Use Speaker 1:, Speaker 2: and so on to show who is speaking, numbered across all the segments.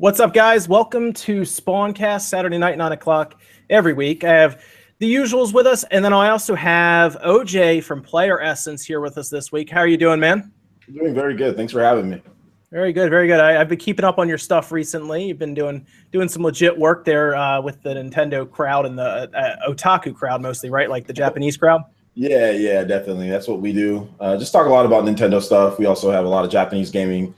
Speaker 1: What's up, guys? Welcome to SpawnCast, Saturday night, 9 o'clock every week. I have the usuals with us, and then I also have OJ from PlayerEssence here with us this week. How are you doing, man?
Speaker 2: Doing very good. Thanks for having me.
Speaker 1: Very good, very good. I've been keeping up on your stuff recently. You've been doing some legit work there with the Nintendo crowd and the otaku crowd mostly, right? Like the Japanese crowd?
Speaker 2: Yeah, definitely. That's what we do. Just talk a lot about Nintendo stuff. We also have a lot of Japanese gaming.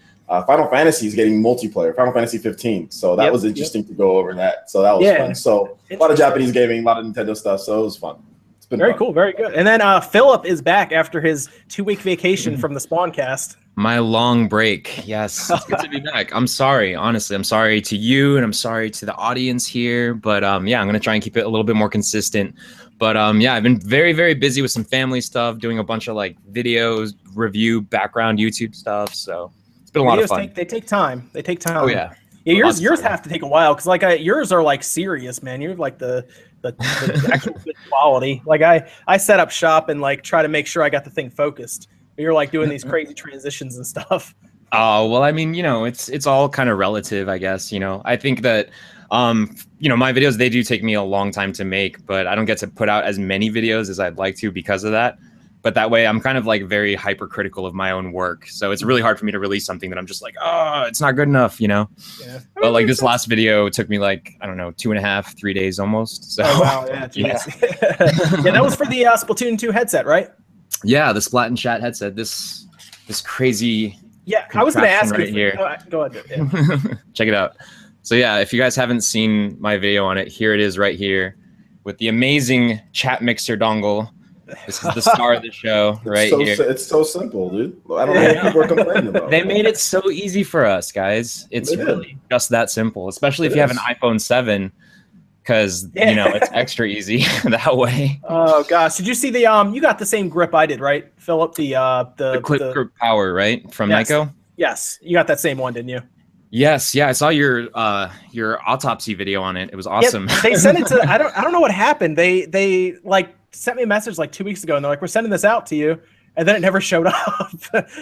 Speaker 2: Final Fantasy is getting multiplayer, Final Fantasy 15. So that was interesting to go over that. So that was fun. So a lot of Japanese gaming, a lot of Nintendo stuff. So it was fun. It's been
Speaker 1: very cool, very good. And then Philip is back after his 2-week vacation from the SpawnCast.
Speaker 3: My long break. Yes, it's good to be back. I'm sorry, honestly. I'm sorry to you, and I'm sorry to the audience here. But yeah, I'm going to try and keep it a little bit more consistent. But yeah, I've been very, very busy with some family stuff, doing a bunch of like videos, review, background YouTube stuff. So it's been a lot of fun.
Speaker 1: They take time. They take time.
Speaker 3: Oh, yeah.
Speaker 1: Yeah, yours have to take a while because like yours are like serious, man. You're like the actual good quality. Like I set up shop and like try to make sure I got the thing focused. You're like doing these crazy transitions and stuff.
Speaker 3: Oh, well, I mean, you know, it's all kind of relative, I guess. You know, I think that, you know, my videos, they do take me a long time to make, but I don't get to put out as many videos as I'd like to because of that. But that way I'm kind of like very hypercritical of my own work. So it's really hard for me to release something that I'm just like, oh, it's not good enough, you know? Yeah. But like this last video took me like, I don't know, 2.5, 3 days almost. So,
Speaker 1: oh, wow. Yeah, yeah, that was for the Splatoon 2 headset, right?
Speaker 3: Yeah, the Splat and Chat headset. This crazy.
Speaker 1: Yeah, I was going to ask
Speaker 3: right
Speaker 1: you.
Speaker 3: Here.
Speaker 1: Go ahead. Yeah.
Speaker 3: Check it out. So yeah, if you guys haven't seen my video on it, here it is right here with the amazing chat mixer dongle. This is the star of the show right here.
Speaker 2: It's so simple, dude. I don't know what people are complaining about.
Speaker 3: They made it so easy for us, guys. It's really just that simple, especially if you have an iPhone 7. Because you know it's extra easy that way.
Speaker 1: Oh gosh, did you see the you got the same grip I did, right, Philip? The
Speaker 3: Clip Grip Power, right, from Nyko?
Speaker 1: Yes, you got that same one, didn't you?
Speaker 3: Yes, yeah, I saw your autopsy video on it. It was awesome.
Speaker 1: Yeah, they sent it to I don't know what happened. They like sent me a message like 2 weeks ago, and they're like, "We're sending this out to you," and then it never showed up.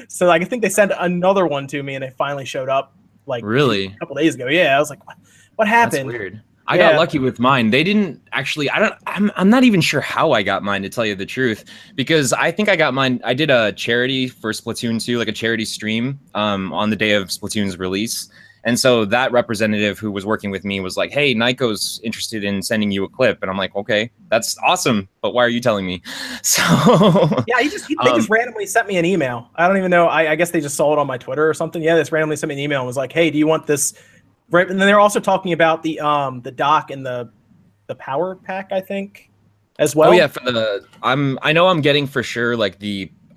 Speaker 1: So like I think they sent another one to me, and it finally showed up like
Speaker 3: really
Speaker 1: a couple days ago. Yeah, I was like, "What happened?"
Speaker 3: That's weird. I got lucky with mine. They didn't actually. I'm not even sure how I got mine, to tell you the truth, because I think I got mine. I did a charity for Splatoon 2, like a charity stream on the day of Splatoon's release. And so that representative who was working with me was like, "Hey, Nyko's interested in sending you a clip." And I'm like, "Okay, that's awesome. But why are you telling me?" So
Speaker 1: yeah, they just randomly sent me an email. I don't even know. I guess they just saw it on my Twitter or something. Yeah, they just randomly sent me an email and was like, "Hey, do you want this?" Right, and then they're also talking about the dock and the power pack, I think, as well.
Speaker 3: Oh yeah, for the I know I'm getting for sure like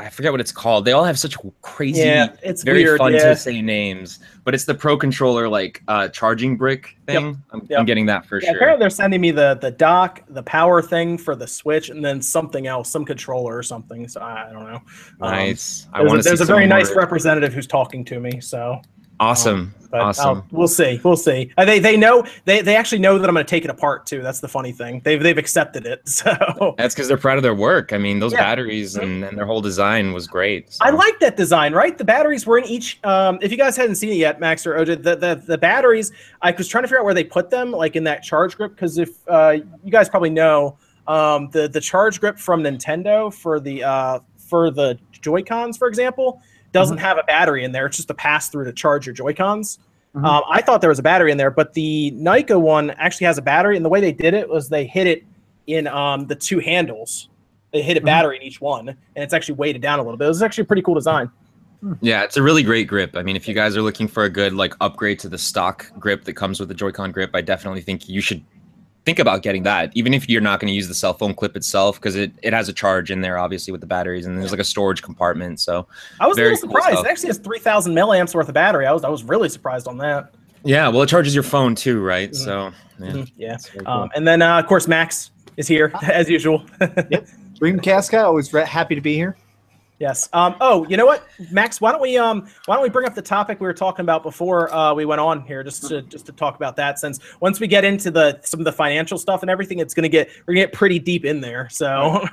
Speaker 3: I forget what it's called. They all have such crazy,
Speaker 1: it's
Speaker 3: very
Speaker 1: weird,
Speaker 3: fun to say names, but it's the Pro Controller like charging brick thing.
Speaker 1: Yep.
Speaker 3: I'm getting that for sure.
Speaker 1: Apparently they're sending me the dock, the power thing for the Switch, and then something else, some controller or something. So I don't know.
Speaker 3: Nice.
Speaker 1: There's a very nice representative who's talking to me. So.
Speaker 3: Awesome. Awesome.
Speaker 1: We'll see. We'll see. They know they actually know that I'm going to take it apart too. That's the funny thing. They've accepted it. So
Speaker 3: that's because they're proud of their work. I mean, those batteries and their whole design was great. So.
Speaker 1: I like that design, right? The batteries were in each. If you guys hadn't seen it yet, Max or OJ, the batteries. I was trying to figure out where they put them, like in that charge grip, because if you guys probably know, the charge grip from Nintendo for the Joy-Cons, for example, doesn't have a battery in there. It's just a pass-through to charge your Joy-Cons. I thought there was a battery in there, but the Nyko one actually has a battery, and the way they did it was they hit it in the two handles. They hit a battery in each one, and it's actually weighted down a little bit. It was actually a pretty cool design.
Speaker 3: Yeah, it's a really great grip. I mean, if you guys are looking for a good like upgrade to the stock grip that comes with the Joy-Con grip, I definitely think you should think about getting that, even if you're not going to use the cell phone clip itself, because it has a charge in there, obviously, with the batteries, and there's like a storage compartment. So
Speaker 1: I was a little surprised. It actually has 3,000 milliamps worth of battery. I was really surprised on that.
Speaker 3: Yeah, well, it charges your phone too, right? So
Speaker 1: yeah. Cool. And then of course Max is here as usual.
Speaker 4: Yep. Dreamcast guy, always happy to be here.
Speaker 1: Yes. Oh, you know what, Max? Why don't we bring up the topic we were talking about before we went on here, just to talk about that. Since once we get into some of the financial stuff and everything, we're gonna get pretty deep in there. So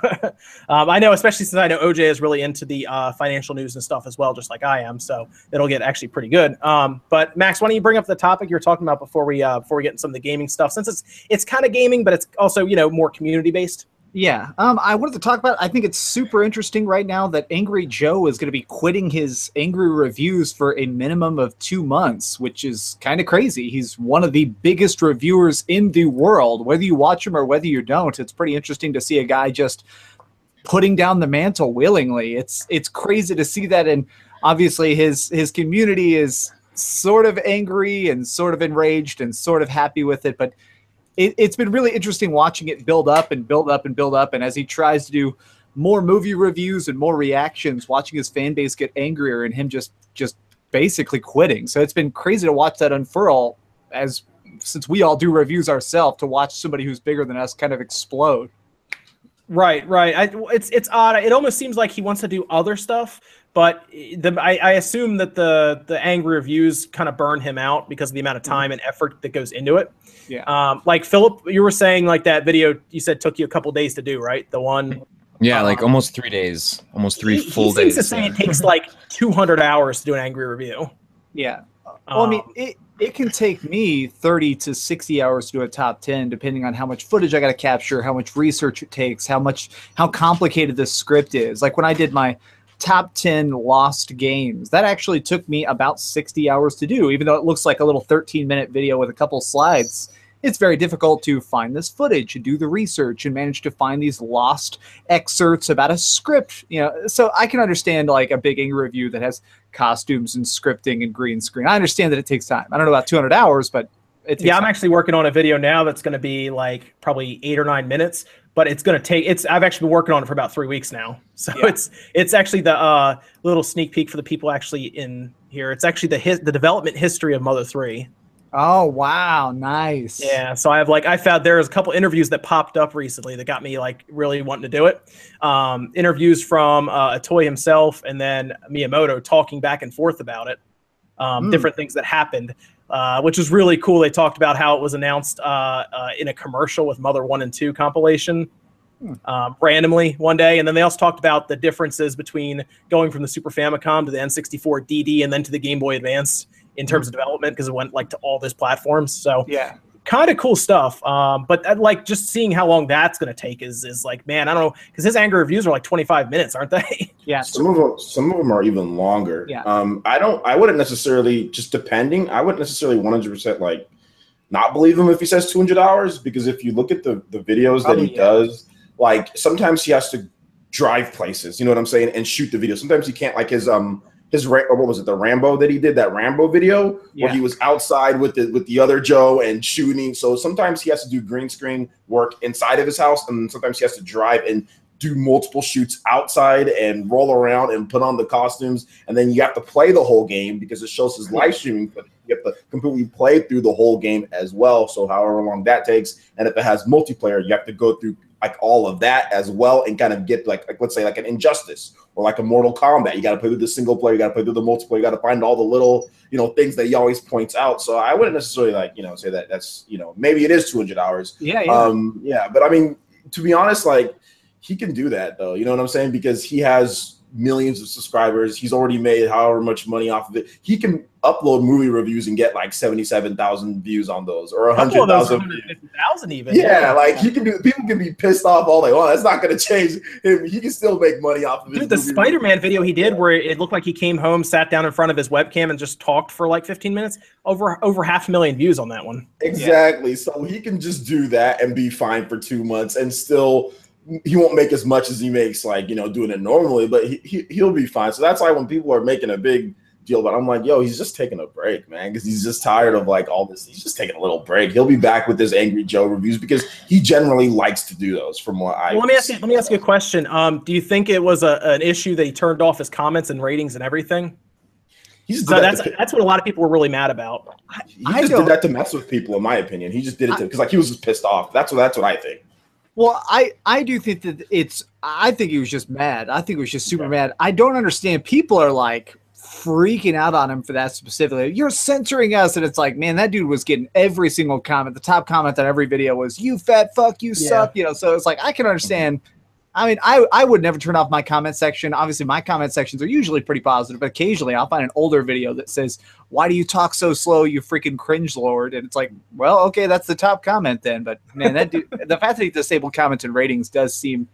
Speaker 1: I know, especially since I know OJ is really into the financial news and stuff as well, just like I am. So it'll get actually pretty good. But Max, why don't you bring up the topic you were talking about before we get into some of the gaming stuff? Since it's kind of gaming, but it's also more community based.
Speaker 4: Yeah, I wanted to talk about, I think it's super interesting right now that Angry Joe is going to be quitting his angry reviews for a minimum of 2 months, which is kind of crazy. He's one of the biggest reviewers in the world. Whether you watch him or whether you don't, it's pretty interesting to see a guy just putting down the mantle willingly. It's crazy to see that, and obviously his community is sort of angry and sort of enraged and sort of happy with it, but it's been really interesting watching it build up and build up and build up. And as he tries to do more movie reviews and more reactions, watching his fan base get angrier and him just basically quitting. So it's been crazy to watch that unfurl since we all do reviews ourselves, to watch somebody who's bigger than us kind of explode.
Speaker 1: Right. It's odd. It almost seems like he wants to do other stuff, but I assume that the angry reviews kind of burn him out because of the amount of time and effort that goes into it.
Speaker 4: Yeah.
Speaker 1: Like Philip, you were saying like that video you said took you a couple days to do, right? The one.
Speaker 3: Yeah, like almost 3 days, almost three full days.
Speaker 1: He seems to say it takes like 200 hours to do an angry review.
Speaker 4: Yeah. Well, I mean, it can take me 30 to 60 hours to do a top 10, depending on how much footage I got to capture, how much research it takes, how complicated the script is. Like when I did my top 10 lost games, that actually took me about 60 hours to do, even though it looks like a little 13-minute video with a couple slides. It's very difficult to find this footage and do the research and manage to find these lost excerpts about a script. So I can understand like a big angry review that has costumes and scripting and green screen. I understand that it takes time. I don't know about 200 hours, but it takes time.
Speaker 1: I'm actually working on a video now that's going to be like probably 8 or 9 minutes, but it's going to take. I've actually been working on it for about 3 weeks now. So yeah. It's actually the little sneak peek for the people actually in here. It's actually the development history of Mother 3.
Speaker 4: Oh, wow. Nice.
Speaker 1: Yeah. So I found there's a couple interviews that popped up recently that got me like really wanting to do it. Interviews from Atoy himself and then Miyamoto talking back and forth about it. Different things that happened, which was really cool. They talked about how it was announced in a commercial with Mother 1 and 2 compilation randomly one day. And then they also talked about the differences between going from the Super Famicom to the N64 DD and then to the Game Boy Advance in terms of development, because it went like to all these platforms. So
Speaker 4: yeah,
Speaker 1: kind of cool stuff. But like just seeing how long that's going to take is like, man, I don't know, because his angry reviews are like 25 minutes, aren't they?
Speaker 4: Yeah.
Speaker 2: Some of them are even longer.
Speaker 4: Yeah.
Speaker 2: I wouldn't necessarily, just depending, I wouldn't necessarily 100% like not believe him if he says 200 hours, because if you look at the videos that he does, like sometimes he has to drive places, you know what I'm saying, and shoot the video. Sometimes he can't, like what was it, the Rambo that he did, that Rambo video where he was outside with the other Joe and shooting. So sometimes he has to do green screen work inside of his house, and sometimes he has to drive and do multiple shoots outside and roll around and put on the costumes. And then you have to play the whole game because it shows his live streaming, but you have to completely play through the whole game as well. So however long that takes, and if it has multiplayer, you have to go through like all of that as well and kind of get like let's say like an Injustice or like a Mortal Kombat. You got to play through the single player, you got to play through the multiplayer, you got to find all the little things that he always points out. So I wouldn't necessarily like say that that's maybe it is 200 hours.
Speaker 4: Yeah.
Speaker 2: But I mean, to be honest, like he can do that though. You know what I'm saying? Because he has millions of subscribers. He's already made however much money off of it. He can upload movie reviews and get like 77,000 views on those, or 100,000.
Speaker 1: 150,000 even.
Speaker 2: Yeah, like he can do. People can be pissed off all day long. That's not going to change him. He can still make money off of it.
Speaker 1: Dude, the Spider-Man video he did where it looked like he came home, sat down in front of his webcam, and just talked for like 15 minutes. Over 500,000 views on that one.
Speaker 2: Exactly. Yeah. So he can just do that and be fine for 2 months, and still he won't make as much as he makes like doing it normally, but he'll be fine. So that's why when people are making a big deal about it, I'm like, yo, he's just taking a break, man, because he's just tired of like all this. He's just taking a little break. He'll be back with his Angry Joe reviews because he generally likes to do those. From what I
Speaker 1: let me ask you a question. Do you think it was an issue that he turned off his comments and ratings and everything? That's what a lot of people were really mad about.
Speaker 2: He just did that to mess with people, in my opinion. He just did it because like he was just pissed off. That's what I think.
Speaker 4: Well, I do think that I think he was just mad. I think he was just super mad. I don't understand. People are like freaking out on him for that specifically. You're censoring us. And it's like, man, that dude was getting every single comment. The top comment on every video was, you fat fuck, you suck. You know, so it's like, I can understand. I mean, I would never turn off my comment section. Obviously, my comment sections are usually pretty positive, but occasionally I'll find an older video that says, why do you talk so slow, you freaking cringe lord? And it's like, well, okay, that's the top comment then. But man, that dude, the fact that he disabled comments and ratings does seems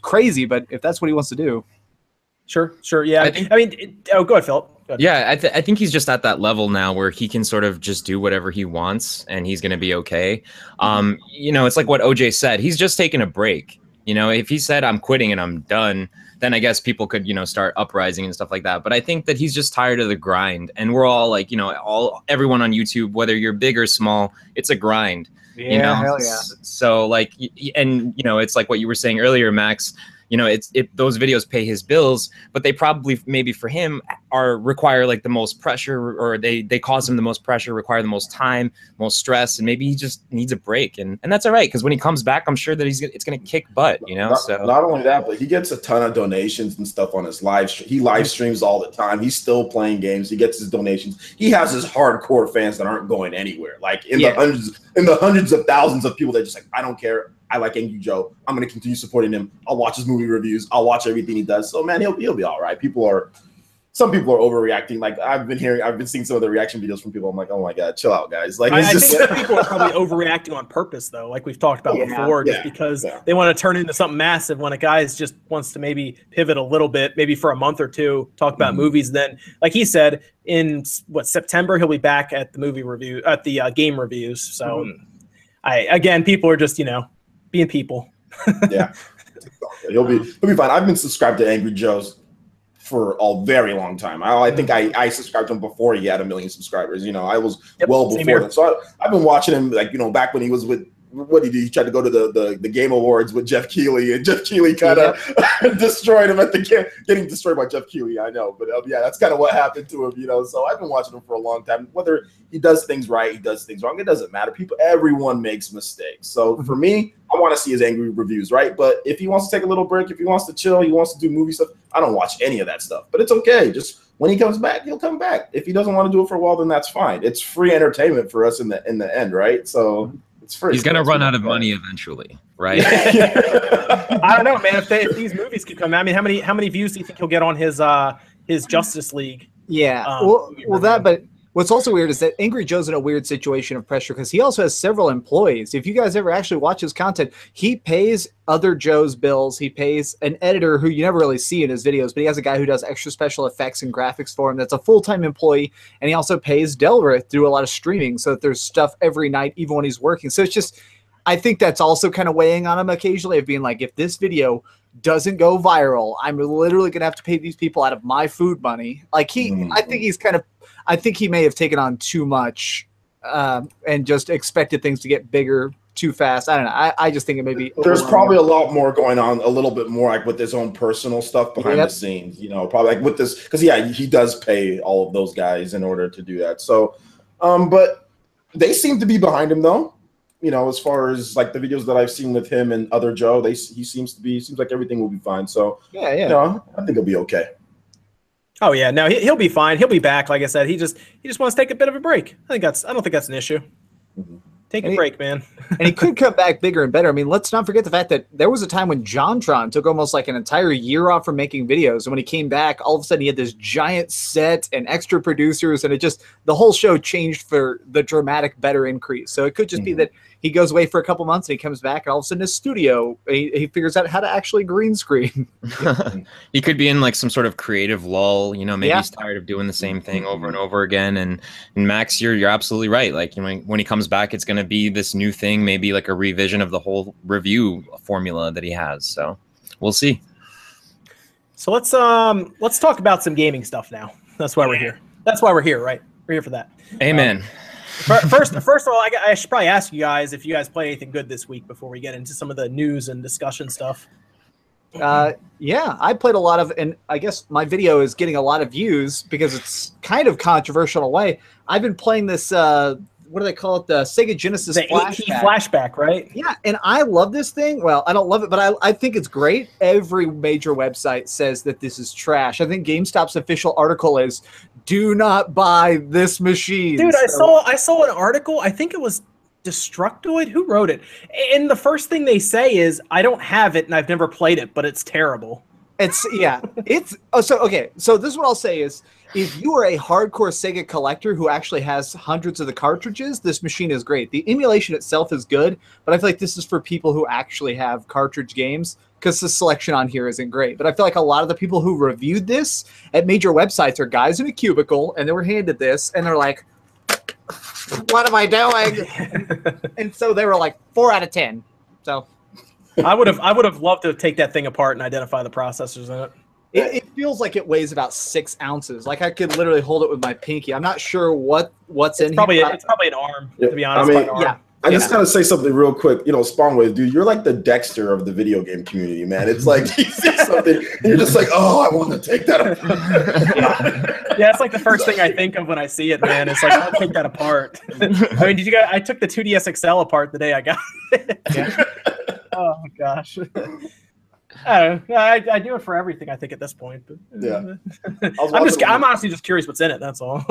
Speaker 4: crazy, but if that's what he wants to do.
Speaker 1: Sure. Yeah. I mean, go ahead, Philip. Go ahead.
Speaker 3: Yeah, I think he's just at that level now where he can sort of just do whatever he wants and he's going to be okay. You know, it's like what OJ said. He's just taking a break. You know, if he said I'm quitting and I'm done, then I guess people could, you know, start uprising and stuff like that. But I think that he's just tired of the grind. And we're all like, you know, everyone on YouTube, whether you're big or small, it's a grind.
Speaker 4: Yeah,
Speaker 3: you know?
Speaker 4: hell yeah.
Speaker 3: So like, and, you know, it's like what you were saying earlier, Max. You know, those videos pay his bills, but they probably maybe for him require like the most pressure, or they cause him the most pressure, require the most time, most stress, and maybe he just needs a break, and that's all right, because when he comes back, I'm sure that it's gonna kick butt, you know.
Speaker 2: Not only that, but he gets a ton of donations and stuff on his live stream. He live streams all the time. He's still playing games. He gets his donations. He has his hardcore fans that aren't going anywhere, like the hundreds of thousands of people that just like, I don't care. I like Angry Joe. I'm going to continue supporting him. I'll watch his movie reviews. I'll watch everything he does. So man, he'll be all right. Some people are overreacting. Like I've been seeing some of the reaction videos from people. I'm like, oh my God, chill out, guys. Like
Speaker 1: I think people are probably overreacting on purpose, though. Like we've talked about before, just because they want to turn into something massive. When a guy just wants to maybe pivot a little bit, maybe for a month or two, talk about movies. Then, like he said, in September he'll be back at the movie review, at the game reviews. So, people are just being people.
Speaker 2: Yeah, he'll be fine. I've been subscribed to Angry Joe's for a very long time. I think I subscribed to him before he had 1 million subscribers. You know, I was well before that. So I've been watching him, like, back when he was with, what he did, he tried to go to the Game Awards with Jeff Keighley, and Jeff Keighley kind of destroyed him at the game, getting destroyed by Jeff Keighley, I know. But that's kind of what happened to him, So I've been watching him for a long time. Whether he does things right, he does things wrong, it doesn't matter. Everyone makes mistakes. So for me, I want to see his angry reviews, right? But if he wants to take a little break, if he wants to chill, he wants to do movie stuff, I don't watch any of that stuff. But it's okay. Just when he comes back, he'll come back. If he doesn't want to do it for a while, then that's fine. It's free entertainment for us in the end, right? So it's free.
Speaker 3: He's gonna run out of money eventually, right?
Speaker 1: I don't know, man. If these movies could come out, I mean, how many views do you think he'll get on his Justice League?
Speaker 4: Yeah, but what's also weird is that Angry Joe's in a weird situation of pressure because he also has several employees. If you guys ever actually watch his content, he pays other Joe's bills. He pays an editor who you never really see in his videos, but he has a guy who does extra special effects and graphics for him that's a full-time employee, and he also pays Delrith through a lot of streaming so that there's stuff every night, even when he's working. So it's just, I think that's also kind of weighing on him occasionally of being like, if this video doesn't go viral, I'm literally going to have to pay these people out of my food money. Like I think he may have taken on too much and just expected things to get bigger too fast. I don't know. I just think it may be.
Speaker 2: There's probably a lot more going on, a little bit more like with his own personal stuff behind the scenes, probably like with this, because he does pay all of those guys in order to do that. So, but they seem to be behind him though. As far as like the videos that I've seen with him and other Joe, he seems like everything will be fine. So I think he'll be okay.
Speaker 1: Oh yeah, no, he'll be fine. He'll be back. Like I said, he just wants to take a bit of a break. I don't think that's an issue. Take a break, man.
Speaker 4: And he could come back bigger and better. I mean, let's not forget the fact that there was a time when JonTron took almost like an entire year off from making videos. And when he came back, all of a sudden he had this giant set and extra producers, and the whole show changed for the dramatic better increase. So it could just be that he goes away for a couple months and he comes back, and all of a sudden his studio, he figures out how to actually green screen.
Speaker 3: He could be in like some sort of creative lull, maybe he's tired of doing the same thing over and over again. And Max, you're absolutely right. Like, when he comes back, it's going to be this new thing, maybe like a revision of the whole review formula that he has. So we'll see.
Speaker 1: So let's talk about some gaming stuff now. That's why we're here. That's why we're here, right? We're here for that.
Speaker 3: Amen.
Speaker 1: First of all, I should probably ask you guys if you guys played anything good this week before we get into some of the news and discussion stuff.
Speaker 4: Yeah, I played a lot of, and I guess my video is getting a lot of views because it's kind of controversial in a way. I've been playing this what do they call it? The Sega Genesis flashback.
Speaker 1: Flashback, right?
Speaker 4: Yeah, and I love this thing. Well, I don't love it, but I think it's great. Every major website says that this is trash. I think GameStop's official article is, "Do not buy this machine."
Speaker 1: Dude, I saw an article. I think it was Destructoid. Who wrote it? And the first thing they say is, "I don't have it and I've never played it, but it's terrible."
Speaker 4: It's so this is what I'll say is, if you are a hardcore Sega collector who actually has hundreds of the cartridges, this machine is great. The emulation itself is good, but I feel like this is for people who actually have cartridge games, because the selection on here isn't great. But I feel like a lot of the people who reviewed this at major websites are guys in a cubicle, and they were handed this, and they're like, "What am I doing?" And so they were like 4 out of 10. So
Speaker 1: I would have loved to take that thing apart and identify the processors in it.
Speaker 4: It feels like it weighs about 6 ounces. Like I could literally hold it with my pinky. I'm not sure what's in here.
Speaker 1: It's probably an arm, to be honest.
Speaker 2: I mean, I just gotta say something real quick. You know, Spawnwave, dude, you're like the Dexter of the video game community, man. It's like you see something, and you're just like, oh, I want to take that apart.
Speaker 1: Yeah, it's like the first thing I think of when I see it, man. It's like, I'll take that apart. I mean, did you guys? I took the 2DS XL apart the day I got it. Yeah. Oh my gosh. I don't know. I do it for everything, I think, at this point. But,
Speaker 2: yeah.
Speaker 1: I'm honestly just curious what's in it. That's all.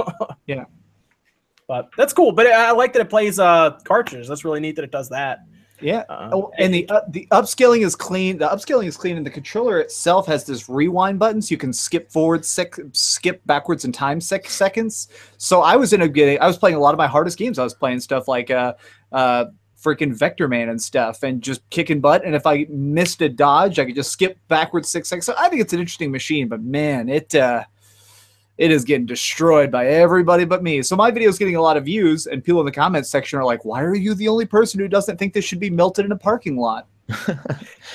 Speaker 4: Yeah.
Speaker 1: But that's cool. But I like that it plays cartridges. That's really neat that it does that.
Speaker 4: Yeah. And the upscaling is clean. The upscaling is clean, and the controller itself has this rewind button, so you can skip forward, skip backwards in time seconds. So I was playing a lot of my hardest games. I was playing stuff like freaking Vector Man and stuff, and just kicking butt. And if I missed a dodge, I could just skip backwards 6 seconds. So I think it's an interesting machine, but man, it is getting destroyed by everybody but me. So my video is getting a lot of views, and people in the comments section are like, "Why are you the only person who doesn't think this should be melted in a parking lot?"
Speaker 1: Yeah,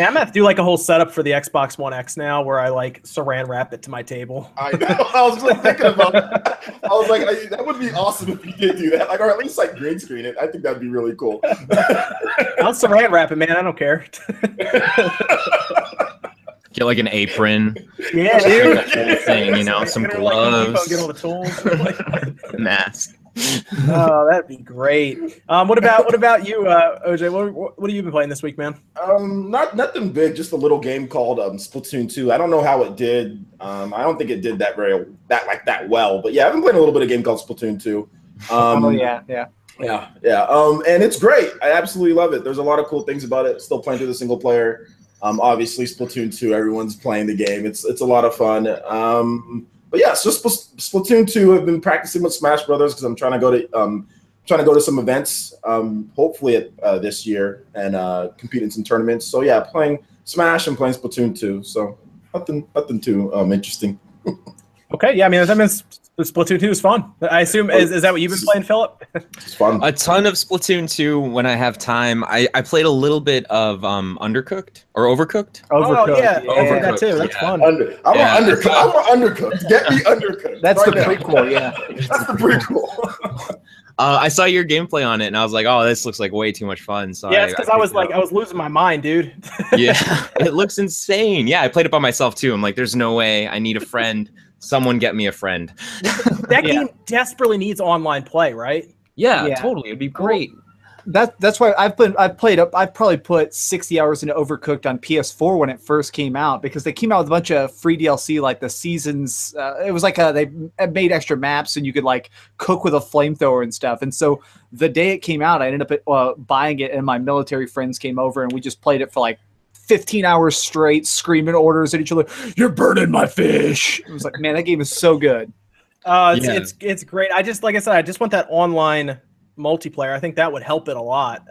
Speaker 1: I'm gonna have to do like a whole setup for the Xbox One X now, where I like saran wrap it to my table.
Speaker 2: I know. I was like thinking about that. I was like, that would be awesome if you did do that, like, or at least like green screen it. I think that'd be really cool.
Speaker 1: I'll saran wrap it, man. I don't care.
Speaker 3: Get like an apron.
Speaker 1: Yeah, dude.
Speaker 3: Thing, you know, some gloves.
Speaker 1: Get all the tools.
Speaker 3: Mask.
Speaker 1: Oh, that'd be great. What about you, OJ? What have you been playing this week, man?
Speaker 2: Nothing big. Just a little game called Splatoon 2. I don't know how it did. I don't think it did that well. But yeah, I've been playing a little bit of a game called Splatoon 2. Yeah. And it's great. I absolutely love it. There's a lot of cool things about it. Still playing through the single player. Obviously Splatoon 2. Everyone's playing the game. It's a lot of fun. But yeah, so Splatoon 2. I've been practicing with Smash Brothers because I'm trying to go to some events, hopefully this year, and compete in some tournaments. So yeah, playing Smash and playing Splatoon 2. So nothing too interesting.
Speaker 1: Okay, yeah, I mean Splatoon 2 is fun. I assume is that what you've been playing, Philip?
Speaker 2: It's fun.
Speaker 3: A ton of Splatoon 2 when I have time. I played a little bit of Undercooked or Overcooked.
Speaker 1: Oh yeah,
Speaker 3: Overcooked.
Speaker 1: That too. That's fun.
Speaker 2: I'm Undercooked. Get me Undercooked.
Speaker 4: That's
Speaker 2: right
Speaker 4: the
Speaker 2: now.
Speaker 4: prequel. Yeah,
Speaker 2: that's the prequel.
Speaker 3: I saw your gameplay on it, and I was like, "Oh, this looks like way too much fun." So
Speaker 1: yeah, it's because I was losing my mind, dude.
Speaker 3: Yeah, it looks insane. Yeah, I played it by myself too. I'm like, "There's no way. I need a friend. Someone get me a friend."
Speaker 1: That game desperately needs online play, right?
Speaker 3: Yeah, totally. It'd be great.
Speaker 4: That's why I've probably put 60 hours into Overcooked on PS4 when it first came out, because they came out with a bunch of free DLC, like the seasons. It was like they made extra maps, and you could like cook with a flamethrower and stuff. And so the day it came out, I ended up buying it, and my military friends came over, and we just played it for like 15 hours straight, screaming orders at each other. "You're burning my fish." It was like, man, that game is so good.
Speaker 1: It's great. I just, like I said, I just want that online multiplayer. I think that would help it a lot.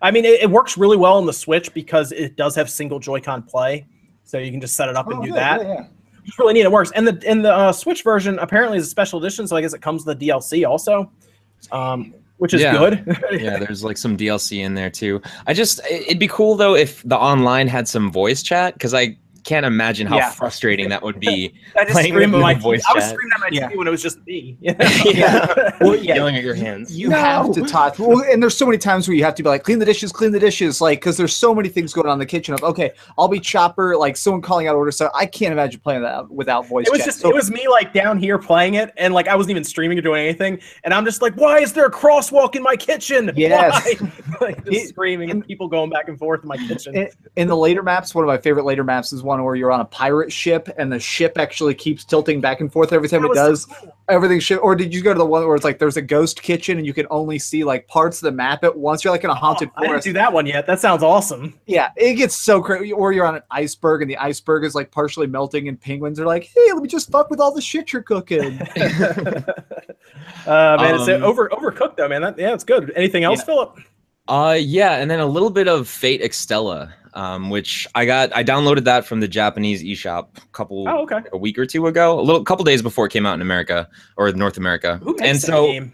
Speaker 1: It works really well on the Switch because it does have single Joy-Con play, so you can just set it up and do that. Yeah. It's really neat. It works, and the Switch version apparently is a special edition, so I guess it comes with the DLC also, which is good.
Speaker 3: Yeah, there's like some DLC in there too. It'd be cool though if the online had some voice chat, because can't imagine how frustrating that would be.
Speaker 1: I just screamed at my TV. I was screaming at my TV when it was just me.
Speaker 5: Well, yelling at your hands.
Speaker 4: You have to talk. Well, and there's so many times where you have to be like, clean the dishes, like, because there's so many things going on in the kitchen. Of okay, I'll be chopper, like someone calling out orders. So I can't imagine playing that without voice chat.
Speaker 1: It was me like down here playing it, and like I wasn't even streaming or doing anything, and I'm just like, why is there a crosswalk in my kitchen?
Speaker 4: Yes.
Speaker 1: Why? Like just screaming and people going back and forth in my kitchen.
Speaker 4: In the later maps, one of my favorite later maps is one where you're on a pirate ship and the ship actually keeps tilting back and forth every time it does. So cool. Everything or did you go to the one where it's like there's a ghost kitchen and you can only see like parts of the map at once? You're like in a haunted forest.
Speaker 1: I didn't do that one yet. That sounds awesome.
Speaker 4: Yeah, it gets so crazy. Or you're on an iceberg and the iceberg is like partially melting and penguins are like, hey, let me just fuck with all the shit you're cooking.
Speaker 1: Man, it's overcooked though, man. It's good. Anything else, Philip?
Speaker 3: Yeah, and then a little bit of Fate Extella, which I downloaded that from the Japanese eShop a week or two ago, couple days before it came out in America or North America.
Speaker 1: Who makes that game?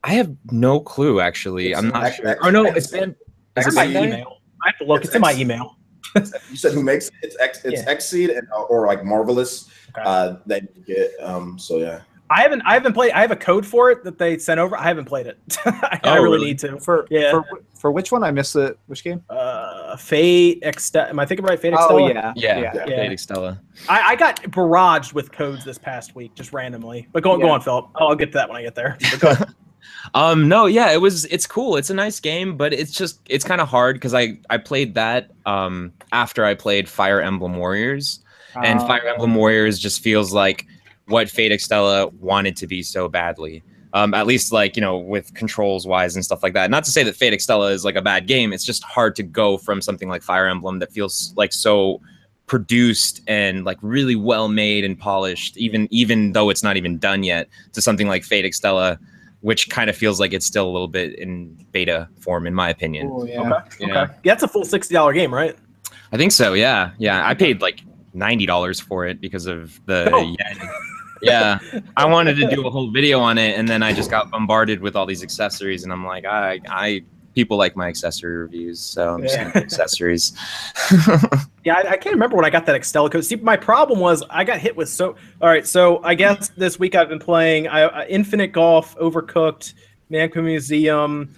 Speaker 3: I have no clue actually. I'm not sure. Oh no, it's been.
Speaker 1: Is it my email? I have to look. It's in my email.
Speaker 2: You said who makes it? It's Xseed and or like Marvelous that you get. So yeah.
Speaker 1: I haven't played. I have a code for it that they sent over. I haven't played it. I really need to.
Speaker 4: For which one? I missed it. Which game?
Speaker 1: Fate Extella. Am I thinking right? Fate Extella?
Speaker 3: Oh yeah. Fate Extella.
Speaker 1: I got barraged with codes this past week, just randomly. But go on, Philip. I'll get to that when I get there.
Speaker 3: No, yeah, it's cool. It's a nice game, but it's kind of hard because I played that after I played Fire Emblem Warriors, and Fire Emblem Warriors just feels like what Fate Extella wanted to be so badly. At least like, with controls wise and stuff like that. Not to say that Fate Extella is like a bad game. It's just hard to go from something like Fire Emblem that feels like so produced and like really well made and polished, even though it's not even done yet, to something like Fate Extella, which kind of feels like it's still a little bit in beta form, in my opinion.
Speaker 4: Oh, yeah.
Speaker 1: Okay. That's a full $60 game, right?
Speaker 3: I think so. Yeah. I paid like $90 for it because of the yen. Yeah, I wanted to do a whole video on it, and then I just got bombarded with all these accessories, and I'm like, people like my accessory reviews, so I'm just gonna do accessories.
Speaker 1: Yeah, I can't remember when I got that Extella code. See, my problem was I got hit with so I guess this week I've been playing Infinite Golf, Overcooked, Namco Museum,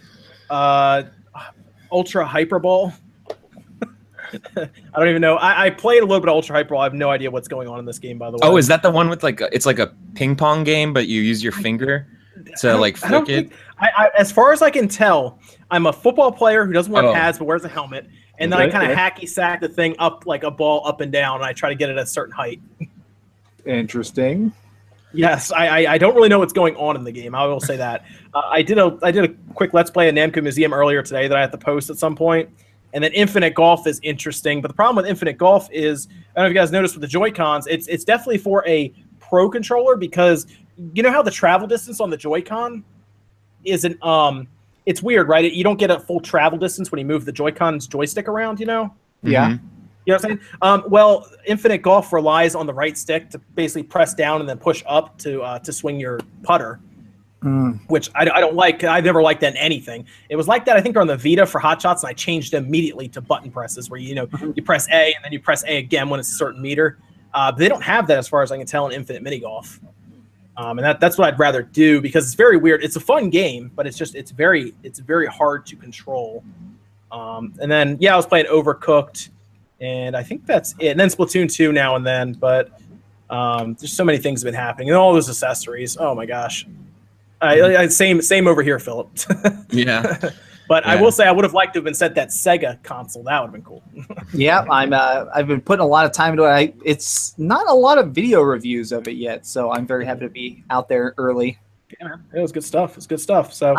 Speaker 1: Ultra Hyperball. I don't even know. I played a little bit of Ultra Hyperball. I have no idea what's going on in this game, by the way.
Speaker 3: Oh, is that the one with like it's like a ping pong game, but you use your finger to like flick it?
Speaker 1: As far as I can tell, I'm a football player who doesn't wear pads but wears a helmet, and then I kind of hacky sack the thing up like a ball up and down, and I try to get it at a certain height.
Speaker 4: Interesting.
Speaker 1: Yes, I don't really know what's going on in the game. I will say that. I did a quick Let's Play of Namco Museum earlier today that I have to post at some point. And then Infinite Golf is interesting, but the problem with Infinite Golf is, I don't know if you guys noticed with the Joy-Cons, it's definitely for a pro controller, because you know how the travel distance on the Joy-Con isn't, it's weird, right? You don't get a full travel distance when you move the Joy-Con's joystick around,
Speaker 4: Yeah.
Speaker 1: Mm-hmm. You know what I'm saying? Well, Infinite Golf relies on the right stick to basically press down and then push up to swing your putter. Which I don't like. I've never liked that in anything. It was like that, I think, on the Vita for Hot Shots, and I changed immediately to button presses, where you press A and then you press A again when it's a certain meter. They don't have that, as far as I can tell, in Infinite Mini Golf, and that's what I'd rather do, because it's very weird. It's a fun game, but it's very hard to control. And then I was playing Overcooked, and I think that's it. And then Splatoon 2 now and then, but there's so many things have been happening, and all those accessories. Oh my gosh. Same over here, Philip.
Speaker 3: Yeah.
Speaker 1: But I will say I would have liked to have been sent that Sega console. That would have been cool.
Speaker 4: Yeah, I've been putting a lot of time into it. It's not a lot of video reviews of it yet, so I'm very happy to be out there early.
Speaker 1: Yeah, man. It was good stuff. It's good stuff. So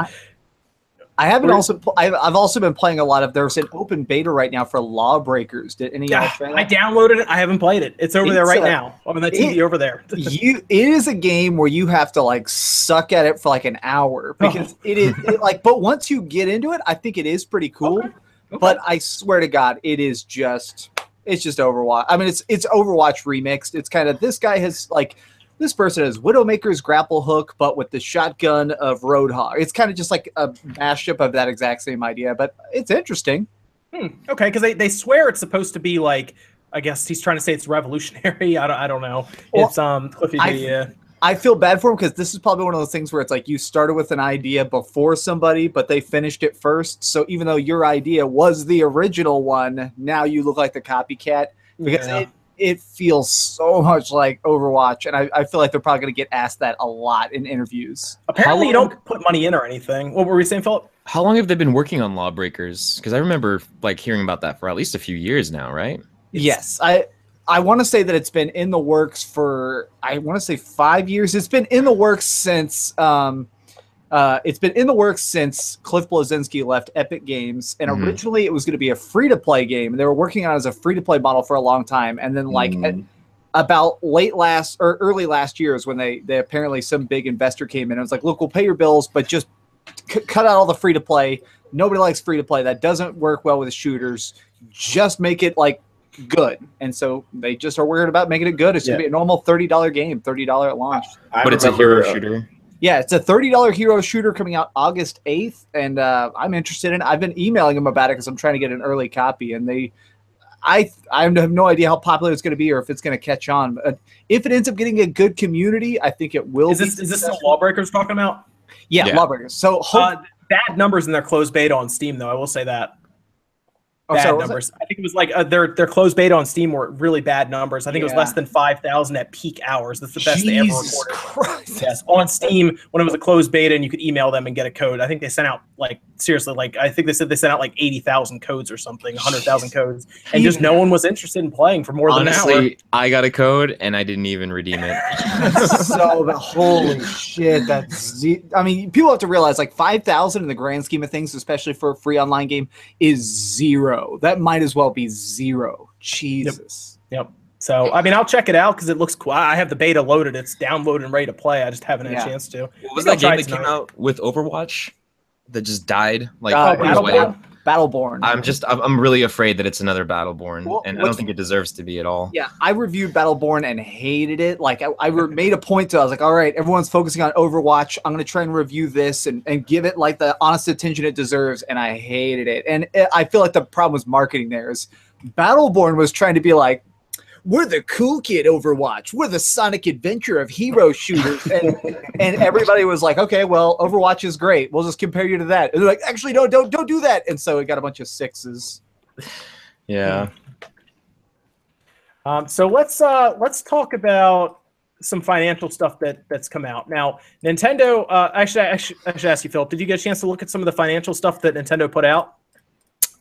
Speaker 4: I've also been playing a lot of. There's an open beta right now for Lawbreakers. Did any of y'all try that?
Speaker 1: I downloaded it. I haven't played it. It's over there right now. I'm on the TV over there.
Speaker 4: It is a game where you have to like suck at it for like an hour, because it is but once you get into it, I think it is pretty cool. Okay. But I swear to God, it's just Overwatch. I mean, it's Overwatch remixed. It's kind of, this guy has like, this person has Widowmaker's grapple hook, but with the shotgun of Roadhog. It's kind of just like a mashup of that exact same idea, but it's interesting.
Speaker 1: Okay, because they swear it's supposed to be like I guess he's trying to say it's revolutionary. I don't know.
Speaker 4: Well,
Speaker 1: It's Cliffy B, yeah.
Speaker 4: I feel bad for him because this is probably one of those things where it's like you started with an idea before somebody, but they finished it first. So even though your idea was the original one, now you look like the copycat because it feels so much like Overwatch. And I feel like they're probably going to get asked that a lot in interviews.
Speaker 1: Apparently you don't put money in or anything. What were we saying, Philip?
Speaker 3: How long have they been working on Lawbreakers? Because I remember like hearing about that for at least a few years now, right?
Speaker 4: Yes, I want to say that it's been in the works for, I want to say 5 years. It's been in the works since Cliff Bleszinski left Epic Games, and originally it was going to be a free-to-play game, and they were working on it as a free-to-play model for a long time, and then about early last year is when they apparently some big investor came in and was like, look, we'll pay your bills, but just cut out all the free-to-play. Nobody likes free-to-play. That doesn't work well with shooters. Just make it like good. And so they just are worried about making it good. It's going to be a normal $30 game, $30 at launch.
Speaker 3: But it's a hero shooter.
Speaker 4: Yeah, it's a $30 hero shooter coming out August 8th, and I'm interested in it. I've been emailing them about it because I'm trying to get an early copy, and I have no idea how popular it's going to be or if it's going to catch on. But if it ends up getting a good community, I think it will.
Speaker 1: Is this the Lawbreakers talking about?
Speaker 4: Yeah, Lawbreakers. So
Speaker 1: bad numbers in their closed beta on Steam, though. I will say that. Bad numbers. I think it was like their closed beta on Steam were really bad numbers. I think it was less than 5,000 at peak hours. That's the best they ever recorded.
Speaker 4: Christ.
Speaker 1: Yes, on Steam when it was a closed beta and you could email them and get a code. I think they sent out I think they said they sent out like 80,000 codes or something, 100,000 codes, and just no one was interested in playing for more than an hour.
Speaker 3: I got a code and I didn't even redeem it.
Speaker 4: So holy shit, I mean, people have to realize like 5,000 in the grand scheme of things, especially for a free online game, is zero. That might as well be zero. Jesus.
Speaker 1: Yep. So, I mean, I'll check it out because it looks cool. I have the beta loaded. It's downloaded and ready to play. I just haven't had a chance to.
Speaker 3: What was that game that came out with Overwatch that just died? Like
Speaker 4: Battleborn.
Speaker 3: I'm really afraid that it's another Battleborn, and I don't think it deserves to be at all.
Speaker 4: Yeah, I reviewed Battleborn and hated it. Like I made a point to, I was like, all right, everyone's focusing on Overwatch. I'm going to try and review this and give it like the honest attention it deserves, and I hated it. And I feel like the problem was marketing there. Is Battleborn was trying to be like, we're the cool kid Overwatch. We're the Sonic Adventure of hero shooters. And everybody was like, okay, well, Overwatch is great. We'll just compare you to that. And they're like, actually, no, don't do that. And so it got a bunch of 6s.
Speaker 3: Yeah.
Speaker 1: So let's talk about some financial stuff that's come out. Now, Nintendo, actually, I should ask you, Philip, did you get a chance to look at some of the financial stuff that Nintendo put out?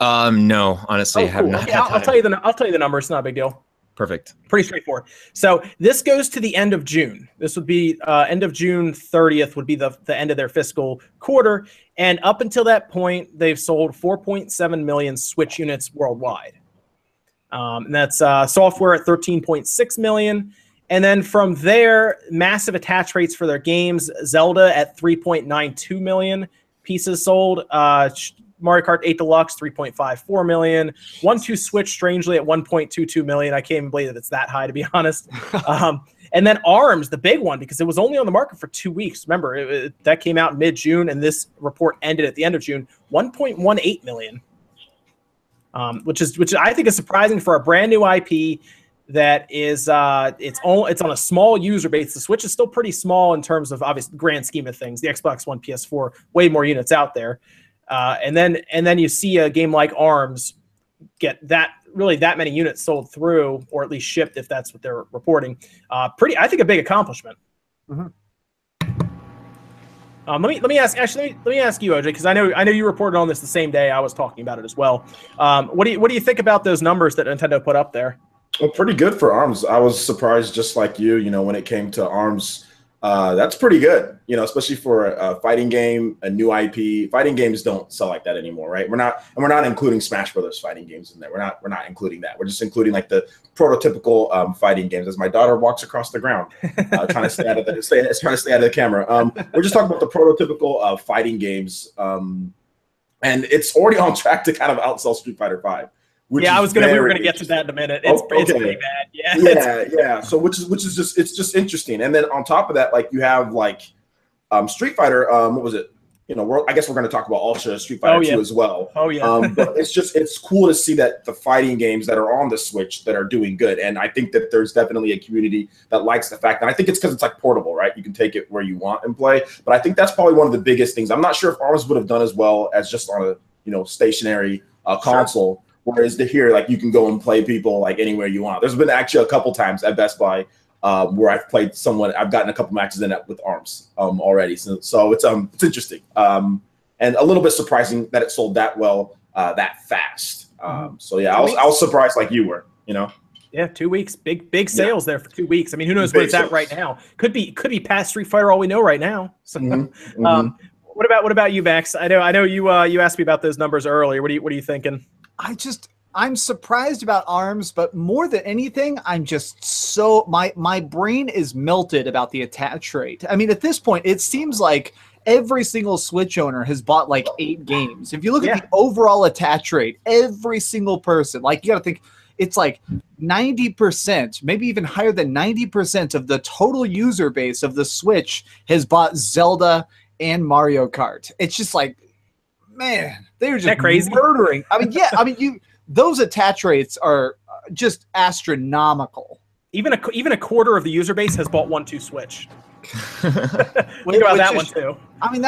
Speaker 3: No, honestly, I have not.
Speaker 1: Yeah, I'll tell you the numbers. It's not a big deal.
Speaker 3: Perfect.
Speaker 1: Pretty straightforward. So this goes to the end of June. This would be end of June 30th would be the end of their fiscal quarter. And up until that point, they've sold 4.7 million Switch units worldwide. And that's software at 13.6 million. And then from there, massive attach rates for their games. Zelda at 3.92 million pieces sold. Mario Kart 8 Deluxe, 3.54 million. 1-2 Switch, strangely, at 1.22 million. I can't even believe that it's that high, to be honest. And then ARMS, the big one, because it was only on the market for 2 weeks. Remember, that came out mid-June, and this report ended at the end of June. 1.18 million, which I think is surprising for a brand new IP that is it's on a small user base. The Switch is still pretty small in terms of obvious grand scheme of things. The Xbox One, PS4, way more units out there. And then you see a game like ARMS get that many units sold through, or at least shipped, if that's what they're reporting. I think a big accomplishment.
Speaker 4: Mm-hmm.
Speaker 1: Let me ask you, OJ, because I know you reported on this the same day I was talking about it as well. What do you think about those numbers that Nintendo put up there?
Speaker 2: Well, pretty good for ARMS. I was surprised, just like you. When it came to ARMS. That's pretty good, especially for a fighting game, a new IP. Fighting games don't sell like that anymore, right? We're not including Smash Brothers fighting games in there. We're not including that. We're just including like the prototypical fighting games. As my daughter walks across the ground, trying to stay out of the camera. We're just talking about the prototypical fighting games, and it's already on track to kind of outsell Street Fighter V. We
Speaker 1: were gonna get to that in a minute. It's pretty bad.
Speaker 2: Yeah. So which is just interesting. And then on top of that, like you have like Street Fighter, what was it? I guess we're going to talk about Ultra Street Fighter 2 as well.
Speaker 1: Oh yeah.
Speaker 2: But it's cool to see that the fighting games that are on the Switch that are doing good, and I think that there's definitely a community that likes the fact, and I think it's because it's like portable, right? You can take it where you want and play. But I think that's probably one of the biggest things. I'm not sure if ARMS would have done as well as just on a stationary console. Whereas here, like, you can go and play people like anywhere you want. There's been actually a couple times at Best Buy where I've played someone. I've gotten a couple matches in with ARMS already. So it's interesting and a little bit surprising that it sold that well that fast. So yeah, I was surprised like you were.
Speaker 1: Yeah, 2 weeks, big sales there for 2 weeks. I mean, who knows what it's at right now? Could be past Street Fighter, all we know right now. So, what about you, Max? I know you asked me about those numbers earlier. What are you thinking?
Speaker 4: I'm surprised about ARMS, but more than anything, I'm just so my brain is melted about the attach rate. I mean, at this point, it seems like every single Switch owner has bought like 8 games. If you look at the overall attach rate, every single person, like, you got to think it's like 90%, maybe even higher than 90% of the total user base of the Switch has bought Zelda and Mario Kart. It's just like, man, they're just
Speaker 1: crazy
Speaker 4: murdering. I mean, those attach rates are just astronomical.
Speaker 1: Even a quarter of the user base has bought 1-2 Switch. Think about that one too.
Speaker 4: I mean,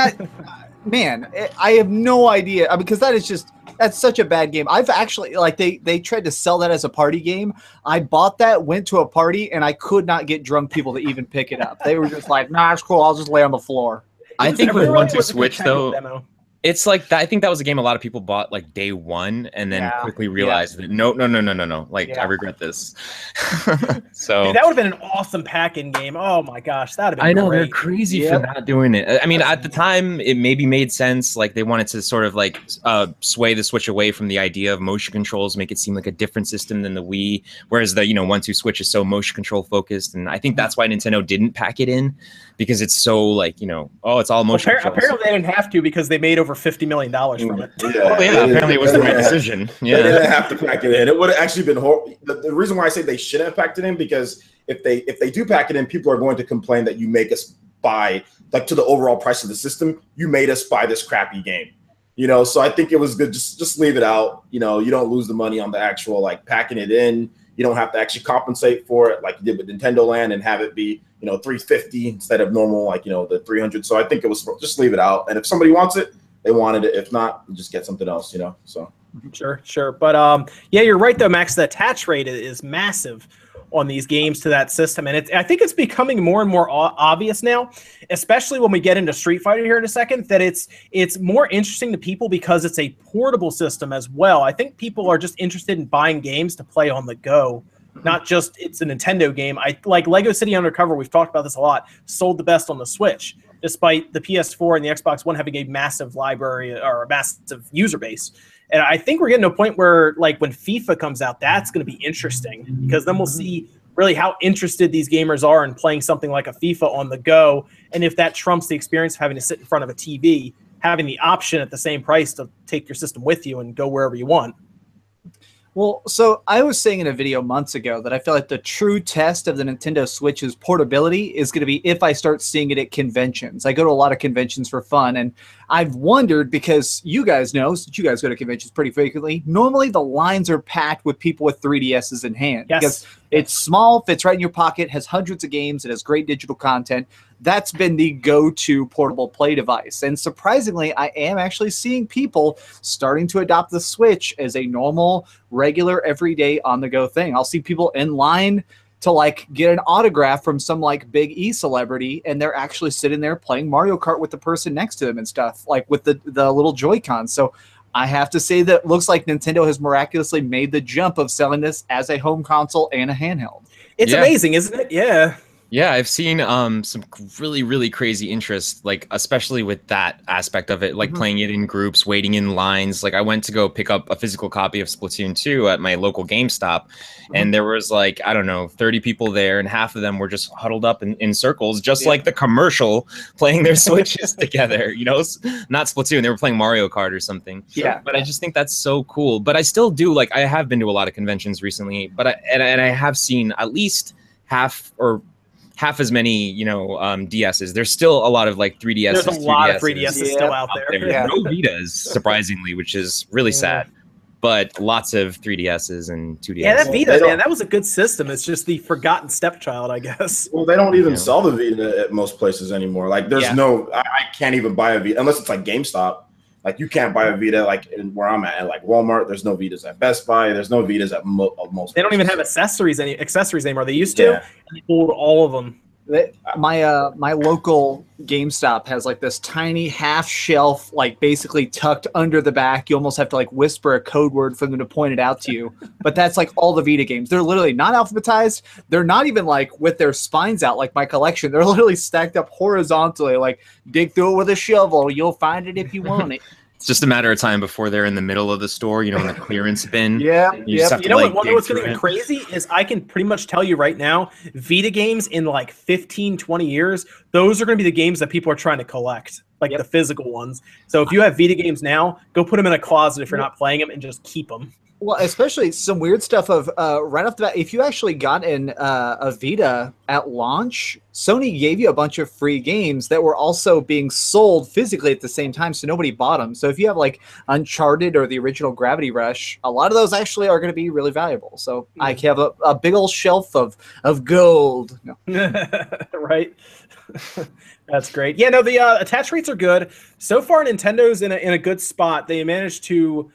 Speaker 4: man, I have no idea. I mean, because that's such a bad game. I've actually, like, they tried to sell that as a party game. I bought that, went to a party, and I could not get drunk people to even pick it up. They were just like, nah, it's cool, I'll just lay on the floor.
Speaker 3: I think with 1-2 Switch though, it's like I think that was a game a lot of people bought like day one and then quickly realized that no. Like, I regret this. So
Speaker 1: dude, that would have been an awesome pack-in game. Oh my gosh, that would have been
Speaker 3: I know,
Speaker 1: great.
Speaker 3: they're crazy for not doing it. I mean, at the time, it maybe made sense. Like, they wanted to sort of like sway the Switch away from the idea of motion controls, make it seem like a different system than the Wii. Whereas the 1-2 Switch is so motion control focused, and I think that's why Nintendo didn't pack it in, because it's so like it's all motion controls.
Speaker 1: Apparently, they didn't have to, because they made over $50 million from it.
Speaker 3: Apparently it was the right decision. Yeah,
Speaker 2: they didn't have to pack it in. It would have actually been horrible. The reason why I say they shouldn't have packed it in, because if they do pack it in, people are going to complain that you make us buy, like, to the overall price of the system, you made us buy this crappy game. So I think it was good. Just leave it out. You don't lose the money on the actual, like, packing it in. You don't have to actually compensate for it like you did with Nintendo Land and have it be, $350 instead of normal, like, the $300. So I think it was just leave it out. And if somebody wants it, they wanted it. If not, just get something else, So
Speaker 1: sure. But yeah, you're right though, Max. The attach rate is massive on these games to that system, and I think it's becoming more and more obvious now, especially when we get into Street Fighter here in a second, that it's more interesting to people because it's a portable system as well. I think people are just interested in buying games to play on the go, not just it's a Nintendo game. I like Lego City Undercover. We've talked about this a lot. Sold the best on the Switch, despite the PS4 and the Xbox One having a massive library or a massive user base. And I think we're getting to a point where, like, when FIFA comes out, that's going to be interesting, because then we'll see really how interested these gamers are in playing something like a FIFA on the go. And if that trumps the experience of having to sit in front of a TV, having the option at the same price to take your system with you and go wherever you want.
Speaker 4: Well, so I was saying in a video months ago that I feel like the true test of the Nintendo Switch's portability is going to be if I start seeing it at conventions. I go to a lot of conventions for fun, and I've wondered, because you guys know, since you guys go to conventions pretty frequently, normally the lines are packed with people with 3DSs in hand.
Speaker 1: Yes.
Speaker 4: Because it's small, fits right in your pocket, has hundreds of games, it has great digital content. That's been the go-to portable play device. And surprisingly, I am actually seeing people starting to adopt the Switch as a normal, regular, everyday on-the-go thing. I'll see people in line to, like, get an autograph from some, like, big e-celebrity, and they're actually sitting there playing Mario Kart with the person next to them and stuff, like with the little Joy-Cons. So I have to say that it looks like Nintendo has miraculously made the jump of selling this as a home console and a handheld.
Speaker 1: It's amazing, isn't it? Yeah.
Speaker 3: Yeah, I've seen some really, really crazy interest, like, especially with that aspect of it, like playing it in groups, waiting in lines. Like, I went to go pick up a physical copy of Splatoon 2 at my local GameStop, and there was, like, I don't know, 30 people there, and half of them were just huddled up in circles, just like the commercial, playing their Switches together, Not Splatoon, they were playing Mario Kart or something.
Speaker 4: Yeah.
Speaker 3: But I just think that's so cool. But I still do, like, I have been to a lot of conventions recently, but I have seen at least half or half as many, you know, DSs. There's still a lot of like 3DSs.
Speaker 1: There's a lot of 3DSs still out there.
Speaker 3: Yeah. No Vitas, surprisingly, which is really sad. But lots of 3DSs and 2DSs.
Speaker 1: Yeah, that Vita, man, that was a good system. It's just the forgotten stepchild, I guess.
Speaker 2: Well, they don't even sell the Vita at most places anymore. Like, there's no, I can't even buy a Vita unless it's like GameStop. Like, you can't buy a Vita like where I'm at like Walmart. There's no Vitas at Best Buy. There's no Vitas at most.
Speaker 1: They don't even have accessories anymore. They used to. And they pulled all of them.
Speaker 4: My local GameStop has like this tiny half shelf, like basically tucked under the back. You almost have to like whisper a code word for them to point it out to you. But that's like all the Vita games. They're literally not alphabetized. They're not even like with their spines out like my collection. They're literally stacked up horizontally. Like, dig through it with a shovel. You'll find it if you want it.
Speaker 3: It's just a matter of time before they're in the middle of the store, you know, in the clearance bin.
Speaker 1: You know what's going to be crazy is I can pretty much tell you right now, Vita games in like 15, 20 years, those are going to be the games that people are trying to collect, like the physical ones. So if you have Vita games now, go put them in a closet if you're not playing them and just keep them.
Speaker 4: Well, especially some weird stuff of right off the bat, if you actually got a Vita at launch, Sony gave you a bunch of free games that were also being sold physically at the same time, so nobody bought them. So if you have like Uncharted or the original Gravity Rush, a lot of those actually are going to be really valuable. So I have a big old shelf of gold. No.
Speaker 1: Right. That's great. Yeah, no, the attach rates are good. So far, Nintendo's in a good spot. They managed to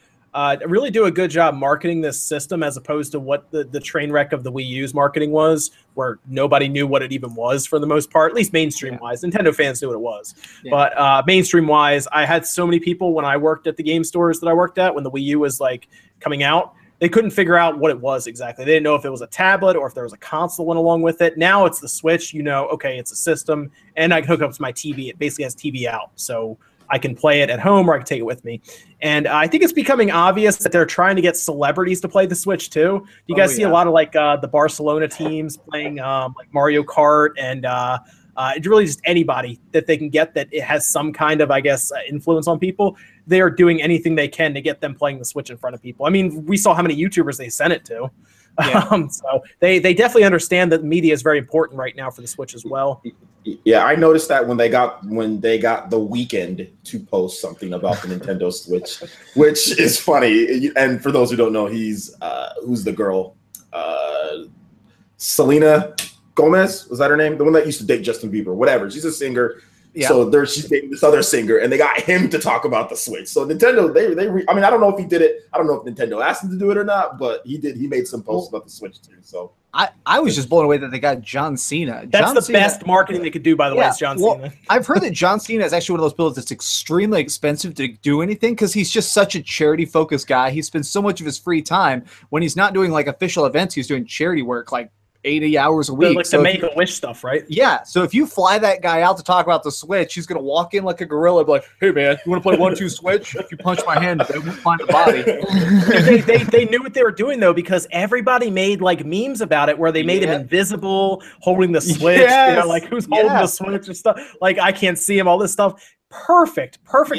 Speaker 1: really do a good job marketing this system as opposed to what the train wreck of the Wii U's marketing was, where nobody knew what it even was for the most part, at least mainstream-wise. Nintendo fans knew what it was. But mainstream-wise, I had so many people when I worked at the game stores that I worked at, when the Wii U was like coming out, they couldn't figure out what it was exactly. They didn't know if it was a tablet or if there was a console went along with it. Now it's the Switch. You know, okay, it's a system, and I can hook up to my TV. It basically has TV out, so I can play it at home or I can take it with me. And I think it's becoming obvious that they're trying to get celebrities to play the Switch too. You guys see a lot of like the Barcelona teams playing like Mario Kart and it's really just anybody that they can get that it has some kind of, I guess, influence on people. They are doing anything they can to get them playing the Switch in front of people. I mean, we saw how many YouTubers they sent it to. So they definitely understand that media is very important right now for the Switch as well.
Speaker 2: Yeah, I noticed that when they got The Weeknd to post something about the Nintendo Switch, which is funny. And for those who don't know, he's who's the girl? Selena Gomez, was that her name? The one that used to date Justin Bieber, whatever. She's a singer. Yeah. So she's dating this other singer, and they got him to talk about the Switch. So Nintendo, I mean, I don't know if he did it. I don't know if Nintendo asked him to do it or not, but he did. He made some posts about the Switch too. So
Speaker 4: I was just blown away that they got John Cena.
Speaker 1: That's the best marketing they could do, by the way, is John Cena.
Speaker 4: I've heard that John Cena is actually one of those people that's extremely expensive to do anything because he's just such a charity-focused guy. He spends so much of his free time when he's not doing like official events. He's doing charity work, like 80 hours a week.
Speaker 1: Like to make a wish stuff, right?
Speaker 4: Yeah. So if you fly that guy out to talk about the Switch, he's going to walk in like a gorilla, be like, "Hey man, you want to play 1-2 Switch? If you punch my hand, they won't find a body."
Speaker 1: they knew what they were doing though, because everybody made like memes about it where they made him invisible, holding the Switch. You know, like who's holding the Switch and stuff. Like I can't see him. All this stuff. Perfect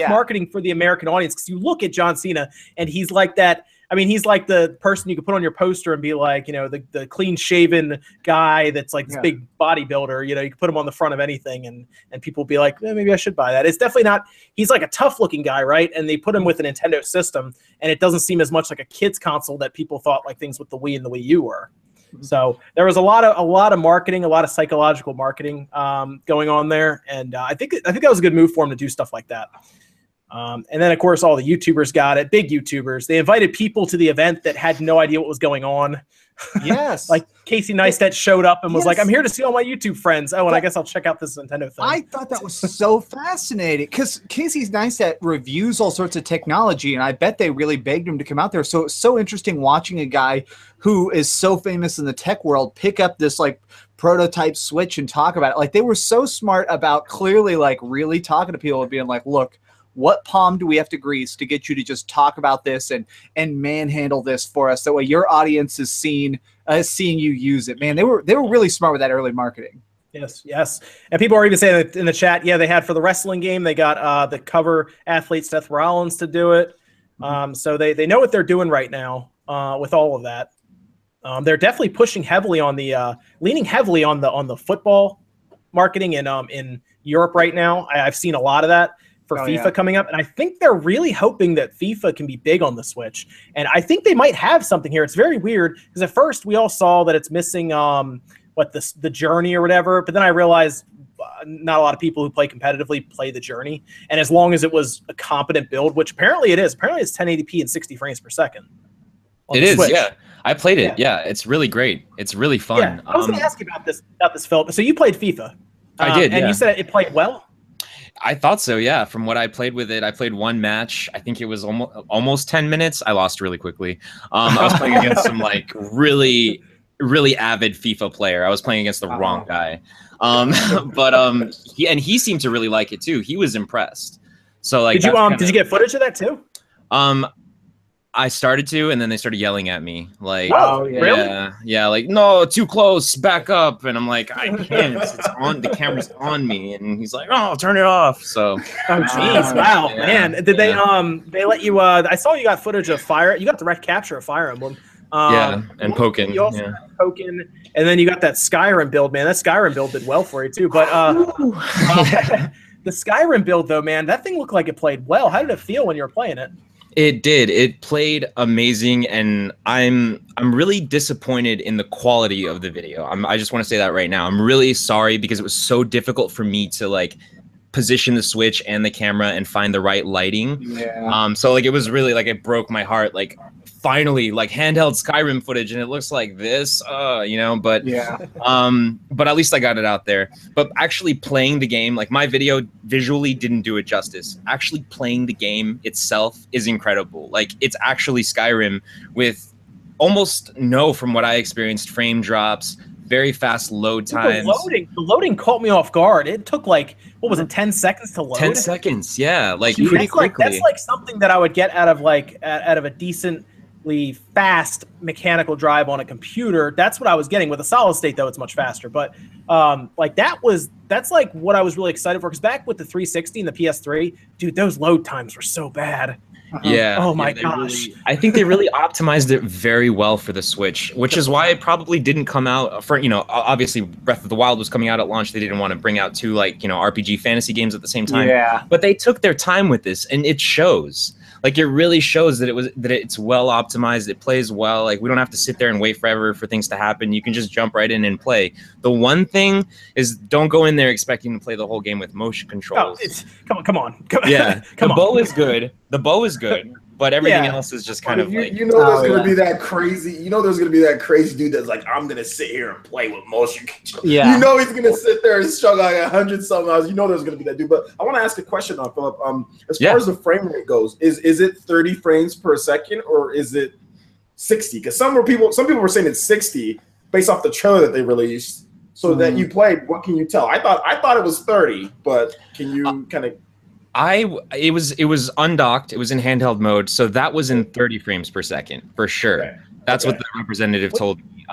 Speaker 1: marketing for the American audience, because you look at John Cena and he's like that. I mean, he's like the person you could put on your poster and be like, you know, the clean-shaven guy that's like this big bodybuilder. You know, you can put him on the front of anything, and people be like, maybe I should buy that. It's definitely not. He's like a tough-looking guy, right? And they put him with a Nintendo system, and it doesn't seem as much like a kid's console that people thought like things with the Wii and the Wii U were. So there was a lot of marketing, a lot of psychological marketing going on there, and I think that was a good move for him to do stuff like that. And then, of course, all the YouTubers got it, big YouTubers. They invited people to the event that had no idea what was going on.
Speaker 4: Yes.
Speaker 1: Like Casey Neistat showed up and was like, "I'm here to see all my YouTube friends. Oh, and I guess I'll check out this Nintendo thing."
Speaker 4: I thought that was so fascinating because Casey Neistat reviews all sorts of technology, and I bet they really begged him to come out there. So it's so interesting watching a guy who is so famous in the tech world pick up this like prototype Switch and talk about it. Like they were so smart about clearly like really talking to people and being like, "Look, what palm do we have to grease to get you to just talk about this and manhandle this for us? That way your audience is seeing you use it." Man, they were really smart with that early marketing.
Speaker 1: Yes. And people are even saying in the chat, they had for the wrestling game, they got the cover athlete Seth Rollins to do it. So they know what they're doing right now with all of that. They're definitely pushing heavily on the leaning heavily on the football marketing in Europe right now. I've seen a lot of that for FIFA coming up, and I think they're really hoping that FIFA can be big on the Switch. And I think they might have something here. It's very weird because at first we all saw that it's missing the journey or whatever, but then I realized not a lot of people who play competitively play the journey, and as long as it was a competent build, which apparently it is, apparently it's 1080p and 60 frames per second.
Speaker 3: It is, yeah. I played it. Yeah, it's really great. It's really fun.
Speaker 1: Yeah. I was going to ask you about this, Philip. So you played FIFA.
Speaker 3: I did,
Speaker 1: and you said it played well.
Speaker 3: I thought so, yeah. From what I played with it, I played one match. I think it was almost 10 minutes. I lost really quickly. I was playing against some like really avid FIFA player. I was playing against the wrong guy. But he seemed to really like it too. He was impressed. So like,
Speaker 1: did you get footage of that too?
Speaker 3: I started to, and then they started yelling at me, like,
Speaker 1: "Oh, really?
Speaker 3: Yeah, like, no, too close, back up." And I'm like, "I can't. It's on. The camera's on me." And he's like, "Oh, turn it off." So,
Speaker 1: jeez, wow, man. Did they let you? I saw you got footage of Fire. You got direct capture of Fire Emblem.
Speaker 3: And Pokken.
Speaker 1: You also got Pokken, and then you got that Skyrim build, man. That Skyrim build did well for you too. But the Skyrim build, though, man, that thing looked like it played well. How did it feel when you were playing it?
Speaker 3: It did. It played amazing, and I'm really disappointed in the quality of the video. I just want to say that right now. I'm really sorry because it was so difficult for me to like position the Switch and the camera and find the right lighting.
Speaker 4: Yeah.
Speaker 3: So like it was really like it broke my heart. Like finally, like handheld Skyrim footage, and it looks like this. You know, but
Speaker 4: yeah.
Speaker 3: But at least I got it out there. But actually playing the game, like my video visually didn't do it justice. Actually playing the game itself is incredible. Like it's actually Skyrim with almost no, from what I experienced, frame drops, very fast load times.
Speaker 1: The loading caught me off guard. It took like, what was it, 10 seconds to load?
Speaker 3: 10 seconds, yeah, like
Speaker 1: Dude,
Speaker 3: pretty quickly.
Speaker 1: That's like something that I would get out of a decently fast mechanical drive on a computer. That's what I was getting. With a solid state, though, it's much faster. But like that's like what I was really excited for. Because back with the 360 and the PS3, dude, those load times were so bad.
Speaker 3: Yeah.
Speaker 1: Oh my gosh.
Speaker 3: I think they really optimized it very well for the Switch, which is why it probably didn't come out for, obviously Breath of the Wild was coming out at launch. They didn't want to bring out two RPG fantasy games at the same time.
Speaker 4: Yeah.
Speaker 3: But they took their time with this, and it shows. Like it really shows that it's well optimized. It plays well. Like we don't have to sit there and wait forever for things to happen. You can just jump right in and play. The one thing is, don't go in there expecting to play the whole game with motion controls.
Speaker 1: Come on.
Speaker 3: Yeah, the bow is good. The bow is good, but everything else is just kind of like.
Speaker 2: There's gonna be that crazy. There's gonna be that crazy dude that's like, I'm gonna sit here and play with motion controls.
Speaker 4: Yeah.
Speaker 2: He's gonna sit there and struggle like 100-something hours. There's gonna be that dude. But I want to ask a question on Philip. As far as the frame rate goes, is it 30 frames per second or is it 60? Because some people were saying it's 60 based off the trailer that they released. So that you played, what can you tell? I thought it was 30, but can you kind of?
Speaker 3: It was undocked. It was in handheld mode, so that was in 30 frames per second for sure.
Speaker 2: Okay.
Speaker 3: That's what the representative told me.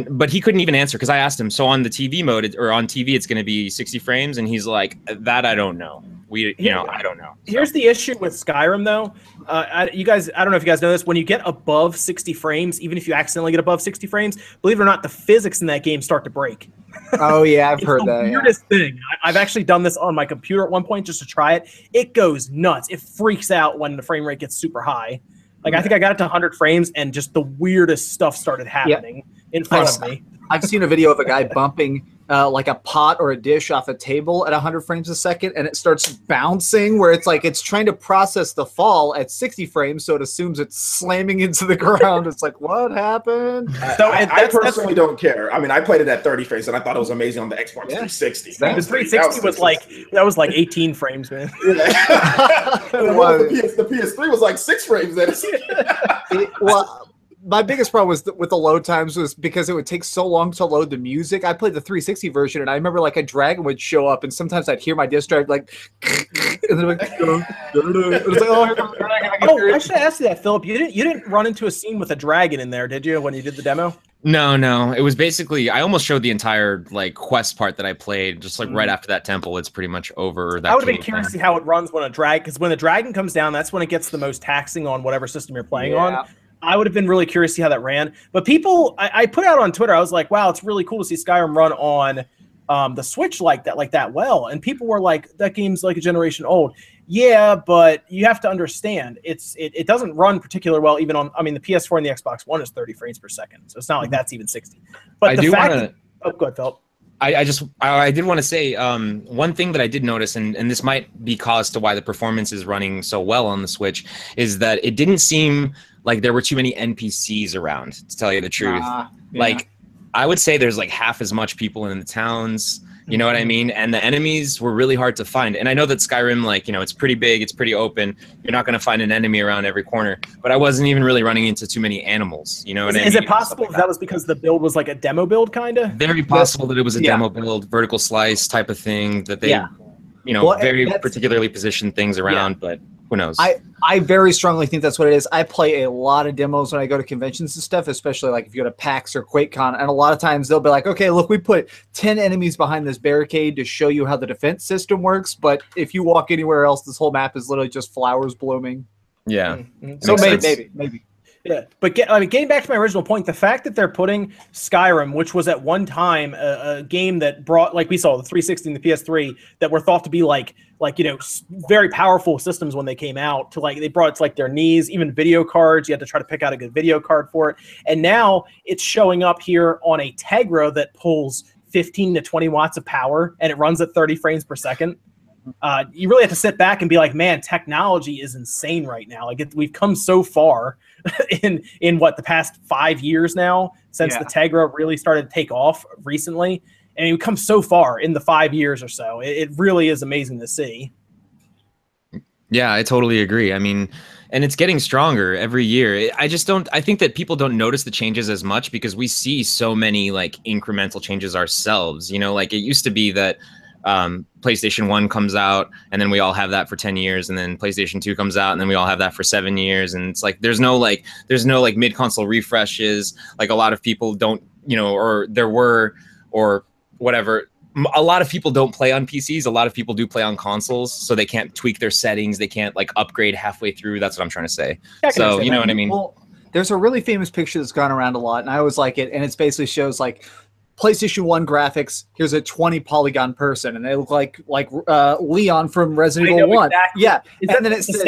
Speaker 3: But he couldn't even answer because I asked him. So on the TV mode or on TV, it's going to be 60 frames, and he's like, "That I don't know. I don't know." So.
Speaker 1: Here's the issue with Skyrim, though. I don't know if you guys know this. When you get above 60 frames, even if you accidentally get above 60 frames, believe it or not, the physics in that game start to break.
Speaker 4: Oh yeah, I've heard that.
Speaker 1: It's the weirdest thing. I've actually done this on my computer at one point just to try it. It goes nuts. It freaks out when the frame rate gets super high. Like I think I got it to 100 frames, and just the weirdest stuff started happening in front of me.
Speaker 4: I've seen a video of a guy bumping like a pot or a dish off a table at 100 frames a second, and it starts bouncing where it's like it's trying to process the fall at 60 frames, so it assumes it's slamming into the ground. It's like, what happened?
Speaker 2: I personally don't care. I mean, I played it at 30 frames, and I thought it was amazing on the Xbox 360.
Speaker 1: The 360 was like 18 frames, man.
Speaker 2: Yeah. The PS3 was like 6 frames.
Speaker 4: My biggest problem with the load times was because it would take so long to load the music. I played the 360 version, and I remember like a dragon would show up, and sometimes I'd hear my disc drive like, and then like, it was like,
Speaker 1: I should ask you that, Philip. You didn't run into a scene with a dragon in there, did you, when you did the demo?
Speaker 3: No. It was basically, I almost showed the entire like quest part that I played, just like right after that temple. It's pretty much over.
Speaker 1: I would have been curious to see how it runs when because when the dragon comes down, that's when it gets the most taxing on whatever system you're playing on. I would have been really curious to see how that ran. But people, I put out on Twitter, I was like, wow, it's really cool to see Skyrim run on the Switch like that well. And people were like, that game's like a generation old. Yeah, but you have to understand, it doesn't run particularly well even on, I mean, the PS4 and the Xbox One is 30 frames per second. So it's not like that's even 60. But the fact that, oh, go ahead, Philip.
Speaker 3: I did want to say one thing that I did notice, and this might be cause to why the performance is running so well on the Switch, is that it didn't seem like there were too many NPCs around, to tell you the truth.
Speaker 4: Yeah.
Speaker 3: Like, I would say there's like half as much people in the towns, you know what I mean? And the enemies were really hard to find. And I know that Skyrim, like, you know, it's pretty big, it's pretty open. You're not going to find an enemy around every corner. But I wasn't even really running into too many animals, you know what I mean?
Speaker 1: Is it possible that was because the build was like a demo build, kind of?
Speaker 3: Very possible that it was a demo build, vertical slice type of thing that they, you know, very particularly positioned things around, but who knows?
Speaker 4: I very strongly think that's what it is. I play a lot of demos when I go to conventions and stuff, especially like if you go to PAX or QuakeCon, and a lot of times they'll be like, okay, look, we put 10 enemies behind this barricade to show you how the defense system works, but if you walk anywhere else, this whole map is literally just flowers blooming.
Speaker 3: Yeah.
Speaker 4: So maybe.
Speaker 1: Yeah, but getting back to my original point, the fact that they're putting Skyrim, which was at one time a game that brought, like we saw, the 360 and the PS3, that were thought to be like you know, very powerful systems when they came out, to like they brought it to like their knees, even video cards. You had to try to pick out a good video card for it, and now it's showing up here on a Tegra that pulls 15 to 20 watts of power, and it runs at 30 frames per second. You really have to sit back and be like, man, technology is insane right now. Like we've come so far in what, the past 5 years now, since the Tegra really started to take off recently. And we've come so far in the 5 years or so. It really is amazing to see.
Speaker 3: Yeah, I totally agree. I mean, and it's getting stronger every year. I think that people don't notice the changes as much because we see so many like incremental changes ourselves. You know, like it used to be that PlayStation 1 comes out and then we all have that for 10 years, and then PlayStation 2 comes out and then we all have that for 7 years, and it's like there's no mid-console refreshes. Like a lot of people don't, you know, or there were, or whatever. A lot of people don't play on PCs. A lot of people do play on consoles, so they can't tweak their settings. They can't like upgrade halfway through. That's what I'm trying to say. So you know what I mean?
Speaker 4: Well, there's a really famous picture that's gone around a lot, and I always like it, and it basically shows like PlayStation 1 graphics. Here's a 20 polygon person, and they look like Leon from Resident Evil 1. Exactly. Yeah, and then it says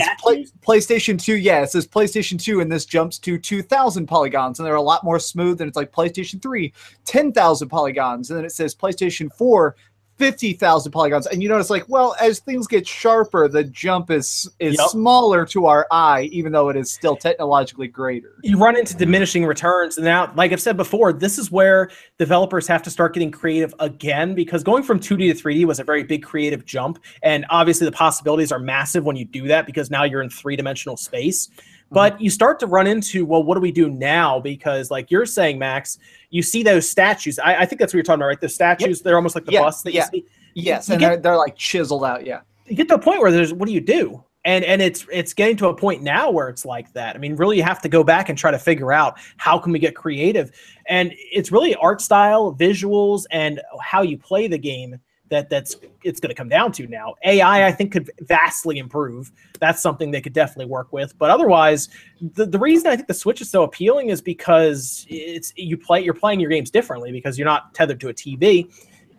Speaker 4: PlayStation 2. Yeah, it says PlayStation 2, and this jumps to 2,000 polygons, and they're a lot more smooth. And it's like PlayStation 3, 10,000 polygons, and then it says PlayStation 4, 50,000 polygons. And you notice, like, well, as things get sharper, the jump is smaller to our eye, even though it is still technologically greater.
Speaker 1: You run into diminishing returns. And now, like I've said before, this is where developers have to start getting creative again, because going from 2D to 3D was a very big creative jump. And obviously the possibilities are massive when you do that, because now you're in three-dimensional space. But you start to run into, well, what do we do now? Because like you're saying, Max, you see those statues. I think that's what you're talking about, right? The statues, they're almost like the bus that you see.
Speaker 4: Yes, and they're like chiseled out,
Speaker 1: You get to a point where there's, what do you do? And it's getting to a point now where it's like that. I mean, really, you have to go back and try to figure out how can we get creative. And it's really art style, visuals, and how you play the game it's going to come down to now. AI, I think, could vastly improve. That's something they could definitely work with. But otherwise, the reason I think the Switch is so appealing is because you're playing your games differently, because you're not tethered to a TV.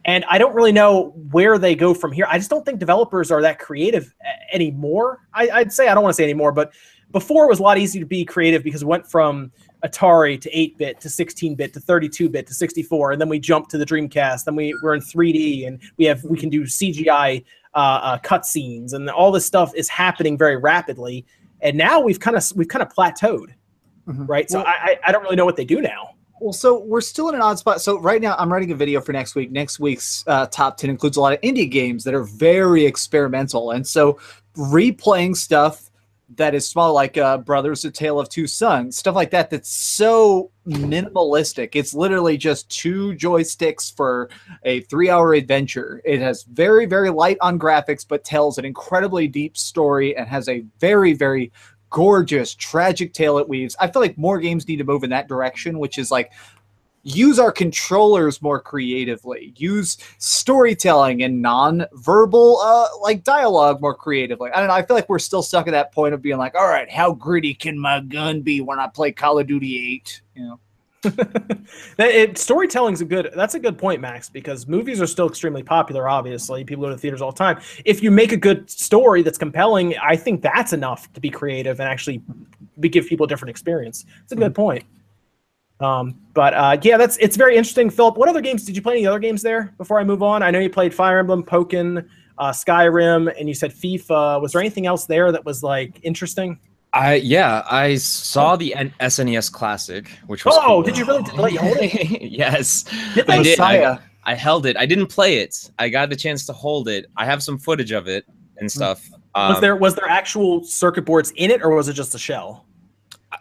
Speaker 1: And I don't really know where they go from here. I just don't think developers are that creative anymore. I'd say, I don't want to say anymore, but before it was a lot easier to be creative because it went from Atari to 8-bit to 16-bit to 32-bit to 64, and then we jumped to the Dreamcast. Then we're in 3D, and we can do CGI cutscenes, and all this stuff is happening very rapidly. And now we've kind of plateaued, right? So I don't really know what they do now.
Speaker 4: Well, so we're still in an odd spot. So right now I'm writing a video for next week. Next week's top 10 includes a lot of indie games that are very experimental, and so replaying stuff that is small, like Brothers: A Tale of Two Sons, stuff like that, that's so minimalistic. It's literally just 2 joysticks for a 3-hour adventure. It has very, very light on graphics, but tells an incredibly deep story and has a very, very gorgeous, tragic tale it weaves. I feel like more games need to move in that direction, which is like, use our controllers more creatively, use storytelling and non-verbal like dialogue more creatively. I don't know. I feel like we're still stuck at that point of being like, all right, how gritty can my gun be when I play Call of Duty 8? You know.
Speaker 1: Storytelling's that's a good point, Max, because movies are still extremely popular. Obviously, people go to the theaters all the time. If you make a good story that's compelling, I think that's enough to be creative and actually give people a different experience. It's a good point. Yeah, it's very interesting. Philip, what other games did you play? Any other games there before I move on? I know you played Fire Emblem, Pokken, Skyrim, and you said FIFA. Was there anything else there that was like interesting?
Speaker 3: I saw the SNES Classic, which was cool.
Speaker 1: Did you really let you hold it?
Speaker 3: Yes,
Speaker 1: I did.
Speaker 3: I held it. I didn't play it. I got the chance to hold it. I have some footage of it and stuff.
Speaker 1: Was there actual circuit boards in it, or was it just a shell?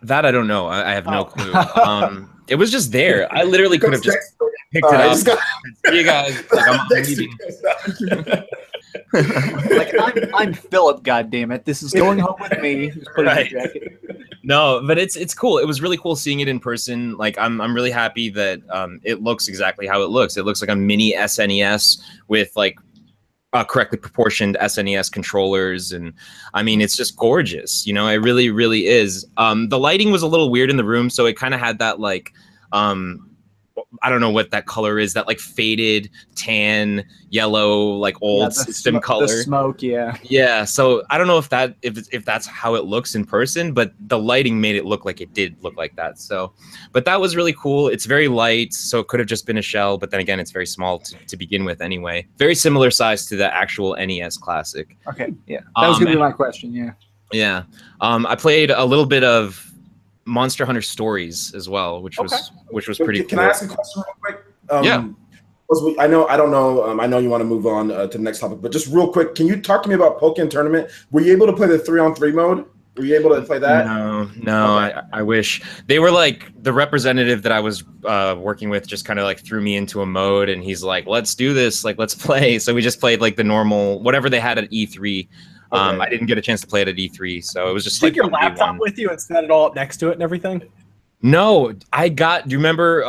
Speaker 3: That I don't know. I have no clue. It was just there. I literally could have just picked it up. You guys, like, I'm leaving.
Speaker 4: Like I'm Philip. God damn it! This is going home with me. Just put it in the jacket.
Speaker 3: No, but it's cool. It was really cool seeing it in person. Like I'm really happy that it looks exactly how it looks. It looks like a mini SNES with like correctly proportioned SNES controllers, and I mean it's just gorgeous. You know, it really, really is. The lighting was a little weird in the room, so it kind of had that like I don't know what that color is, that like faded tan yellow, like old system color.
Speaker 4: The smoke, yeah.
Speaker 3: Yeah, so I don't know if that's how it looks in person, but the lighting made it look like it did look like that. So, but that was really cool. It's very light, so it could have just been a shell, but then again, it's very small to begin with anyway. Very similar size to the actual NES Classic.
Speaker 4: Okay, yeah. That was going to be my question, yeah.
Speaker 3: Yeah. I played a little bit of Monster Hunter Stories as well, which was pretty cool.
Speaker 2: Can I ask a question real quick?
Speaker 3: Yeah.
Speaker 2: I know you want to move on to the next topic, but just real quick, can you talk to me about Pokken Tournament? Were you able to play the 3-on-3 mode? Were you able to play that?
Speaker 3: No. Okay. I wish. They were like, the representative that I was working with just kind of like threw me into a mode, and he's like, let's do this, like let's play. So we just played like the normal, whatever they had at E3. Okay. I didn't get a chance to play it at E3, so it was just
Speaker 1: take your laptop with you and set it all up next to it and everything.
Speaker 3: No, do you remember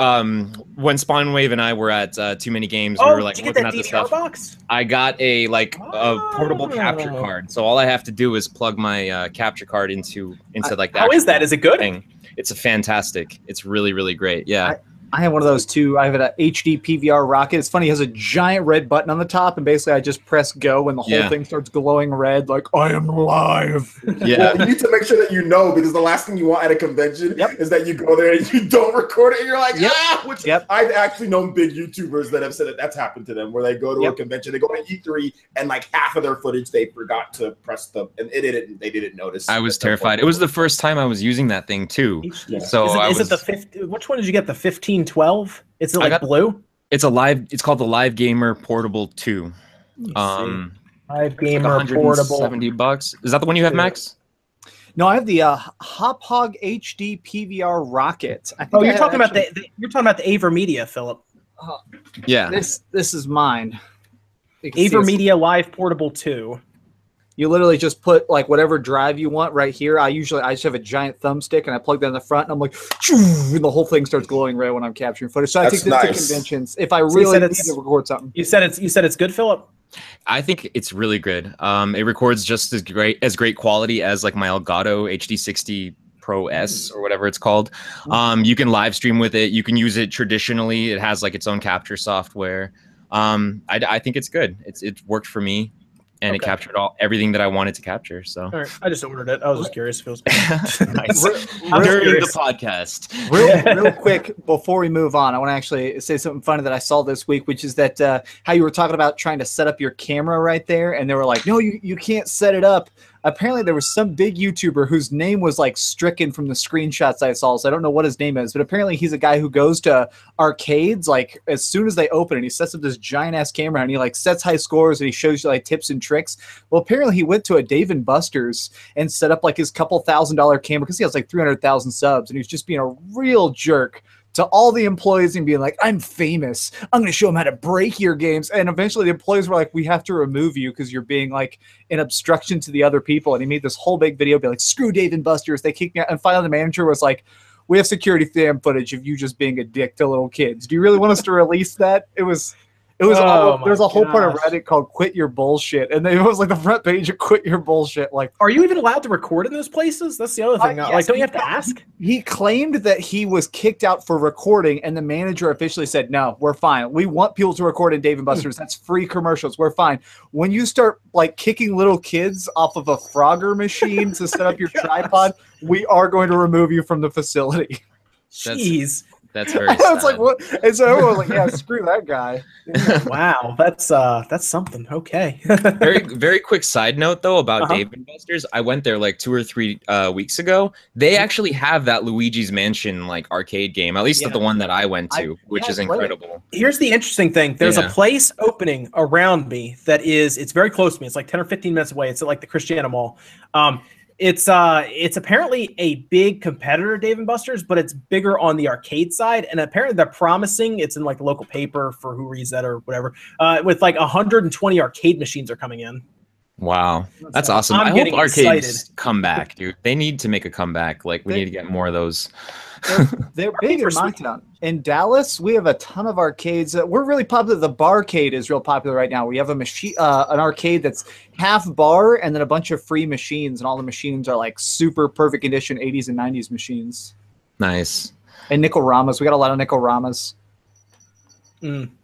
Speaker 3: when Spawn Wave and I were at Too Many Games? We were like looking at the stuff.
Speaker 1: Box?
Speaker 3: I got a portable capture card, so all I have to do is plug my capture card into like that.
Speaker 1: How is that? Is it good?
Speaker 3: Thing. It's fantastic. It's really, really great. Yeah.
Speaker 4: I have one of those too. I have an HD PVR rocket. It's funny, it has a giant red button on the top, and basically I just press go and the whole thing starts glowing red, like I am live.
Speaker 3: Yeah.
Speaker 2: Well, you need to make sure that you know, because the last thing you want at a convention is that you go there and you don't record it and you're like, I've actually known big YouTubers that have said that that's happened to them, where they go to a convention, they go to E3, and like half of their footage they forgot to press and they didn't notice.
Speaker 3: I was terrified. It was the first time I was using that thing too. Yeah. So
Speaker 1: is it the 50? Which one did you get? The 1512? Is it like blue?
Speaker 3: It's called the Live Gamer Portable 2.
Speaker 1: Live Gamer
Speaker 3: like
Speaker 1: Portable.
Speaker 3: $70. Is that the one you have, Max?
Speaker 4: No, I have the Hop Hog HD PVR Rocket.
Speaker 1: You're talking about the Avermedia, Philip.
Speaker 3: Yeah.
Speaker 4: This is mine.
Speaker 1: Avermedia Live Portable 2.
Speaker 4: You literally just put like whatever drive you want right here. I just have a giant thumbstick and I plug that in the front, and I'm like, and the whole thing starts glowing red when I'm capturing footage. So I take this to conventions if I really need to record something.
Speaker 1: You said it's good, Philip?
Speaker 3: I think it's really good. It records just as great quality as like my Elgato HD60 Pro S or whatever it's called. You can live stream with it. You can use it traditionally. It has like its own capture software. I think it's good. It worked for me. And it captured everything that I wanted to capture. So
Speaker 1: all right. I just ordered it. I was just curious if it was good.
Speaker 3: Nice. During the podcast.
Speaker 4: Real quick, before we move on, I want to actually say something funny that I saw this week, which is that how you were talking about trying to set up your camera right there, and they were like, no, you can't set it up. Apparently there was some big YouTuber whose name was like stricken from the screenshots I saw, so I don't know what his name is, but apparently he's a guy who goes to arcades like as soon as they open, and he sets up this giant ass camera and he like sets high scores and he shows you like tips and tricks. Well, apparently he went to a Dave & Buster's and set up like his couple $1,000 camera because he has like 300,000 subs, and he was just being a real jerk to all the employees and being like, I'm famous. I'm going to show them how to break your games. And eventually the employees were like, we have to remove you because you're being like an obstruction to the other people. And he made this whole big video, be like, screw Dave & Buster's. They kicked me out. And finally the manager was like, we have security cam footage of you just being a dick to little kids. Do you really want us to release that? It was there's a whole part of Reddit called "Quit Your Bullshit," and it was like the front page of "Quit Your Bullshit." Like,
Speaker 1: are you even allowed to record in those places? That's the other thing.
Speaker 4: Yes,
Speaker 1: like, don't you have to ask?
Speaker 4: He claimed that he was kicked out for recording, and the manager officially said, "No, we're fine. We want people to record in Dave & Buster's. That's free commercials. We're fine." When you start like kicking little kids off of a Frogger machine to set up your tripod, we are going to remove you from the facility.
Speaker 1: Jeez.
Speaker 3: That's very
Speaker 4: I was like, what? And so everyone was like, yeah, screw that guy.
Speaker 1: Wow, that's something. Okay.
Speaker 3: Very quick side note though about Dave & Buster's. I went there like 2 or 3 weeks ago. They actually have that Luigi's Mansion like arcade game, at least the one that I went to, which is incredible.
Speaker 1: Here's the interesting thing. There's a place opening around me it's very close to me. It's like 10 or 15 minutes away. It's at like the Christiana Mall. It's apparently a big competitor to Dave & Buster's, but it's bigger on the arcade side. And apparently they're promising, it's in like the local paper for who reads that or whatever, with like 120 arcade machines are coming in.
Speaker 3: Wow, that's awesome. I hope arcades come back, dude. They need to make a comeback. Like we need to get more of those.
Speaker 4: They're big in my town. In Dallas, we have a ton of arcades. We're really popular. The barcade is real popular right now. We have a machine, an arcade that's half bar, and then a bunch of free machines, and all the machines are like super perfect condition 80s and 90s machines.
Speaker 3: Nice.
Speaker 4: And nickel-ramas. We got a lot of nickel-ramas.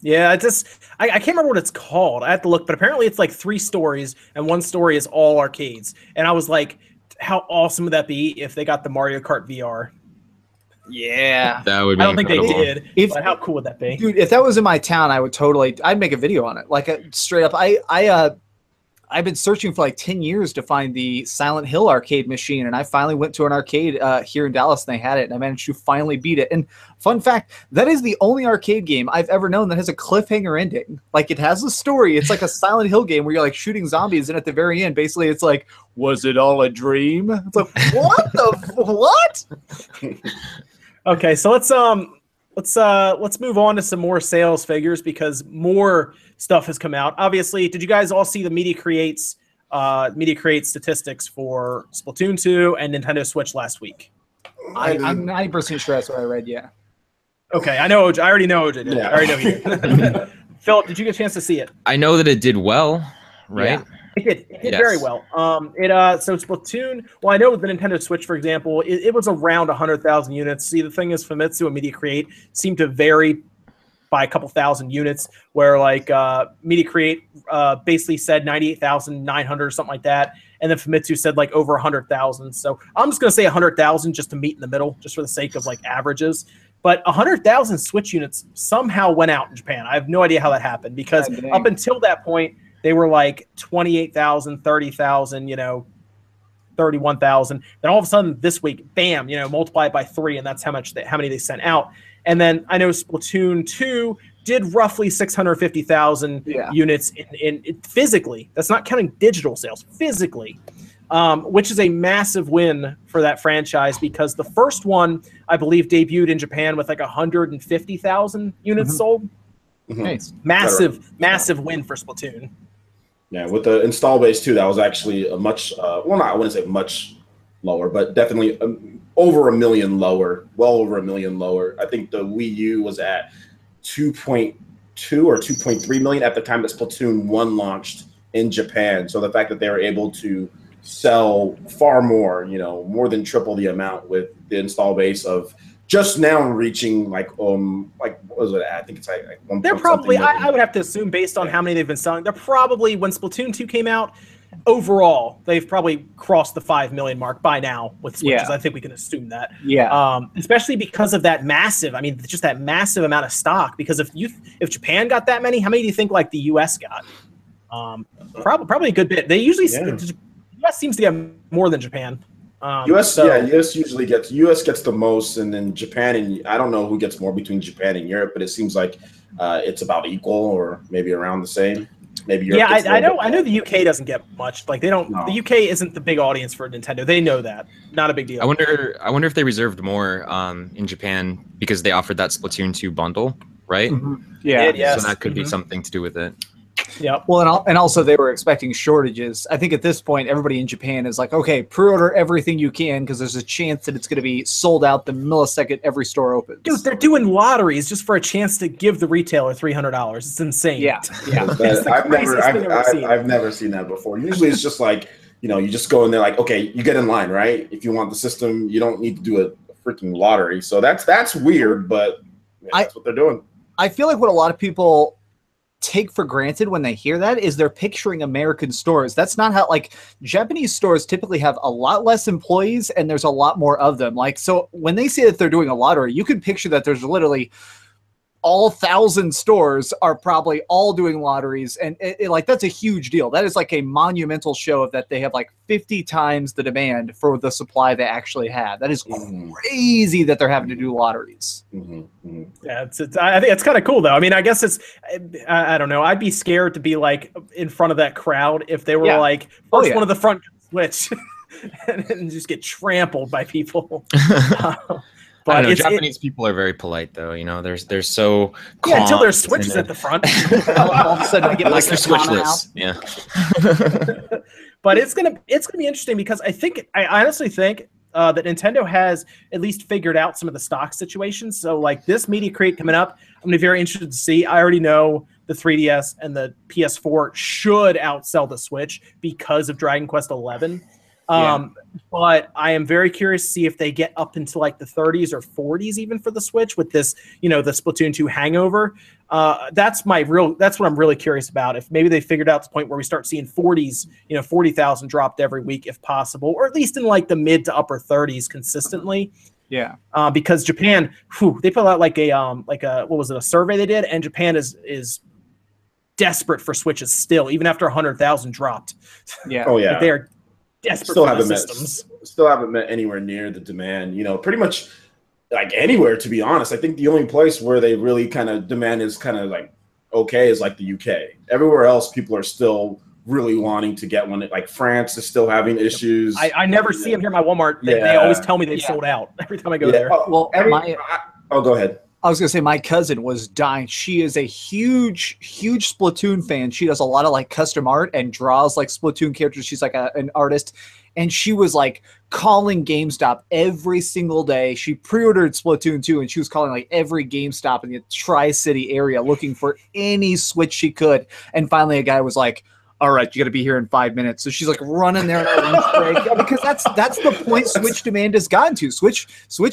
Speaker 1: Yeah, I can't remember what it's called. I have to look, but apparently it's like 3 stories, and 1 story is all arcades. And I was like, how awesome would that be if they got the Mario Kart VR?
Speaker 4: Yeah,
Speaker 3: that would be.
Speaker 1: I don't
Speaker 3: incredible.
Speaker 1: think they did. But how cool would that be,
Speaker 4: dude? If that was in my town, I'd make a video on it. Like straight up, I've been searching for like 10 years to find the Silent Hill arcade machine, and I finally went to an arcade here in Dallas, and they had it, and I managed to finally beat it. And fun fact, that is the only arcade game I've ever known that has a cliffhanger ending. Like, it has a story. It's like a Silent Hill game where you're like shooting zombies, and at the very end, basically, it's like, was it all a dream? It's like, what the what?
Speaker 1: Okay, so let's move on to some more sales figures because more stuff has come out. Obviously, did you guys all see the Media Create statistics for Splatoon 2 and Nintendo Switch last week?
Speaker 4: I'm 90% sure that's what I read. Yeah. Okay,
Speaker 1: I know. I already know OJ did. Yeah. I already know you did. Philip, did you get a chance to see it?
Speaker 3: I know that it did well, right?
Speaker 1: Yeah. It did. It did very well. So Splatoon. Well, I know with the Nintendo Switch, for example, it was around 100,000 units. See, the thing is, Famitsu and Media Create seem to vary by a couple thousand units. Where like Media Create basically said 98,900 or something like that, and then Famitsu said like over 100,000. So I'm just gonna say 100,000 just to meet in the middle, just for the sake of like averages. But 100,000 Switch units somehow went out in Japan. I have no idea how that happened because up until that point, they were like 28,000, 30,000, 31,000. Then all of a sudden this week, bam, multiply it by 3, and that's how many they sent out. And then I know Splatoon 2 did roughly 650,000 units in physically. That's not counting digital sales, physically, which is a massive win for that franchise because the first one, I believe, debuted in Japan with like 150,000 units sold. Nice. Massive win for Splatoon.
Speaker 2: Yeah, with the install base too, that was actually a much, I wouldn't say much lower, but definitely over 1 million lower, well over 1 million lower. I think the Wii U was at 2.2 or 2.3 million at the time that Splatoon 1 launched in Japan. So the fact that they were able to sell far more, more than triple the amount with the install base of just now reaching like what was it? I think it's like 1.
Speaker 1: They're probably I would have to assume based on how many they've been selling. They're probably when Splatoon 2 came out, overall they've probably crossed the 5 million mark by now with Switches. I think we can assume that.
Speaker 4: Yeah.
Speaker 1: Especially because of that massive. I mean, just that massive amount of stock. Because if Japan got that many, how many do you think like the U.S. got? Probably a good bit. They usually the U.S. seems to get more than Japan.
Speaker 2: U.S. usually gets the most, and then Japan, and I don't know who gets more between Japan and Europe, but it seems like it's about equal or maybe around the same. Maybe Europe.
Speaker 1: Yeah, I know the UK doesn't get much. Like they don't. No. The UK isn't the big audience for Nintendo. They know that. Not a big deal.
Speaker 3: I wonder if they reserved more in Japan because they offered that Splatoon 2 bundle, right?
Speaker 4: Mm-hmm. Yeah.
Speaker 1: Yes.
Speaker 3: So that could be something to do with it.
Speaker 1: Yep.
Speaker 4: Well, and also they were expecting shortages. I think at this point, everybody in Japan is like, okay, pre-order everything you can because there's a chance that it's going to be sold out the millisecond every store opens.
Speaker 1: Dude, they're doing lotteries just for a chance to give the retailer $300. It's insane.
Speaker 4: Yeah.
Speaker 2: I've never seen that before. Usually it's just like, you just go in there like, okay, you get in line, right? If you want the system, you don't need to do a freaking lottery. So that's weird, but that's what they're doing.
Speaker 4: I feel like what a lot of people take for granted when they hear that is they're picturing American stores. That's not how, like, Japanese stores typically have a lot less employees and there's a lot more of them. Like, so when they say that they're doing a lottery, you can picture that there's literally all 1,000 stores are probably all doing lotteries. And like, that's a huge deal. That is like a monumental show of that they have like 50 times the demand for the supply they actually have. That is crazy that they're having to do lotteries.
Speaker 1: Yeah, I think it's kind of cool though. I mean, I guess I don't know. I'd be scared to be like in front of that crowd if they were like first one of the front switch and just get trampled by people.
Speaker 3: But I know, Japanese people are very polite, though. They're so calm
Speaker 1: until there's switches at the front.
Speaker 4: All of a sudden, I get like
Speaker 3: their switchless. Yeah.
Speaker 1: But it's gonna be interesting because I honestly think that Nintendo has at least figured out some of the stock situations. So like this Media Crate coming up, I'm gonna be very interested to see. I already know the 3DS and the PS4 should outsell the Switch because of Dragon Quest XI. But I am very curious to see if they get up into like the 30s or 40s even for the Switch with this, the Splatoon 2 hangover. That's what I'm really curious about. If maybe they figured out the point where we start seeing 40s, 40,000 dropped every week if possible, or at least in like the mid to upper 30s consistently.
Speaker 4: Yeah.
Speaker 1: Because Japan, they put out like a survey they did, and Japan is desperate for Switches still, even after 100,000 dropped.
Speaker 4: Yeah.
Speaker 2: Oh yeah.
Speaker 1: They are desperate for the systems.
Speaker 2: Still haven't met anywhere near the demand. Pretty much like anywhere, to be honest. I think the only place where they really kind of demand is kind of like okay is like the UK. Everywhere else, people are still really wanting to get one. Like France is still having issues.
Speaker 1: I never see them here in my Walmart. They always tell me they've sold out every time I go there.
Speaker 2: Go ahead.
Speaker 4: I was going to say my cousin was dying. She is a huge Splatoon fan. She does a lot of like custom art and draws like Splatoon characters. She's like an artist. And she was like calling GameStop every single day. She pre-ordered Splatoon 2 and she was calling like every GameStop in the Tri-City area looking for any Switch she could. And finally a guy was like, all right, you got to be here in 5 minutes. So she's like running there on her lunch break because that's the point Switch demand has gotten to. Switch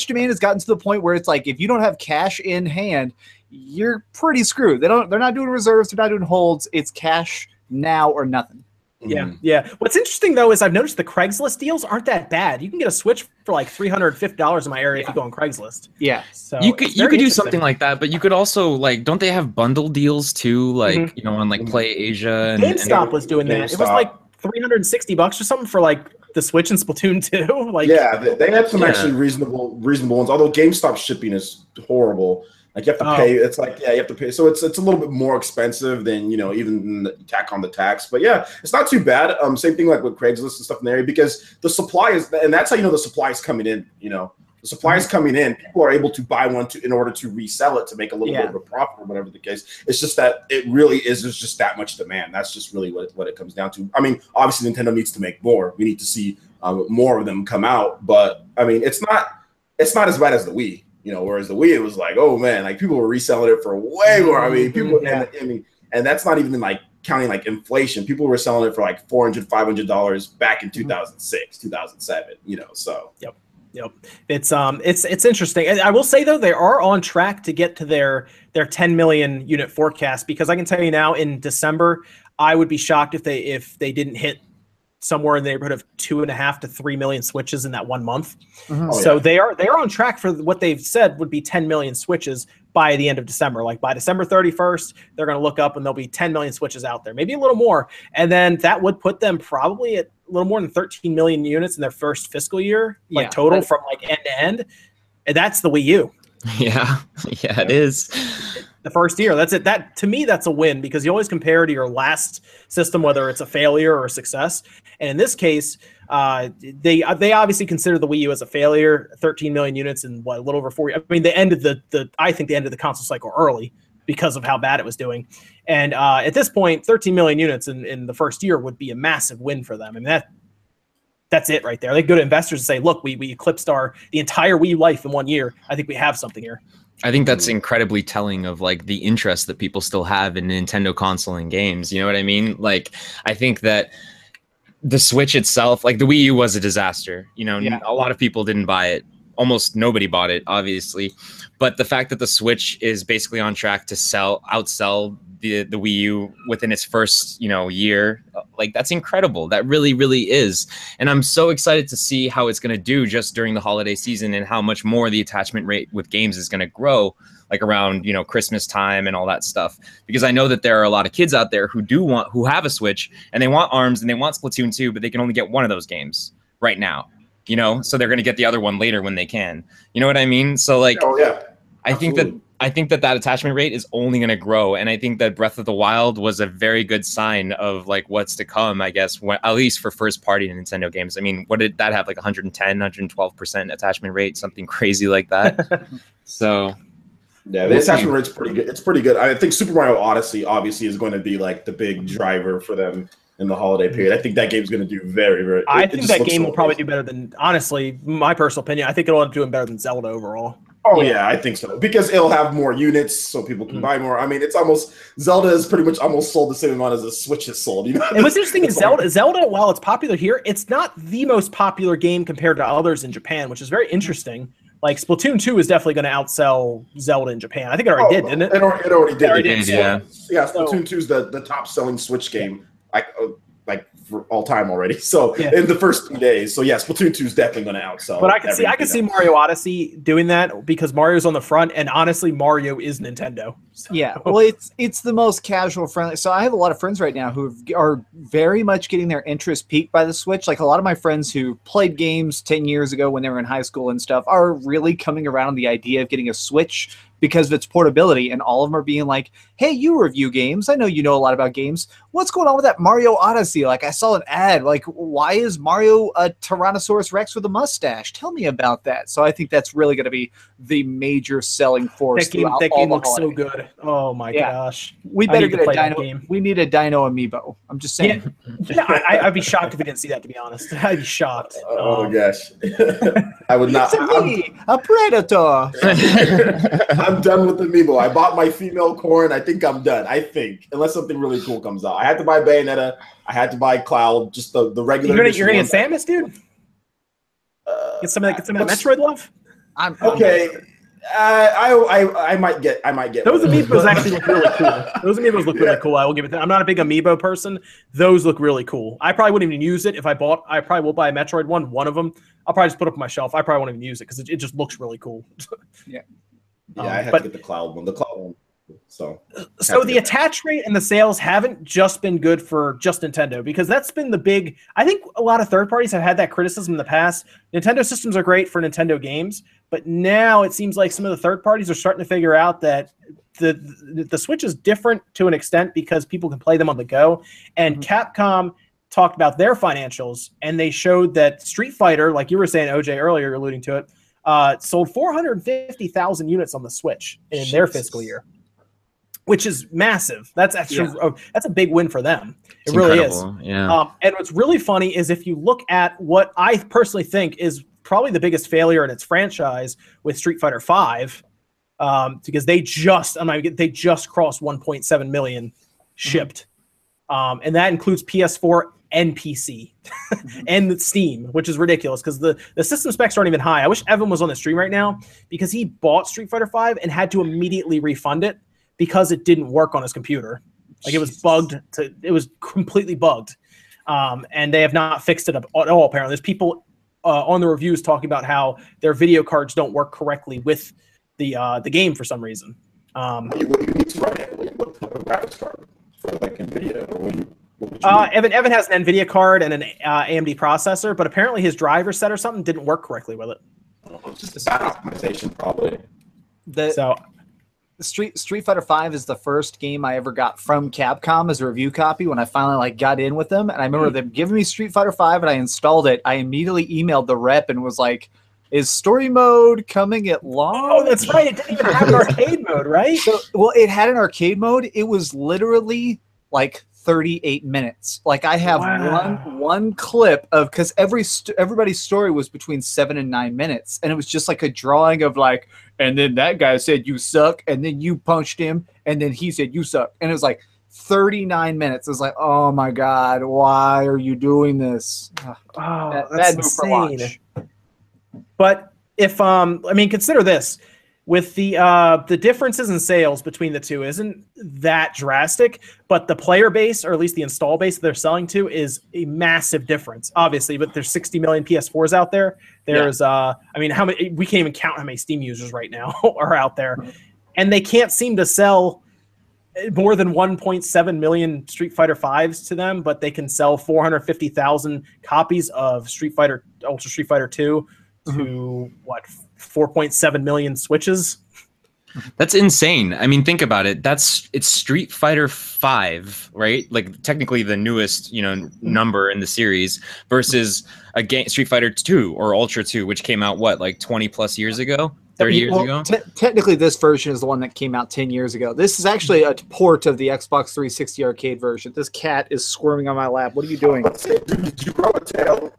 Speaker 4: demand has gotten to the point where it's like if you don't have cash in hand, you're pretty screwed. They're not doing reserves, they're not doing holds. It's cash now or nothing.
Speaker 1: Yeah. What's interesting though is I've noticed the Craigslist deals aren't that bad. You can get a Switch for like $350 in my area if you go on Craigslist.
Speaker 4: Yeah.
Speaker 1: So
Speaker 3: you could do something like that, but you could also like, don't they have bundle deals too? Like on like Play Asia and
Speaker 1: GameStop was doing that. It was like $360 or something for like the Switch and Splatoon 2. Like
Speaker 2: they had some actually reasonable ones. Although GameStop shipping is horrible. Like you have to pay. It's like you have to pay. So it's a little bit more expensive than even tack on the tax. But yeah, it's not too bad. Same thing like with Craigslist and stuff in the area because the supply is, and that's how the supply is coming in. The supply is coming in. People are able to buy one in order to resell it to make a little bit of a profit or whatever the case. It's just that it really is just that much demand. That's just really what it comes down to. I mean, obviously Nintendo needs to make more. We need to see more of them come out. But I mean, it's not as bad as the Wii. Whereas the Wii, it was like, oh man, like people were reselling it for way more. I mean, people, and that's not even like counting like inflation. People were selling it for like $400, $500 back in 2006, 2007. So.
Speaker 1: Yep. It's interesting. And I will say though, they are on track to get to their 10 million unit forecast because I can tell you now in December, I would be shocked if they didn't hit somewhere in the neighborhood of 2.5 to 3 million Switches in that 1 month. They are on track for what they've said would be 10 million Switches by the end of December. Like by December 31st, they're going to look up and there'll be 10 million Switches out there, maybe a little more. And then that would put them probably at a little more than 13 million units in their first fiscal year, total from like end to end. And that's the Wii U.
Speaker 3: Yeah, it is.
Speaker 1: The first year, that's it. That to me, that's a win because you always compare to your last system, whether it's a failure or a success. And in this case, they obviously consider the Wii U as a failure. 13 million units in a little over 4 years. I mean, they ended I think they ended the console cycle early because of how bad it was doing. And at this point, 13 million units in the first year would be a massive win for them. I mean, that's it right there. They go to investors and say, look, we eclipsed the entire Wii life in 1 year. I think we have something here.
Speaker 3: I think that's incredibly telling of like the interest that people still have in Nintendo console and games. You know what I mean? Like, I think that the Switch itself, like the Wii U was a disaster. You know, a lot of people didn't buy it. Almost nobody bought it, obviously. But the fact that the Switch is basically on track to outsell the Wii U within its first, year, like that's incredible. That really, really is. And I'm so excited to see how it's going to do just during the holiday season and how much more the attachment rate with games is going to grow, like around, Christmas time and all that stuff. Because I know that there are a lot of kids out there who have a Switch and they want ARMS and they want Splatoon 2, but they can only get one of those games right now. So they're going to get the other one later when they can. You know what I mean? So like, I think that attachment rate is only going to grow. And I think that Breath of the Wild was a very good sign of like what's to come, I guess, at least for first party Nintendo games. I mean, what did that have? Like 110, 112% attachment rate, something crazy like that. So
Speaker 2: yeah, the attachment rate's pretty good. It's pretty good. I think Super Mario Odyssey obviously is going to be like the big driver for them in the holiday period. I think that game's going to do very, very.
Speaker 1: I think that game will probably do better than, honestly, my personal opinion, I think it'll end up doing better than Zelda overall.
Speaker 2: Oh yeah, I think so, because it'll have more units, so people can buy more. I mean, it's almost Zelda is pretty much almost sold the same amount as the Switch has sold. And
Speaker 1: what's interesting is Zelda, while it's popular here, it's not the most popular game compared to others in Japan, which is very interesting. Like Splatoon 2 is definitely going to outsell Zelda in Japan. I think it already did, didn't it?
Speaker 2: It already did.
Speaker 3: Yeah.
Speaker 2: Splatoon 2 is the top selling Switch game. Like for all time already. So in the first 2 days. So Splatoon 2 is definitely going to outsell.
Speaker 1: But I can see Mario Odyssey doing that because Mario's on the front, and honestly, Mario is Nintendo. So.
Speaker 4: Yeah, well, it's the most casual friendly. So I have a lot of friends right now who are very much getting their interest piqued by the Switch. Like a lot of my friends who played games 10 years ago when they were in high school and stuff are really coming around the idea of getting a Switch because of its portability, and all of them are being like, hey, you review games. I know you know a lot about games. What's going on with that Mario Odyssey? Like, I saw an ad. Like, why is Mario a Tyrannosaurus Rex with a mustache? Tell me about that. So I think that's really going to be the major selling force.
Speaker 1: That game looks so good. Oh, my gosh.
Speaker 4: We better get a Dino. We need a Dino amiibo. I'm just saying.
Speaker 1: Yeah, I'd be shocked if we didn't see that, to be honest. I'd be shocked.
Speaker 2: Oh, gosh. I would not.
Speaker 4: A predator.
Speaker 2: I'm done with Amiibo. I bought my female corn. I think I'm done. I think, unless something really cool comes out. I had to buy Bayonetta. I had to buy Cloud. Just the regular.
Speaker 1: You're gonna get Samus, dude. Get some of that Metroid love.
Speaker 4: I'm
Speaker 2: okay. I might get.
Speaker 1: Those Amiibos actually look really cool. Those Amiibos look really cool. I will give it that. I'm not a big Amiibo person. Those look really cool. I probably wouldn't even use it if I bought. I probably will buy a Metroid one of them. I'll probably just put it up on my shelf. I probably won't even use it because it just looks really cool.
Speaker 2: Yeah. Yeah, I had to get the Cloud one. The Cloud one. So
Speaker 1: the attach rate and the sales haven't just been good for just Nintendo, because that's been the big. I think a lot of third parties have had that criticism in the past. Nintendo systems are great for Nintendo games, but now it seems like some of the third parties are starting to figure out that the Switch is different to an extent because people can play them on the go. And Capcom talked about their financials, and they showed that Street Fighter, like you were saying, OJ, earlier, alluding to it, sold 450,000 units on the Switch in their fiscal year, which is massive. That's actually that's a big win for them. It really is.
Speaker 3: Yeah.
Speaker 1: And what's really funny is if you look at what I personally think is probably the biggest failure in its franchise with Street Fighter V, because they just crossed 1.7 million shipped, and that includes PS4 and PC and Steam, which is ridiculous because the system specs aren't even high. I wish Evan was on the stream right now because he bought Street Fighter V and had to immediately refund it because it didn't work on his computer. Like it was bugged. It was completely bugged, and they have not fixed it at all. Apparently, there's people on the reviews talking about how their video cards don't work correctly with the game for some reason.
Speaker 2: What do you need to run it? What type of graphics card for like NVIDIA?
Speaker 1: Evan has an NVIDIA card and an AMD processor, but apparently his driver set or something didn't work correctly with it.
Speaker 2: It's just a bad optimization, probably.
Speaker 4: Street Fighter V is the first game I ever got from Capcom as a review copy when I finally got in with them. And I remember them giving me Street Fighter V and I installed it. I immediately emailed the rep and was like, Is story mode coming at launch?
Speaker 1: Oh, that's right. It didn't even have an arcade mode, right?
Speaker 4: So, well, it had an arcade mode. It was literally like 38 minutes. Like I have one clip of, because everybody's story was between 7 and 9 minutes, and it was just like a drawing of like, and then that guy said you suck, and then you punched him, and then he said you suck, and it was like 39 minutes. It was like, oh my god, why are you doing this?
Speaker 1: Oh, that's insane. But if I mean, consider this. With the differences in sales between the two isn't that drastic, but the player base, or at least the install base they're selling to, is a massive difference, obviously. But there's 60 million PS4s out there. There's I mean, how many, we can't even count how many Steam users right now are out there, and they can't seem to sell more than 1.7 million Street Fighter 5s to them, but they can sell 450,000 copies of Street Fighter, Ultra Street Fighter 2 to what, 4.7 million Switches.
Speaker 3: That's insane. I mean, think about it. It's Street Fighter 5, right? Like technically the newest, number in the series, versus a game Street Fighter 2 or Ultra 2, which came out what, like 20 plus years ago? 30 years ago?
Speaker 4: Technically, this version is the one that came out 10 years ago. This is actually a port of the Xbox 360 arcade version. This cat is squirming on my lap. What are you doing?
Speaker 2: Did you grow a tail?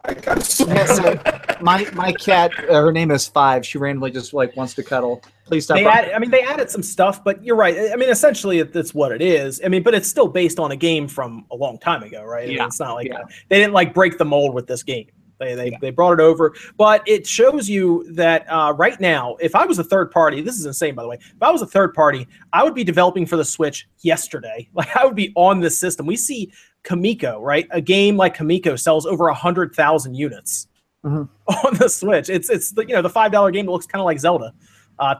Speaker 4: My cat, her name is Five. She randomly just wants to cuddle. Please stop.
Speaker 1: They added some stuff, but you're right. I mean, essentially, that's what it is. I mean, but it's still based on a game from a long time ago, right? Yeah. I mean, it's not like they didn't break the mold with this game. They brought it over, but it shows you that right now, if I was a third party, this is insane, by the way. If I was a third party, I would be developing for the Switch yesterday. Like I would be on this system. We see Kamiko, right? A game like Kamiko sells over 100,000 units on the Switch. It's the $5 game that looks kind of like Zelda,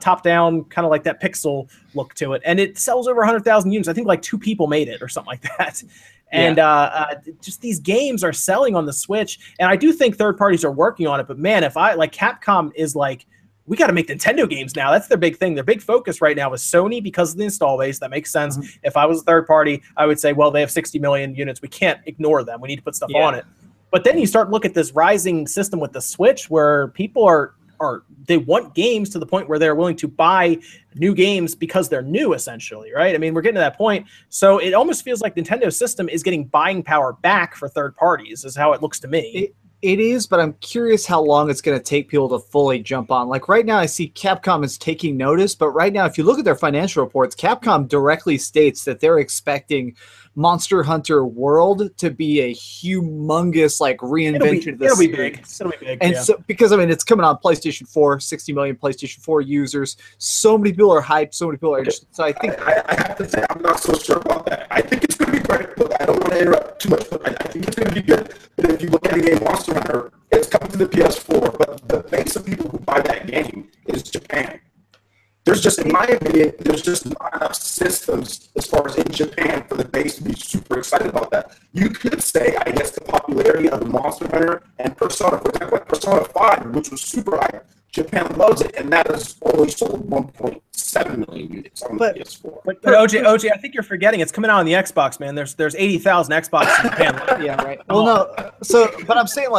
Speaker 1: top down, kind of like that pixel look to it, and it sells over 100,000 units. I think like 2 people made it or something like that. And just these games are selling on the Switch. And I do think third parties are working on it. But man, if Capcom is like, we got to make Nintendo games now. That's their big thing. Their big focus right now is Sony because of the install base. That makes sense. If I was a third party, I would say, well, they have 60 million units. We can't ignore them. We need to put stuff on it. But then you start look at this rising system with the Switch where people they want games to the point where they're willing to buy new games because they're new, essentially, right? I mean, we're getting to that point. So it almost feels like Nintendo's system is getting buying power back for third parties, is how it looks to me.
Speaker 4: It is, but I'm curious how long it's going to take people to fully jump on. Like right now, I see Capcom is taking notice, but right now, if you look at their financial reports, Capcom directly states that they're expecting Monster Hunter World to be a humongous reinvention of the series.
Speaker 1: It'll be big.
Speaker 4: And so, because I mean, it's coming on PlayStation 4, 60 million PlayStation 4 users. So many people are hyped. So many people are interested. So I think
Speaker 2: I have to say I'm not so sure about that. I think it's going to be great. Look, I don't want to interrupt too much, but I think it's going to be good. But if you look at the game Monster Hunter, it's coming to the PS4, but the base of people who buy that game is Japan. There's just, in my opinion, there's just not enough systems as far as in Japan for the base to be super excited about that. You could say, I guess, the popularity of Monster Hunter and Persona, for example, like Persona 5, which was super high. Japan loves it, and that has only sold 1.7 million units on the PS4.
Speaker 1: But OJ, I think you're forgetting it's coming out on the Xbox, man. There's 80,000 Xbox in Japan.
Speaker 4: Yeah, right. Well, no. So, but I'm saying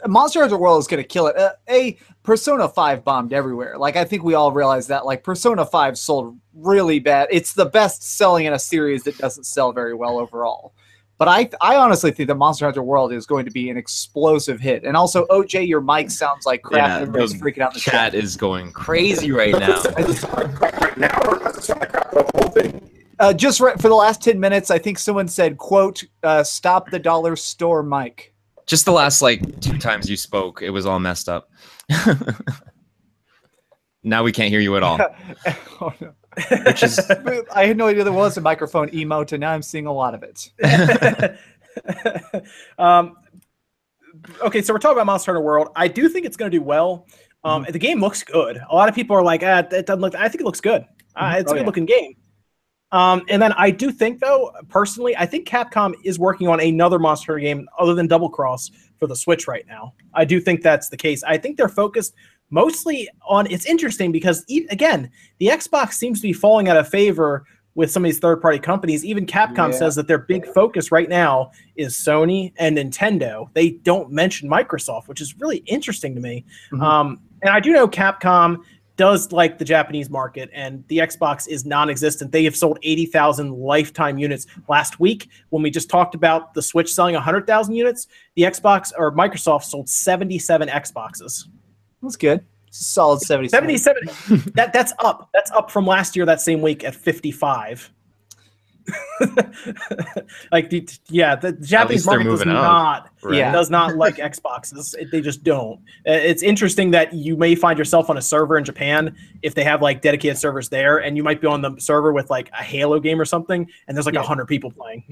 Speaker 4: Monster Hunter World is going to kill it. Persona 5 bombed everywhere. I think we all realize that. Persona 5 sold really bad. It's the best selling in a series that doesn't sell very well overall. But I honestly think that Monster Hunter World is going to be an explosive hit. And also, OJ, your mic sounds like crap.
Speaker 3: Yeah,
Speaker 4: everybody's freaking out in the
Speaker 3: chat is going crazy right now.
Speaker 2: Right now, or does it sound like crap the whole thing?
Speaker 4: Just right for the last 10 minutes, I think someone said, quote, stop the dollar store mic.
Speaker 3: Just the last 2 times you spoke, it was all messed up. Now we can't hear you at all.
Speaker 4: Oh, no. Which is, I had no idea there was a microphone emote, and now I'm seeing a lot of it.
Speaker 1: Okay, so we're talking about Monster Hunter World. I do think it's going to do well. The game looks good. A lot of people are like, it doesn't look. I think it looks good. It's a good-looking game. And then I do think, though, personally, I think Capcom is working on another Monster Hunter game other than Double Cross for the Switch right now. I do think that's the case. I think they're focused mostly on, it's interesting because, again, the Xbox seems to be falling out of favor with some of these third-party companies. Even Capcom says that their big focus right now is Sony and Nintendo. They don't mention Microsoft, which is really interesting to me. And I do know Capcom does like the Japanese market, and the Xbox is non-existent. They have sold 80,000 lifetime units. Last week, when we just talked about the Switch selling 100,000 units, the Xbox or Microsoft sold 77 Xboxes.
Speaker 4: That's good. It's a solid 77.
Speaker 1: 77. That's up. That's up from last year that same week at 55. The Japanese market does not like Xboxes. They just don't. It's interesting that you may find yourself on a server in Japan if they have like dedicated servers there, and you might be on the server with like a Halo game or something, and there's like 100 people playing.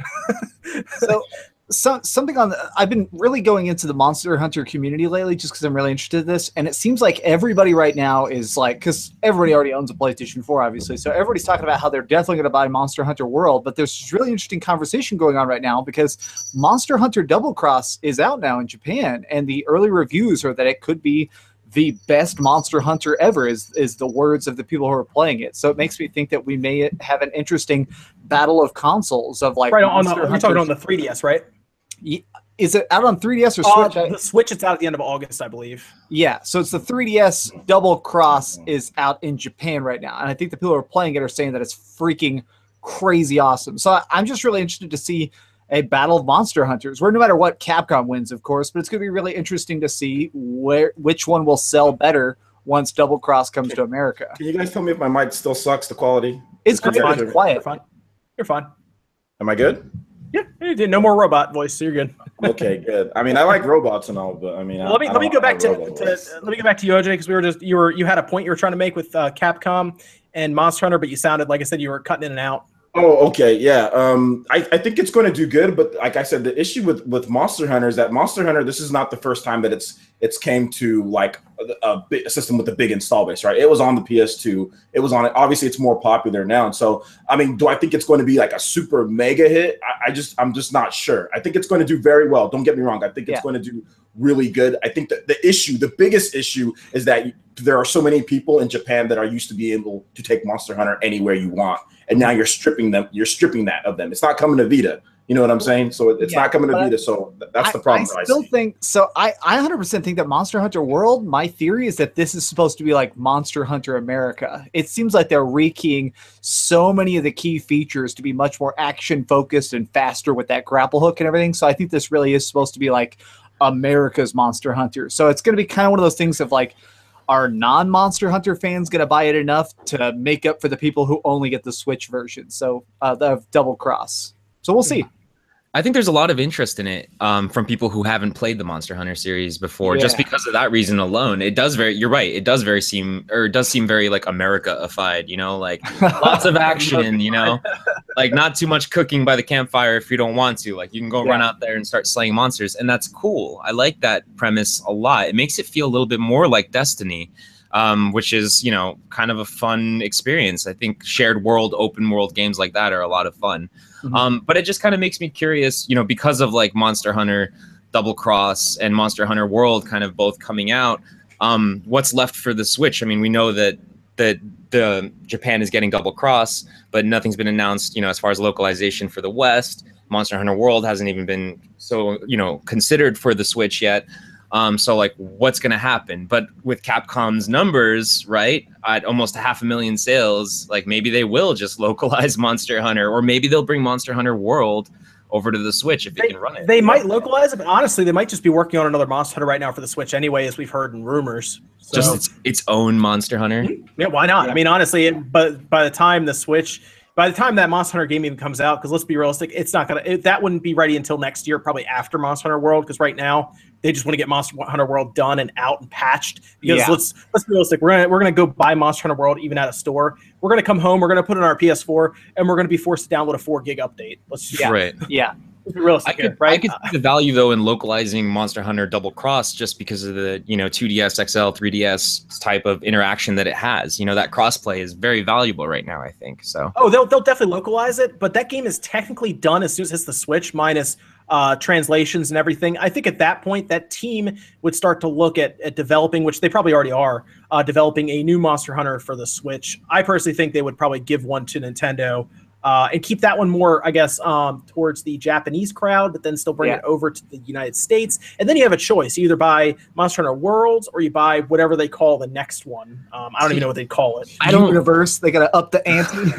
Speaker 4: Something I've been really going into the Monster Hunter community lately just because I'm really interested in this, and it seems like everybody right now is like, because everybody already owns a PlayStation 4, obviously, so everybody's talking about how they're definitely going to buy Monster Hunter World, but there's this really interesting conversation going on right now because Monster Hunter Double Cross is out now in Japan, and the early reviews are that it could be the best Monster Hunter ever, is the words of the people who are playing it. So it makes me think that we may have an interesting battle of consoles of like
Speaker 1: you're talking on the 3DS, right?
Speaker 4: Is it out on 3DS or Switch?
Speaker 1: The Switch, it's out at the end of August, I believe.
Speaker 4: Yeah, so it's the 3DS Double Cross is out in Japan right now, and I think the people who are playing it are saying that it's freaking crazy awesome. So I'm just really interested to see a battle of Monster Hunters, where no matter what, Capcom wins, of course, but it's going to be really interesting to see which one will sell better once Double Cross comes to America.
Speaker 2: Can you guys tell me if my mic still sucks, the quality?
Speaker 4: It's great. Quiet.
Speaker 1: You're fine.
Speaker 2: Am I good?
Speaker 1: Yeah, you did no more robot voice, so you're good.
Speaker 2: Okay, good. I mean, I like robots and all, but I mean,
Speaker 1: let me go back to you, OJ, because you had a point you were trying to make with Capcom and Monster Hunter, but you sounded like I said you were cutting in and out.
Speaker 2: Oh, okay, yeah. I think it's going to do good, but like I said, the issue with Monster Hunter is that Monster Hunter, this is not the first time that it's came to like a system with a big install base, right? It was on the PS2. It was on it. Obviously, it's more popular now. And so, I mean, do I think it's going to be like a super mega hit? I'm just not sure. I think it's going to do very well. Don't get me wrong. I think it's going to do really good. I think that the biggest issue is that there are so many people in Japan that are used to be able to take Monster Hunter anywhere you want. And now you're stripping that of them. It's not coming to Vita. You know what I'm saying? So it's not coming to Vita. So that's the problem.
Speaker 4: I still think so. I 100% think that Monster Hunter World, my theory is that this is supposed to be like Monster Hunter America. It seems like they're rekeying so many of the key features to be much more action focused and faster with that grapple hook and everything. So I think this really is supposed to be like America's Monster Hunter. So it's going to be kind of one of those things of like, are non-Monster Hunter fans going to buy it enough to make up for the people who only get the Switch version? So the Double Cross. So we'll see.
Speaker 3: I think there's a lot of interest in it from people who haven't played the Monster Hunter series before, just because of that reason alone. You're right. It does seem very like America-ified, you know, like lots of action, you know, like not too much cooking by the campfire if you don't want to. Like you can go run out there and start slaying monsters, and that's cool. I like that premise a lot. It makes it feel a little bit more like Destiny, which is, you know, kind of a fun experience. I think shared world, open world games like that are a lot of fun. But it just kind of makes me curious, you know, because of like Monster Hunter Double Cross and Monster Hunter World kind of both coming out, what's left for the Switch? I mean, we know that the Japan is getting Double Cross, but nothing's been announced, you know, as far as localization for the West. Monster Hunter World hasn't even been considered for the Switch yet. So like what's going to happen? But with Capcom's numbers, right, at almost 500,000 sales, like maybe they will just localize Monster Hunter, or maybe they'll bring Monster Hunter World over to the Switch if it can run it.
Speaker 1: They might localize it, but honestly, they might just be working on another Monster Hunter right now for the Switch anyway, as we've heard in rumors. So.
Speaker 3: Just its own Monster Hunter?
Speaker 1: Yeah, why not? Yeah. I mean, honestly, but by the time that Monster Hunter game even comes out, because let's be realistic, it's not that wouldn't be ready until next year, probably after Monster Hunter World, because right now they just want to get Monster Hunter World done and out and patched. Because let's be realistic, we're gonna go buy Monster Hunter World even at a store. We're gonna come home, we're gonna put it on our PS4, and we're gonna be forced to download a 4 gig update.
Speaker 3: I could see the value though in localizing Monster Hunter Double Cross just because of the 2DS XL, 3DS type of interaction that it has. You know, that crossplay is very valuable right now, I think. So
Speaker 1: they'll definitely localize it, but that game is technically done as soon as it hits the Switch, minus translations and everything. I think at that point that team would start to look at developing, which they probably already are, developing a new Monster Hunter for the Switch. I personally think they would probably give one to Nintendo and keep that one more, I guess, towards the Japanese crowd, but then still bring it over to the United States. And then you have a choice. You either buy Monster Hunter Worlds or you buy whatever they call the next one. I don't even know what they call it.
Speaker 4: Universe. They got to up the ante.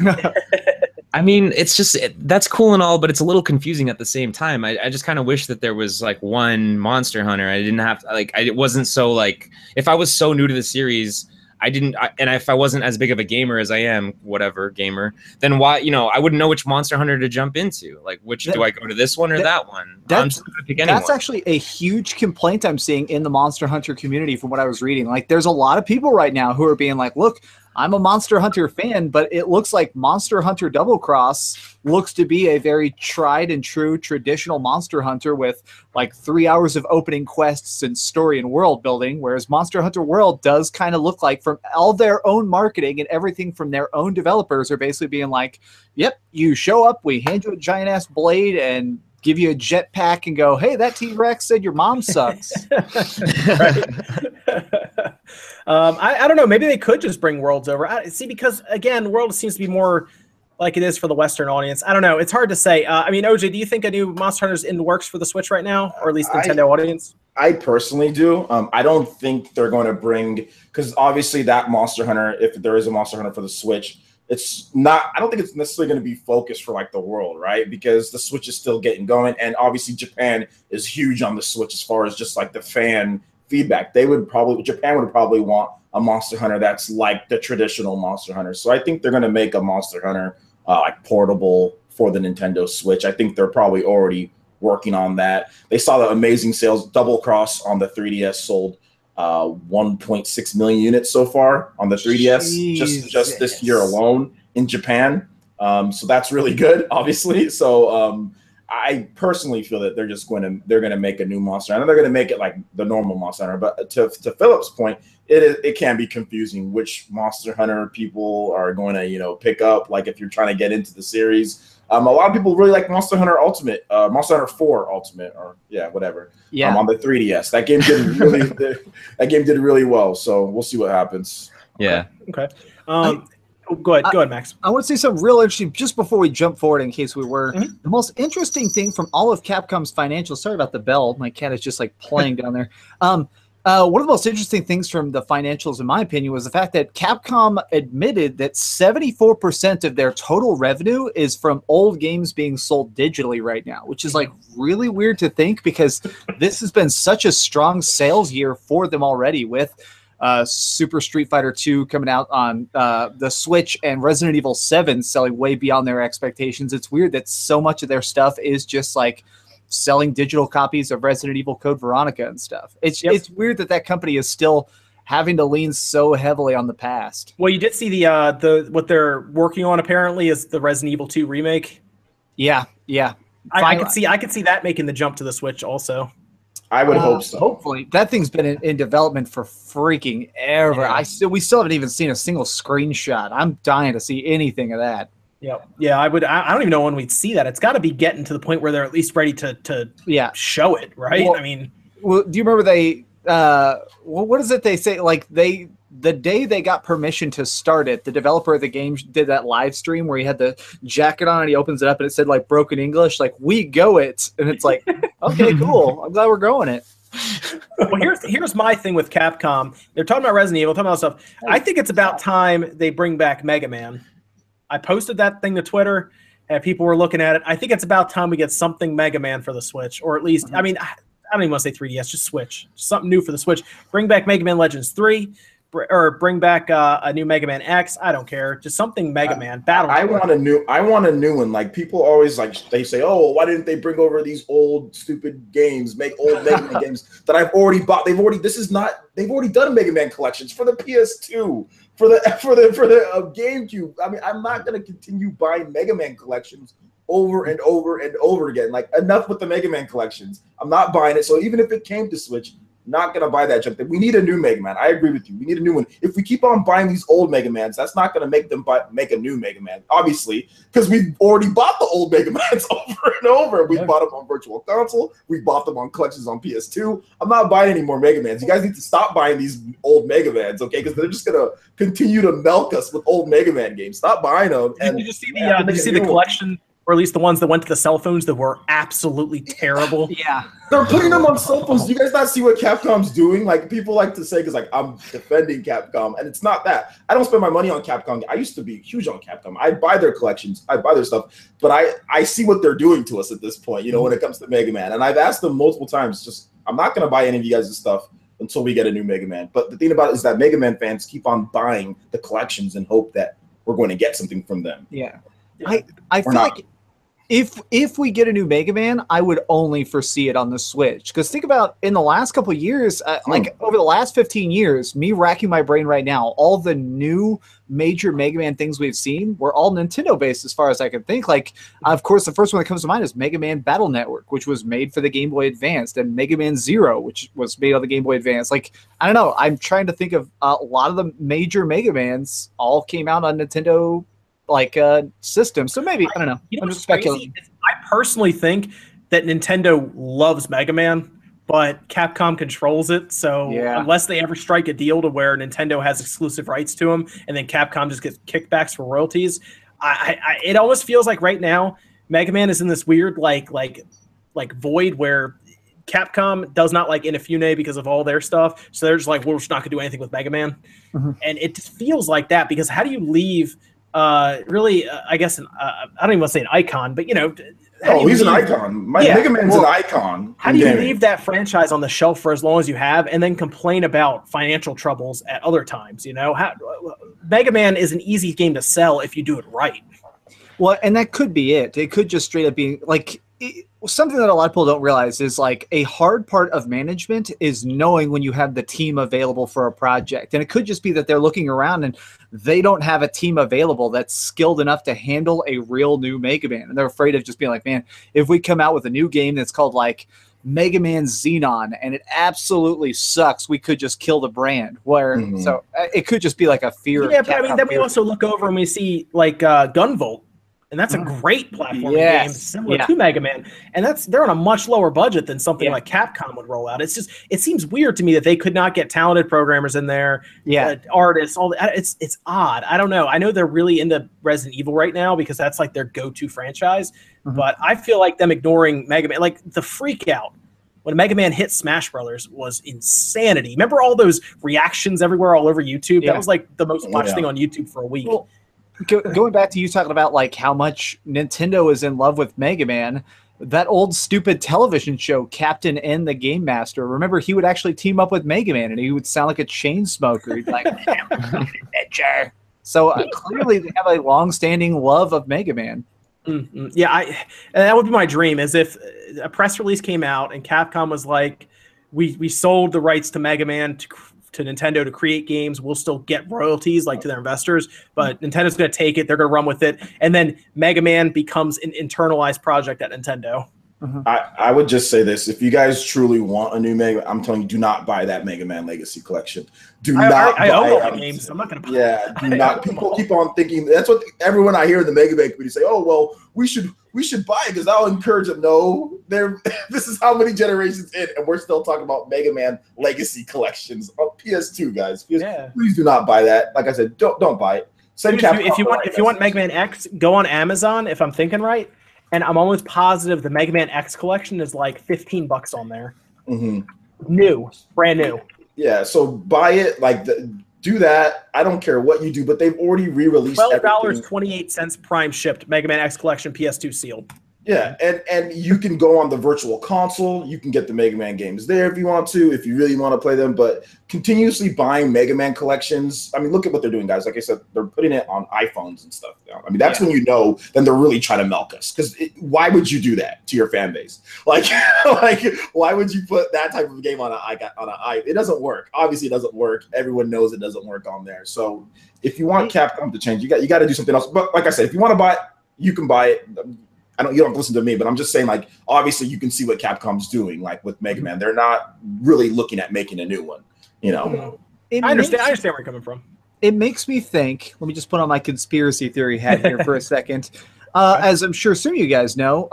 Speaker 3: I mean, it's just that's cool and all, but it's a little confusing at the same time. I just kind of wish that there was like one Monster Hunter. I didn't have to, it wasn't so like, if I was so new to the series, and if I wasn't as big of a gamer as I am, whatever gamer, then why, I wouldn't know which Monster Hunter to jump into. Like, do I go to this one or that one? I'm just gonna pick anyone.
Speaker 4: That's actually a huge complaint I'm seeing in the Monster Hunter community from what I was reading. Like, there's a lot of people right now who are being like, look, I'm a Monster Hunter fan, but it looks like Monster Hunter Double Cross looks to be a very tried and true traditional Monster Hunter with like 3 hours of opening quests and story and world building, whereas Monster Hunter World does kind of look like, from all their own marketing and everything from their own developers, are basically being like, yep, you show up, we hand you a giant ass blade and give you a jetpack and go, hey, that T-Rex said your mom sucks.
Speaker 1: I don't know. Maybe they could just bring Worlds over. See, because, again, World seems to be more like it is for the Western audience. I don't know. It's hard to say. I mean, OJ, do you think a new Monster Hunter is in the works for the Switch right now, or at least Nintendo audience?
Speaker 2: I personally do. I don't think they're going to bring, because obviously that Monster Hunter, if there is a Monster Hunter for the Switch, it's not, I don't think it's necessarily going to be focused for like the world, right? Because the Switch is still getting going, and obviously Japan is huge on the Switch as far as just like the fan feedback. Japan would probably want a Monster Hunter that's like the traditional Monster Hunter. So I think they're going to make a Monster Hunter like portable for the Nintendo Switch. I think they're probably already working on that. They saw the amazing sales. Double Cross on the 3DS sold 1.6 million units so far on the 3DS just this year alone in Japan. So that's really good, obviously. So I personally feel that they're going to make a new Monster Hunter. They're going to make it like the normal Monster Hunter. But to Philip's point, it can be confusing which Monster Hunter people are going to pick up. Like if you're trying to get into the series. A lot of people really like Monster Hunter Ultimate, Monster Hunter 4 Ultimate, or whatever. Yeah. On the 3DS, that game did really well. So we'll see what happens.
Speaker 3: Yeah.
Speaker 1: Okay. Go ahead, Max.
Speaker 4: I want to say something real interesting just before we jump forward, in case we were. Mm-hmm. The most interesting thing from all of Capcom's financials. Sorry about the bell. My cat is just like playing down there. One of the most interesting things from the financials, in my opinion, was the fact that Capcom admitted that 74% of their total revenue is from old games being sold digitally right now, which is like really weird to think, because this has been such a strong sales year for them already, with Super Street Fighter 2 coming out on the Switch and Resident Evil 7 selling way beyond their expectations. It's weird that so much of their stuff is just like selling digital copies of Resident Evil Code Veronica and stuff. It's weird that company is still having to lean so heavily on the past.
Speaker 1: Well, you did see the what they're working on apparently is the Resident Evil 2 remake.
Speaker 4: Yeah.
Speaker 1: I could see that making the jump to the Switch also.
Speaker 2: I would hope so.
Speaker 4: Hopefully. That thing's been in development for freaking ever. Yeah. We still haven't even seen a single screenshot. I'm dying to see anything of that.
Speaker 1: Yeah, I don't even know when we'd see that. It's got to be getting to the point where they're at least ready to show it, right?
Speaker 4: Well, do you remember what is it they say? Like the day they got permission to start it, the developer of the game did that live stream where he had the jacket on and he opens it up and it said like broken English, like we go it, and it's like, okay, cool. I'm glad we're going it.
Speaker 1: Well, here's my thing with Capcom. They're talking about Resident Evil, talking about stuff. I think it's about time they bring back Mega Man. I posted that thing to Twitter, and people were looking at it. I think it's about time we get something Mega Man for the Switch, or at least, I mean, I don't even want to say 3DS, just Switch. Something new for the Switch. Bring back Mega Man Legends 3, or bring back a new Mega Man X. I don't care. Just something Mega Man. Battle.
Speaker 2: I want a new one. Like, people always they say, oh, why didn't they bring over these old stupid games, make old Mega Man games that I've already bought? They've already done Mega Man collections for the PS2. For the GameCube. I mean, I'm not going to continue buying Mega Man collections over and over and over again. Like, enough with the Mega Man collections. I'm not buying it. So even if it came to Switch, Not gonna buy that junk. We need a new Mega Man. I agree with you. We need a new one. If we keep on buying these old Mega Mans, that's not gonna make them make a new Mega Man, obviously, because we've already bought the old Mega Mans over and over. We bought them on Virtual Console. We bought them on collections on PS2. I'm not buying any more Mega Mans. You guys need to stop buying these old Mega Mans, okay? Because they're just gonna continue to milk us with old Mega Man games. Stop buying them.
Speaker 1: Did you see the collection? Or at least the ones that went to the cell phones that were absolutely terrible.
Speaker 4: Yeah.
Speaker 2: They're putting them on cell phones. Do you guys not see what Capcom's doing? Like, people like to say, because like I'm defending Capcom, and it's not that. I don't spend my money on Capcom. I used to be huge on Capcom. I buy their collections. I buy their stuff. But I see what they're doing to us at this point, when it comes to Mega Man. And I've asked them multiple times, I'm not going to buy any of you guys' stuff until we get a new Mega Man. But the thing about it is that Mega Man fans keep on buying the collections and hope that we're going to get something from them.
Speaker 4: Yeah. I feel like if we get a new Mega Man, I would only foresee it on the Switch. Because think about in the last couple of years, like over the last 15 years, me racking my brain right now, all the new major Mega Man things we've seen were all Nintendo based as far as I can think. Like, of course, the first one that comes to mind is Mega Man Battle Network, which was made for the Game Boy Advance, and Mega Man Zero, which was made on the Game Boy Advance. Like, I don't know. I'm trying to think of a lot of the major Mega Mans all came out on Nintendo system. So maybe, I don't know. I'm just speculating.
Speaker 1: I personally think that Nintendo loves Mega Man, but Capcom controls it. So unless they ever strike a deal to where Nintendo has exclusive rights to them and then Capcom just gets kickbacks for royalties, it almost feels like right now Mega Man is in this weird like void where Capcom does not like Inafune because of all their stuff. So they're just like, we're just not gonna do anything with Mega Man. And it just feels like that, because how do you leave really, I guess, I don't even want to say an icon, but
Speaker 2: he's an icon. Mega Man's an icon.
Speaker 1: How do you leave that franchise on the shelf for as long as you have, and then complain about financial troubles at other times? Mega Man is an easy game to sell if you do it right.
Speaker 4: Well, and that could be it. It could just straight up be like something that a lot of people don't realize is like a hard part of management is knowing when you have the team available for a project. And it could just be that they're looking around and they don't have a team available that's skilled enough to handle a real new Mega Man. And they're afraid of just being like, man, if we come out with a new game that's called like Mega Man Xenon and it absolutely sucks, we could just kill the brand. So it could just be like a fear.
Speaker 1: Yeah, but I mean, then we also look over and we see like Gunvolt. And that's a great platforming game similar to Mega Man. And they're on a much lower budget than something like Capcom would roll out. It's just, it seems weird to me that they could not get talented programmers in there, artists, all that. It's odd. I don't know. I know they're really into Resident Evil right now because that's like their go-to franchise. But I feel like them ignoring Mega Man, like the freak out when Mega Man hit Smash Brothers was insanity. Remember all those reactions everywhere all over YouTube? That was like the most watched thing on YouTube for a week.
Speaker 4: Well, going back to you talking about like how much Nintendo is in love with Mega Man, that old stupid television show Captain N the Game Master, remember he would actually team up with Mega Man and he would sound like a chain smoker. He'd be like, adventure. So clearly they have a long-standing love of Mega Man.
Speaker 1: Yeah, and that would be my dream, is if a press release came out and Capcom was like, we sold the rights to Mega Man to Nintendo to create games, we'll still get royalties like to their investors, but Nintendo's going to take it, they're going to run with it, and then Mega Man becomes an internalized project at Nintendo.
Speaker 2: I would just say this: if you guys truly want a new Mega, I'm telling you, do not buy that Mega Man Legacy Collection.
Speaker 1: I own all the games, so I'm not going to buy it.
Speaker 2: Yeah, do not. People keep on thinking that's what everyone I hear in the Mega Man community say. Oh well, we should buy it because I'll encourage them. No, this is how many generations in, and we're still talking about Mega Man Legacy Collections on PS2, guys. Please do not buy that. Like I said, don't buy it.
Speaker 1: If you want Mega Man X, go on Amazon. If I'm thinking right. And I'm almost positive the Mega Man X collection is like $15 on there. New, brand new.
Speaker 2: Yeah, so buy it. Do that. I don't care what you do, but they've already re-released
Speaker 1: $12.28 Prime shipped Mega Man X collection PS2 sealed.
Speaker 2: Yeah, and you can go on the virtual console. You can get the Mega Man games there if you want to, if you really want to play them. But continuously buying Mega Man collections, I mean, look at what they're doing, guys. Like I said, they're putting it on iPhones and stuff now. I mean, that's when you know then they're really trying to milk us. Because why would you do that to your fan base? Like why would you put that type of game on it doesn't work. Obviously, it doesn't work. Everyone knows it doesn't work on there. So if you want Capcom to change, you got to do something else. But like I said, if you want to buy it, you can buy it. you don't have to listen to me, but I'm just saying, like, obviously you can see what Capcom's doing, like with Mega Man. They're not really looking at making a new one, you know.
Speaker 1: I understand where you're coming from.
Speaker 4: It makes me think, let me just put on my conspiracy theory hat here for a second. As I'm sure some of you guys know,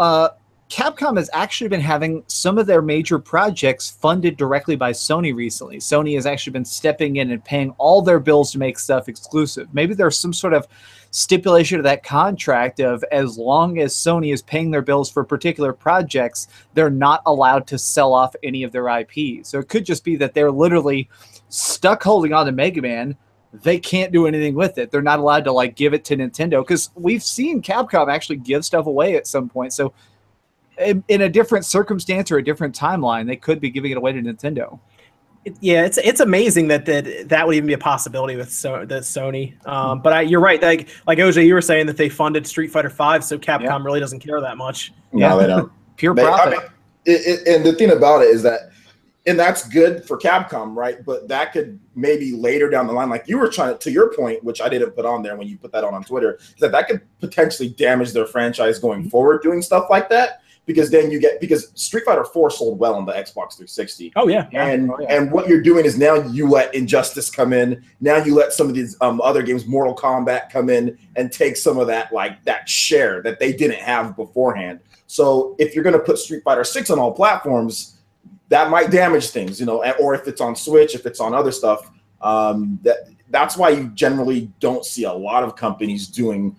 Speaker 4: Capcom has actually been having some of their major projects funded directly by Sony recently. Sony has actually been stepping in and paying all their bills to make stuff exclusive. Maybe there's some sort of stipulation of that contract of as long as Sony is paying their bills for particular projects, they're not allowed to sell off any of their IP. So it could just be that they're literally stuck holding on to Mega Man. They can't do anything with it. They're not allowed to like give it to Nintendo, because we've seen Capcom actually give stuff away at some point. So in a different circumstance or a different timeline, they could be giving it away to Nintendo.
Speaker 1: It's amazing that would even be a possibility with Sony. But you're right. Like OJ, you were saying that they funded Street Fighter V, so Capcom really doesn't care that much.
Speaker 2: No, they don't.
Speaker 4: Pure profit.
Speaker 2: I mean, and the thing about it is that, and that's good for Capcom, right? But that could maybe later down the line, like you were trying to your point, which I didn't put on there when you put that on Twitter, is that could potentially damage their franchise going forward doing stuff like that. Because then because Street Fighter 4 sold well on the Xbox 360.
Speaker 1: Oh yeah.
Speaker 2: And what you're doing is now you let Injustice come in. Now you let some of these other games, Mortal Kombat, come in and take some of that that share that they didn't have beforehand. So if you're going to put Street Fighter 6 on all platforms, that might damage things, you know. Or if it's on Switch, if it's on other stuff, that's why you generally don't see a lot of companies doing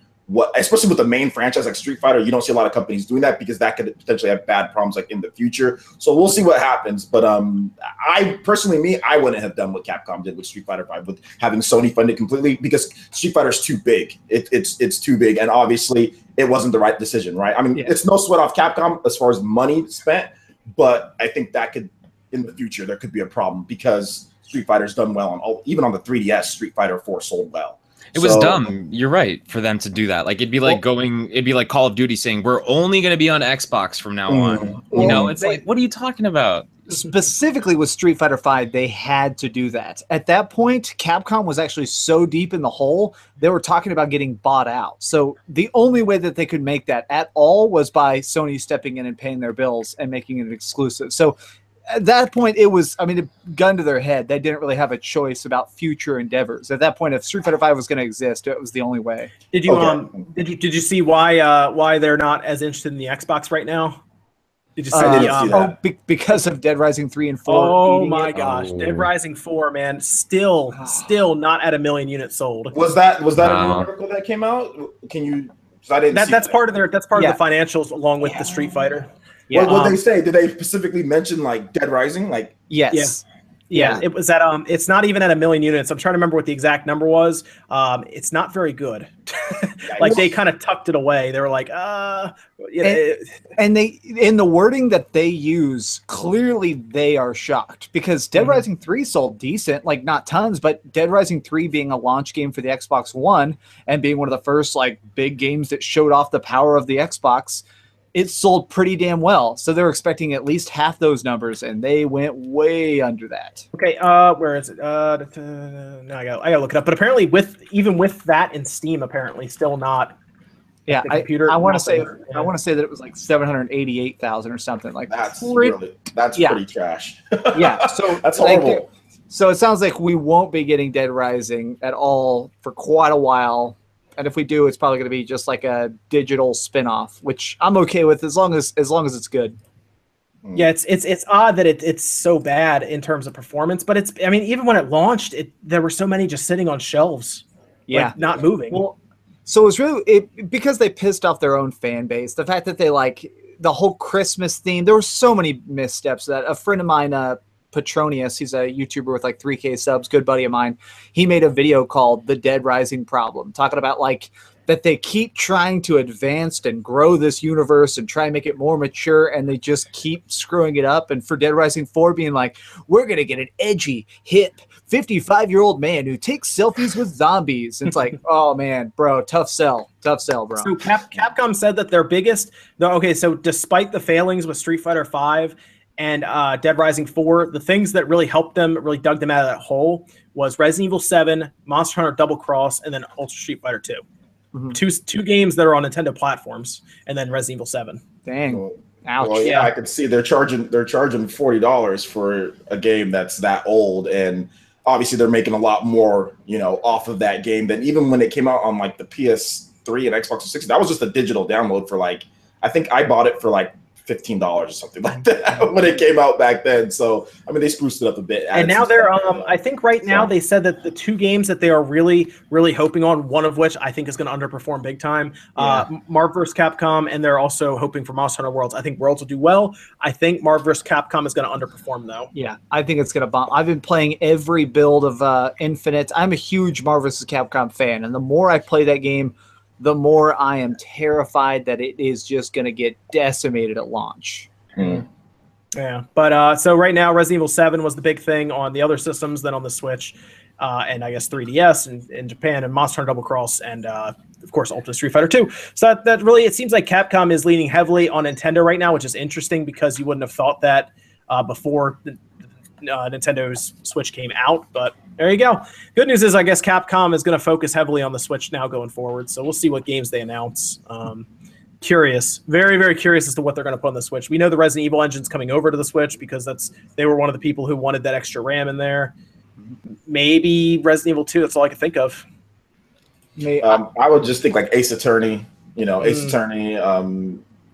Speaker 2: especially with the main franchise like Street Fighter. You don't see a lot of companies doing that because that could potentially have bad problems like in the future. So we'll see what happens. But I personally, I wouldn't have done what Capcom did with Street Fighter V with having Sony fund it completely, because Street Fighter is too big. It's too big, and obviously it wasn't the right decision, right? I mean, it's no sweat off Capcom as far as money spent, but I think that could, in the future, there could be a problem because Street Fighter's done well even on the 3DS. Street Fighter 4 sold well.
Speaker 3: It was dumb. You're right for them to do that. Like it'd be like Call of Duty saying we're only going to be on Xbox from now on. You know, it's like, what are you talking about?
Speaker 4: Specifically with Street Fighter V, they had to do that. At that point, Capcom was actually so deep in the hole, they were talking about getting bought out. So the only way that they could make that at all was by Sony stepping in and paying their bills and making it exclusive. So at that point, it was, I mean, a gun to their head. They didn't really have a choice about future endeavors. At that point, if Street Fighter V was going to exist, it was the only way.
Speaker 1: Did you see why they're not as interested in the Xbox right now? Did you see
Speaker 4: because of Dead Rising 3 and 4?
Speaker 1: Oh my gosh, Dead Rising 4, man, still not at 1 million units sold.
Speaker 2: Was that a new article that came out? Can you? I didn't.
Speaker 1: That's part of the financials along with the Street Fighter.
Speaker 2: Yeah. What did they say? Did they specifically mention like Dead Rising? Like
Speaker 4: yes.
Speaker 1: Yeah. It was at it's not even at 1 million units. I'm trying to remember what the exact number was. It's not very good. Like they kind of tucked it away. They were like,
Speaker 4: and they, in the wording that they use, clearly they are shocked because Dead Rising 3 sold decent, like not tons, but Dead Rising 3 being a launch game for the Xbox One and being one of the first like big games that showed off the power of the Xbox, it sold pretty damn well. So they were expecting at least half those numbers, and they went way under that.
Speaker 1: Okay, where is it? No, I gotta look it up. But apparently, even with that in Steam, apparently still not.
Speaker 4: Yeah, I want to say that it was like 788,000 or something like
Speaker 2: that. That's pretty trash.
Speaker 4: Yeah, so
Speaker 2: that's horrible.
Speaker 4: So it sounds like we won't be getting Dead Rising at all for quite a while. And if we do, it's probably going to be just like a digital spin-off, which I'm okay with as long as it's good.
Speaker 1: Yeah, it's odd that it's so bad in terms of performance, but I mean, even when it launched, there were so many just sitting on shelves, like, not moving.
Speaker 4: Well, so it was really because they pissed off their own fan base. The fact that they like the whole Christmas theme, there were so many missteps that a friend of mine, Petronius, he's a YouTuber with like 3K subs, good buddy of mine. He made a video called The Dead Rising Problem, talking about like that they keep trying to advance and grow this universe and try and make it more mature, and they just keep screwing it up. And for Dead Rising 4 being like, we're going to get an edgy, hip, 55-year-old man who takes selfies with zombies. And it's like, oh man, bro, tough sell, bro.
Speaker 1: So Capcom said that their biggest, so despite the failings with Street Fighter V and Dead Rising 4, the things that really helped them, really dug them out of that hole, was Resident Evil 7, Monster Hunter Double Cross, and then Ultra Street Fighter 2. two games that are on Nintendo platforms, and then Resident Evil 7.
Speaker 4: Dang. Ouch.
Speaker 2: Well, yeah, I can see they're charging $40 for a game that's that old, and obviously they're making a lot more, off of that game than even when it came out on like the PS3 and Xbox 360. That was just a digital download for I think I bought it for like $15 or something like that when it came out back then. So I mean, they spruced it up a bit.
Speaker 1: And now they're I think right now they said that the two games that they are really, really hoping on, one of which I think is going to underperform big time, Marvel vs. Capcom, and they're also hoping for Monster Hunter Worlds. I think Worlds will do well. I think Marvel vs. Capcom is going to underperform though.
Speaker 4: Yeah, I think it's going to bomb. I've been playing every build of Infinite. I'm a huge Marvel vs. Capcom fan, and the more I play that game, the more I am terrified that it is just going to get decimated at launch.
Speaker 1: Yeah, but so right now Resident Evil 7 was the big thing on the other systems, then on the Switch, and I guess 3DS and in Japan, and Monster Hunter Double Cross, and of course Ultimate Street Fighter 2. So that really, it seems like Capcom is leaning heavily on Nintendo right now, which is interesting because you wouldn't have thought that before Nintendo's Switch came out, but there you go. Good news is I guess Capcom is going to focus heavily on the Switch now going forward, so we'll see what games they announce. Curious, very, very curious as to what they're going to put on the Switch. We know the Resident Evil engine's coming over to the Switch because they were one of the people who wanted that extra RAM in there. Maybe Resident Evil 2, that's all I can think of.
Speaker 2: I would just think like Ace Attorney, Ace Attorney,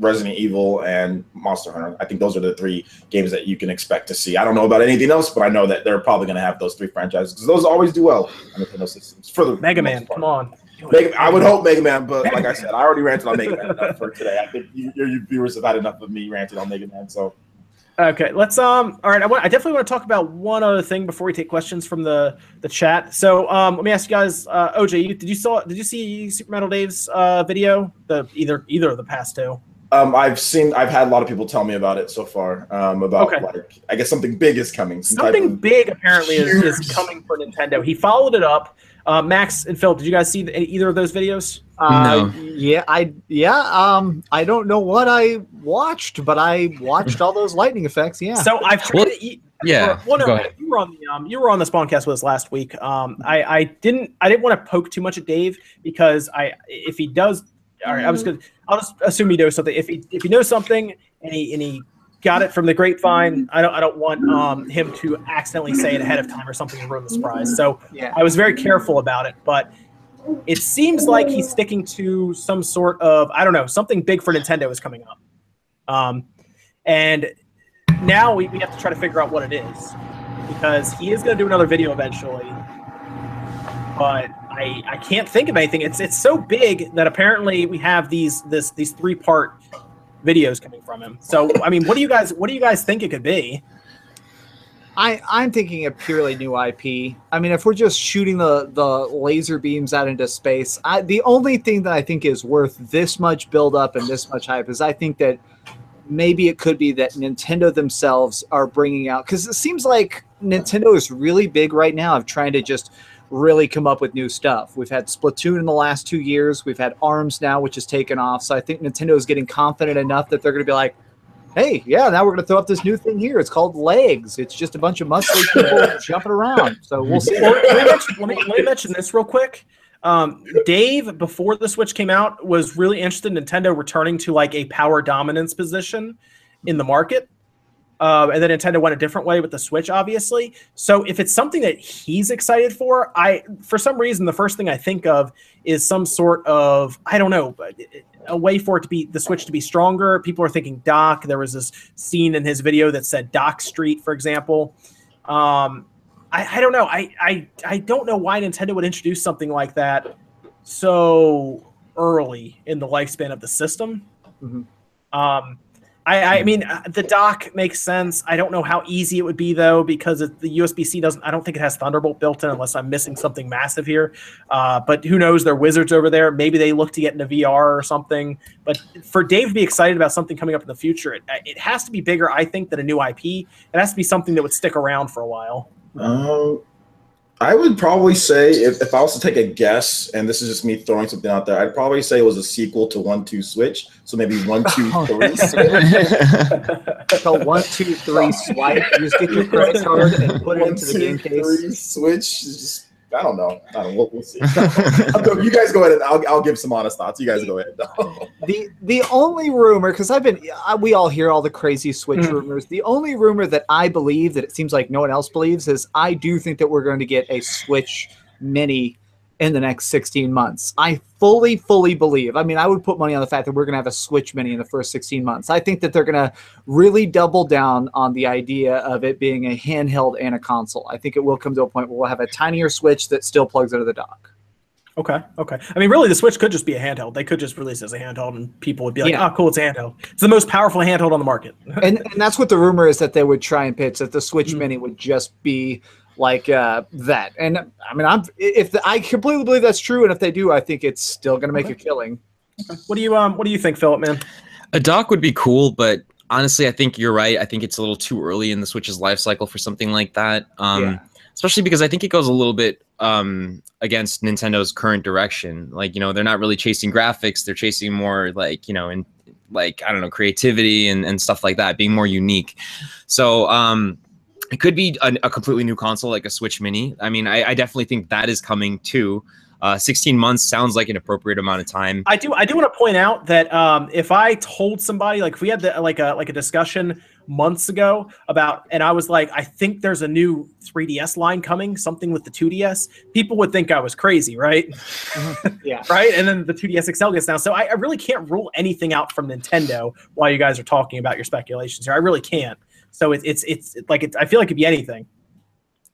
Speaker 2: Resident Evil, and Monster Hunter. I think those are the three games that you can expect to see. I don't know about anything else, but I know that they're probably going to have those three franchises because those always do well on Nintendo systems. For the
Speaker 1: Mega Man, come on.
Speaker 2: I would hope Mega Man, but like I said, I already ranted on Mega Man enough for today. I think your viewers have had enough of me ranting on Mega Man. So,
Speaker 1: okay, let's all right. I definitely want to talk about one other thing before we take questions from the chat. So let me ask you guys, OJ, did you see Super Metal Dave's video? Either of the past two.
Speaker 2: I've had a lot of people tell me about it so far. Like, I guess something big is coming.
Speaker 1: Something big apparently is coming for Nintendo. He followed it up. Max and Phil, did you guys see either of those videos?
Speaker 3: No.
Speaker 4: I don't know what I watched, but I watched all those lightning effects. Yeah.
Speaker 1: So I've tried to.
Speaker 3: Go ahead.
Speaker 1: You were on the SpawnCast with us last week. I didn't want to poke too much at Dave because if he does. All right, I'll just assume he knows something. If he knows something and he got it from the grapevine, I don't want him to accidentally say it ahead of time or something and ruin the surprise. So I was very careful about it, but it seems like he's sticking to some sort of, I don't know, something big for Nintendo is coming up. And now we have to try to figure out what it is because he is going to do another video eventually, but I can't think of anything. It's so big that apparently we have these 3-part videos coming from him. So I mean, what do you guys think it could be?
Speaker 4: I'm thinking a purely new IP. I mean, if we're just shooting the laser beams out into space, the only thing that I think is worth this much build up and this much hype is I think that maybe it could be that Nintendo themselves are bringing out, because it seems like Nintendo is really big right now of trying to just really come up with new stuff. We've had Splatoon in the last 2 years. We've had ARMS now, which has taken off. So I think Nintendo is getting confident enough that they're going to be like, hey, yeah, now we're going to throw up this new thing here. It's called Legs. It's just a bunch of muscly people jumping around. So we'll see.
Speaker 1: Let me mention this real quick. Dave, before the Switch came out, was really interested in Nintendo returning to like a power dominance position in the market. And then Nintendo went a different way with the Switch, obviously. So if it's something that he's excited for some reason, the first thing I think of is some sort of, I don't know, a way for it to be, the Switch to be stronger. People are thinking dock. There was this scene in his video that said Dock Street, for example. I don't know. I don't know why Nintendo would introduce something like that so early in the lifespan of the system. Mm-hmm. I mean, the dock makes sense. I don't know how easy it would be, though, because the USB-C doesn't – I don't think it has Thunderbolt built in unless I'm missing something massive here. But who knows? They're wizards over there. Maybe they look to get into VR or something. But for Dave to be excited about something coming up in the future, it has to be bigger, I think, than a new IP. It has to be something that would stick around for a while.
Speaker 2: I would probably say, if I was to take a guess, and this is just me throwing something out there, I'd probably say it was a sequel to 1-2 Switch. So maybe 1-2-3 Switch.
Speaker 4: So 1-2-3 swipe. You just get your credit card and put it into the game case.
Speaker 2: 1-2-3 Switch. Just I don't know. We'll see. You guys go ahead. I'll give some honest thoughts. You guys go ahead.
Speaker 4: The only rumor, because we all hear all the crazy Switch rumors. The only rumor that I believe, that it seems like no one else believes, is I do think that we're going to get a Switch Mini in the next 16 months. I fully believe. I mean, I would put money on the fact that we're going to have a Switch Mini in the first 16 months. I think that they're going to really double down on the idea of it being a handheld and a console. I think it will come to a point where we'll have a tinier Switch that still plugs into the dock.
Speaker 1: Okay. I mean, really, the Switch could just be a handheld. They could just release it as a handheld, and people would be like, "Oh, cool, it's a handheld." It's the most powerful handheld on the market.
Speaker 4: and that's what the rumor is, that they would try and pitch, that the Switch Mini would just be like that. And I mean, I completely believe that's true, and if they do, I think it's still going to make a killing.
Speaker 1: Okay. What do you think, Philip, man?
Speaker 3: A dock would be cool, but honestly, I think you're right. I think it's a little too early in the Switch's life cycle for something like that. Especially because I think it goes a little bit against Nintendo's current direction. Like, they're not really chasing graphics. They're chasing more like, creativity and stuff like that, being more unique. So it could be a completely new console, like a Switch Mini. I mean, I definitely think that is coming too. 16 months sounds like an appropriate amount of time. I do
Speaker 1: want to point out that if I told somebody, like if we had like a discussion months ago about, and I was like, I think there's a new 3DS line coming, something with the 2DS, people would think I was crazy, right?
Speaker 4: Yeah.
Speaker 1: Right? And then the 2DS XL gets down. So I really can't rule anything out from Nintendo while you guys are talking about your speculations here. I really can't. So it's I feel like it'd be anything.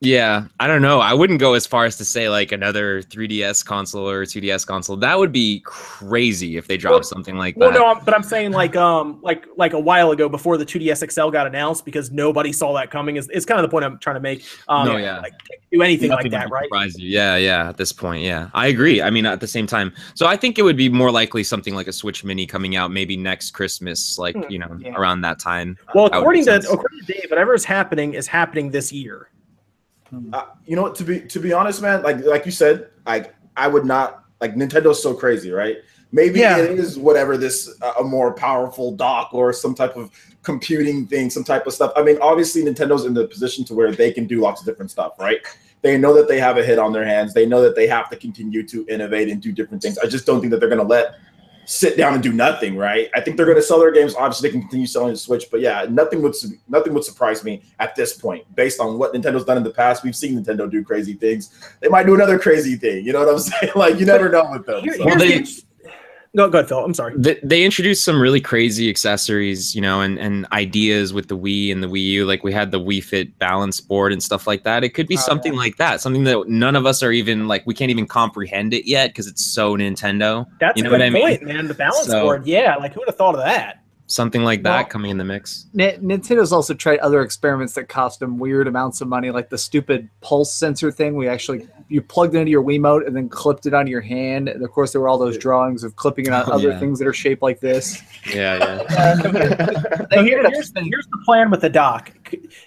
Speaker 3: Yeah, I don't know. I wouldn't go as far as to say like another 3DS console or 2DS console. That would be crazy if they dropped something like that.
Speaker 1: Well, no, but I'm saying like a while ago before the 2DS XL got announced, because nobody saw that coming. Is kind of the point I'm trying to make. Like, do anything like that, right?
Speaker 3: Surprise you. Yeah. At this point, yeah, I agree. I mean, at the same time, so I think it would be more likely something like a Switch Mini coming out maybe next Christmas, like around that time.
Speaker 1: Well, according to Dave, whatever is happening this year.
Speaker 2: To be honest, man, like you said, I would not, like, Nintendo's so crazy, right? Maybe it is whatever this a more powerful dock or some type of computing thing, some type of stuff. I mean, obviously Nintendo's in the position to where they can do lots of different stuff, right? They know that they have a hit on their hands. They know that they have to continue to innovate and do different things. I just don't think that they're going to sit down and do nothing, right? I think they're going to sell their games. Obviously, they can continue selling the Switch, but yeah, nothing would surprise me at this point. Based on what Nintendo's done in the past, we've seen Nintendo do crazy things. They might do another crazy thing. You know what I'm saying? Like, you never know with them.
Speaker 1: Go ahead, Phil. I'm sorry.
Speaker 3: They introduced some really crazy accessories, and ideas with the Wii and the Wii U. Like we had the Wii Fit balance board and stuff like that. It could be something like that, something that none of us are even we can't even comprehend it yet because it's so Nintendo.
Speaker 1: That's a good point, man. The balance board, yeah. Like, who would have thought of that?
Speaker 3: Something like that coming in the mix.
Speaker 4: Nintendo's also tried other experiments that cost them weird amounts of money, like the stupid pulse sensor thing. You plugged it into your Wiimote and then clipped it onto your hand. And of course, there were all those drawings of clipping it on other things that are shaped like this.
Speaker 3: Yeah.
Speaker 1: Here's the plan with the dock.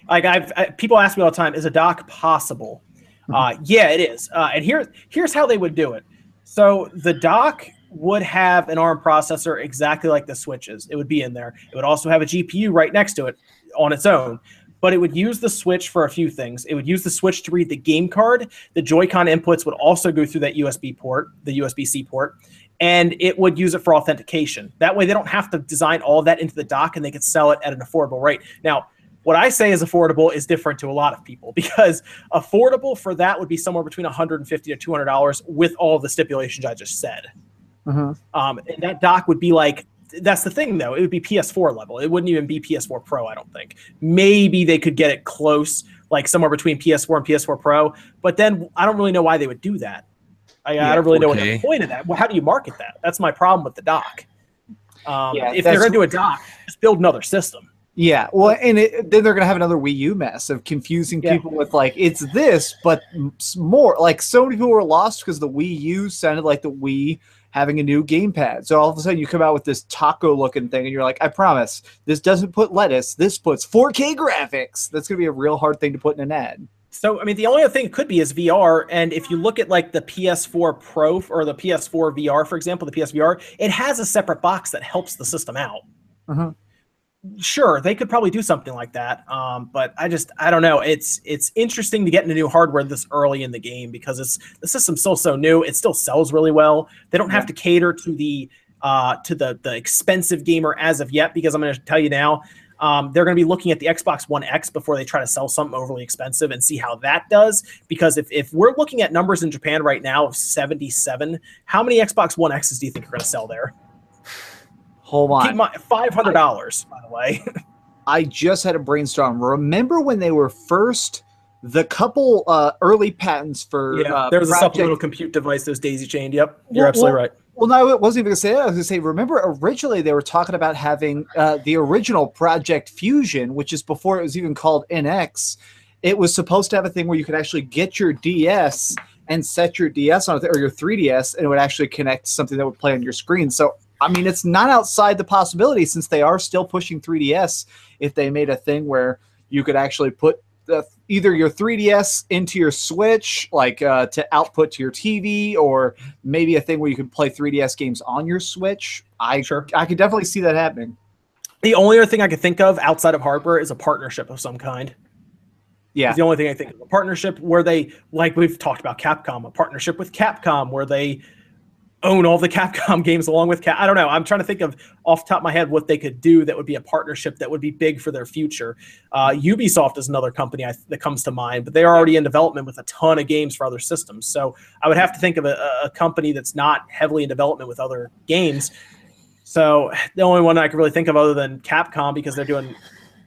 Speaker 1: Like people ask me all the time, is a dock possible? Yeah, it is. And here's how they would do it. So the dock would have an ARM processor exactly like the Switch's. It would be in there. It would also have a GPU right next to it on its own. But it would use the Switch for a few things. It would use the Switch to read the game card. The Joy-Con inputs would also go through that USB port, the USB-C port, and it would use it for authentication. That way they don't have to design all of that into the dock, and they could sell it at an affordable rate. Now, what I say is affordable is different to a lot of people, because affordable for that would be somewhere between $150 to $200 with all of the stipulations I just said. And that dock would be like, that's the thing though, it would be PS4 level. It wouldn't even be PS4 Pro, I don't think. Maybe they could get it close, like somewhere between PS4 and PS4 Pro, but then I don't really know why they would do that. I don't really know what the point of that. Well, how do you market that? That's my problem with the dock. If they're going to do a dock, just build another system.
Speaker 4: Yeah, well, and then they're going to have another Wii U mess of confusing people with it's this, but more. Like, so many people were lost because the Wii U sounded like the Wii having a new gamepad. So all of a sudden you come out with this taco looking thing and you're like, I promise, this doesn't put lettuce, this puts 4K graphics. That's going to be a real hard thing to put in an ad.
Speaker 1: So, I mean, the only other thing it could be is VR. And if you look at like the PS4 Pro or the PS4 VR, for example, the PSVR, it has a separate box that helps the system out. Sure, they could probably do something like that. But I don't know. It's interesting to get into new hardware this early in the game because the system's still so new. It still sells really well. They don't have to cater to the expensive gamer as of yet, because I'm going to tell you now, they're going to be looking at the Xbox One X before they try to sell something overly expensive and see how that does. Because if we're looking at numbers in Japan right now of 77, how many Xbox One X's do you think are going to sell there?
Speaker 4: Hold on.
Speaker 1: $500, by the way.
Speaker 4: I just had a brainstorm. Remember when they were first, the couple early patents for
Speaker 1: there was a supplemental compute device that was daisy chained. Yep, you're absolutely right.
Speaker 4: Well, no, I wasn't even going to say that. I was going to say, remember originally they were talking about having the original Project Fusion, which is before it was even called NX. It was supposed to have a thing where you could actually get your DS and set your DS on it, or your 3DS, and it would actually connect to something that would play on your screen. So, I mean, it's not outside the possibility, since they are still pushing 3DS, if they made a thing where you could actually put either your 3DS into your Switch, like to output to your TV, or maybe a thing where you could play 3DS games on your Switch. I could definitely see that happening.
Speaker 1: The only other thing I could think of outside of hardware is a partnership of some kind.
Speaker 4: Yeah.
Speaker 1: It's the only thing I think of. A partnership where they, like we've talked about Capcom, a partnership with Capcom where they own all the Capcom games along with I don't know. I'm trying to think of off the top of my head what they could do that would be a partnership that would be big for their future. Ubisoft is another company that comes to mind, but they are already in development with a ton of games for other systems. So I would have to think of a company that's not heavily in development with other games. So the only one I can really think of other than Capcom, because they're doing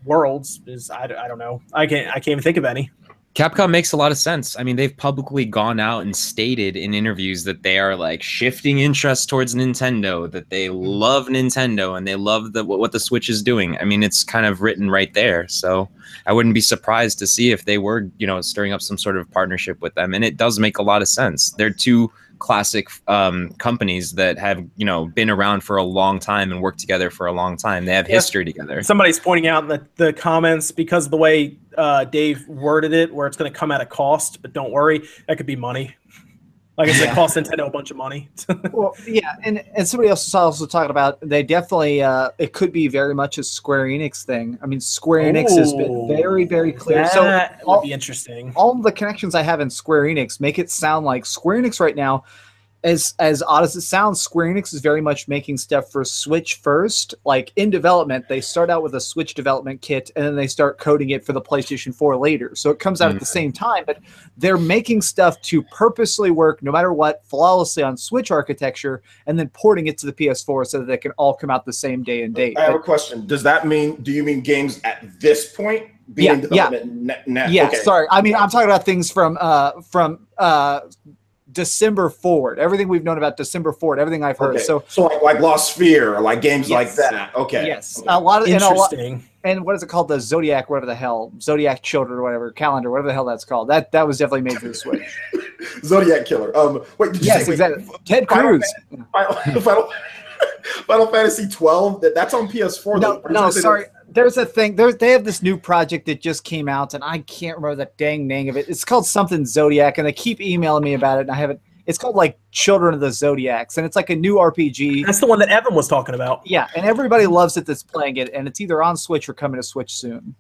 Speaker 1: Worlds, is I don't know. I can't even think of any.
Speaker 3: Capcom makes a lot of sense. I mean, they've publicly gone out and stated in interviews that they are like shifting interest towards Nintendo, that they love Nintendo and they love what the Switch is doing. I mean, it's kind of written right there. So I wouldn't be surprised to see if they were, stirring up some sort of partnership with them. And it does make a lot of sense. They're two classic companies that have, been around for a long time and worked together for a long time. They have history together.
Speaker 1: Somebody's pointing out in the comments, because of the way Dave worded it, where it's going to come at a cost, but don't worry, that could be money. Like I said, cost Nintendo a bunch of money.
Speaker 4: Well, yeah, and somebody else was also talking about, they definitely, it could be very much a Square Enix thing. I mean, Square Enix has been very, very clear.
Speaker 1: That would be interesting.
Speaker 4: All the connections I have in Square Enix make it sound like Square Enix right now, as odd as it sounds, Square Enix is very much making stuff for Switch first. Like in development, they start out with a Switch development kit, and then they start coding it for the PlayStation 4 later. So it comes out at the same time, but they're making stuff to purposely work, no matter what, flawlessly on Switch architecture, and then porting it to the PS4 so that they can all come out the same day and date.
Speaker 2: I have a question. Do you mean games at this point being in development now?
Speaker 4: Yeah,
Speaker 2: okay.
Speaker 4: Sorry. I mean, I'm talking about things from December forward, everything we've known about December forward, everything I've heard.
Speaker 2: Okay.
Speaker 4: So
Speaker 2: like Lost Sphere, or like games like that. Okay.
Speaker 4: Yes.
Speaker 2: Okay.
Speaker 4: A lot of
Speaker 1: interesting.
Speaker 4: And what is it called? The Zodiac, whatever the hell, Zodiac Children or whatever, calendar, whatever the hell that's called. That was definitely made for the Switch.
Speaker 2: Zodiac Killer. Wait, did you say,
Speaker 4: exactly. Ted Cruz.
Speaker 2: Final Fantasy 12. That's on PS4.
Speaker 4: No, sorry. There's a thing. They have this new project that just came out, and I can't remember the dang name of it. It's called something Zodiac, and they keep emailing me about it, and I haven't. It's called like Children of the Zodiacs, and it's like a new RPG.
Speaker 1: That's the one that Evan was talking about.
Speaker 4: Yeah, and everybody loves it that's playing it, and it's either on Switch or coming to Switch soon.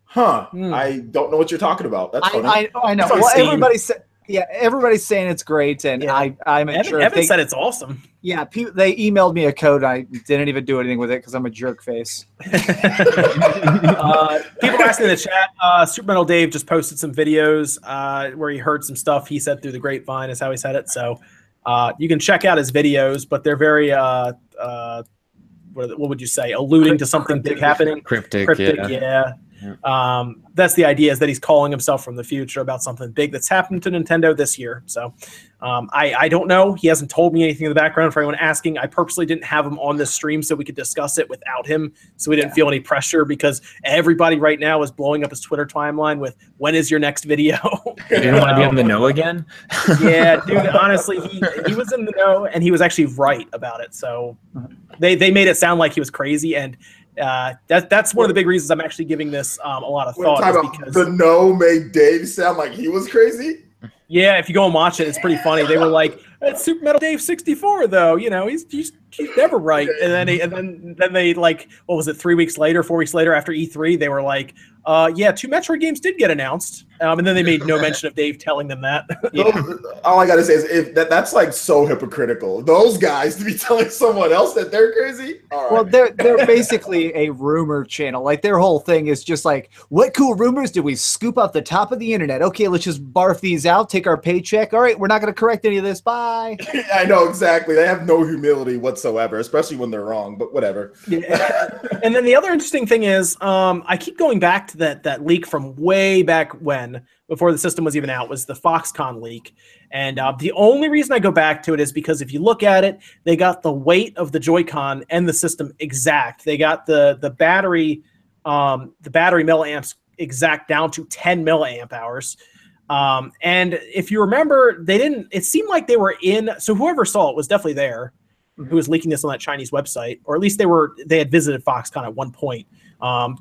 Speaker 2: Huh. I don't know what you're talking about. That's funny.
Speaker 4: I know. Well, everybody's saying it's great, and I'm sure.
Speaker 1: Evan said it's awesome.
Speaker 4: Yeah, they emailed me a code. I didn't even do anything with it because I'm a jerk face.
Speaker 1: People asking in the chat, Super Metal Dave just posted some videos where he heard some stuff he said through the grapevine, is how he said it. So you can check out his videos, but they're very, what would you say, alluding to something big happening?
Speaker 3: Cryptic,
Speaker 1: yeah. That's the idea, is that he's calling himself from the future about something big that's happened to Nintendo this year. So I don't know. He hasn't told me anything in the background. For anyone asking, I purposely didn't have him on this stream so we could discuss it without him, so we didn't feel any pressure, because everybody right now is blowing up his Twitter timeline with, when is your next video?
Speaker 3: You didn't want to be in the know again?
Speaker 1: Yeah, dude, honestly, he was in the know, and he was actually right about it. So they made it sound like he was crazy, and that's one of the big reasons I'm actually giving this a lot of thought.
Speaker 2: The no made Dave sound like he was crazy?
Speaker 1: Yeah, if you go and watch it, it's pretty funny. They were like, "It's Super Metal Dave 64, though. You know, he's never right." And then they like, what was it? 3 weeks later, 4 weeks later, after E3, they were like, "Yeah, 2 Metroid games did get announced." And then they made no mention of Dave telling them that.
Speaker 2: All I gotta say is that's like so hypocritical. Those guys to be telling someone else that they're crazy. All right.
Speaker 4: Well, they're basically a rumor channel. Like their whole thing is just like, what cool rumors did we scoop off the top of the internet? Okay, let's just barf these out, take our paycheck. All right, we're not going to correct any of this. Bye.
Speaker 2: I know exactly. They have no humility whatsoever, especially when they're wrong. But whatever.
Speaker 1: Yeah. And then the other interesting thing is, I keep going back to that leak from way back when, before the system was even out, was the Foxconn leak. And the only reason I go back to it is because if you look at it, they got the weight of the Joy-Con and the system exact. They got the battery milliamps exact down to 10 milliamp hours. And if you remember, it seemed like they were so whoever saw it was definitely there, who was leaking this on that Chinese website, or at least they had visited Foxconn at one point.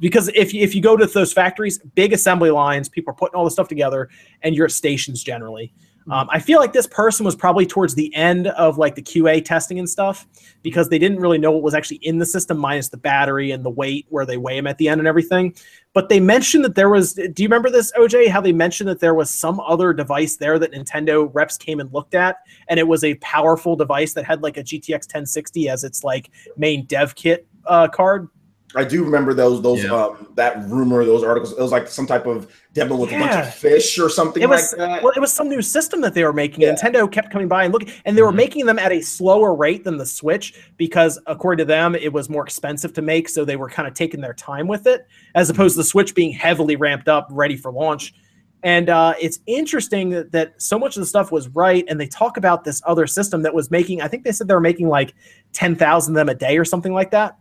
Speaker 1: Because if you go to those factories, big assembly lines, people are putting all this stuff together, and you're at stations generally. I feel like this person was probably towards the end of like the QA testing and stuff, because they didn't really know what was actually in the system minus the battery and the weight where they weigh them at the end and everything. But they mentioned that there was, do you remember this, OJ, how they mentioned that there was some other device there that Nintendo reps came and looked at, and it was a powerful device that had like a GTX 1060 as its like main dev kit card?
Speaker 2: I do remember those that rumor, those articles. It was like some type of demo with a bunch of fish or something like that.
Speaker 1: Well, it was some new system that they were making. Yeah. Nintendo kept coming by and looking, and they were making them at a slower rate than the Switch because, according to them, it was more expensive to make. So they were kind of taking their time with it, as opposed to the Switch being heavily ramped up, ready for launch. And it's interesting that so much of the stuff was right, and they talk about this other system that was making, I think they said they were making like 10,000 of them a day or something like that.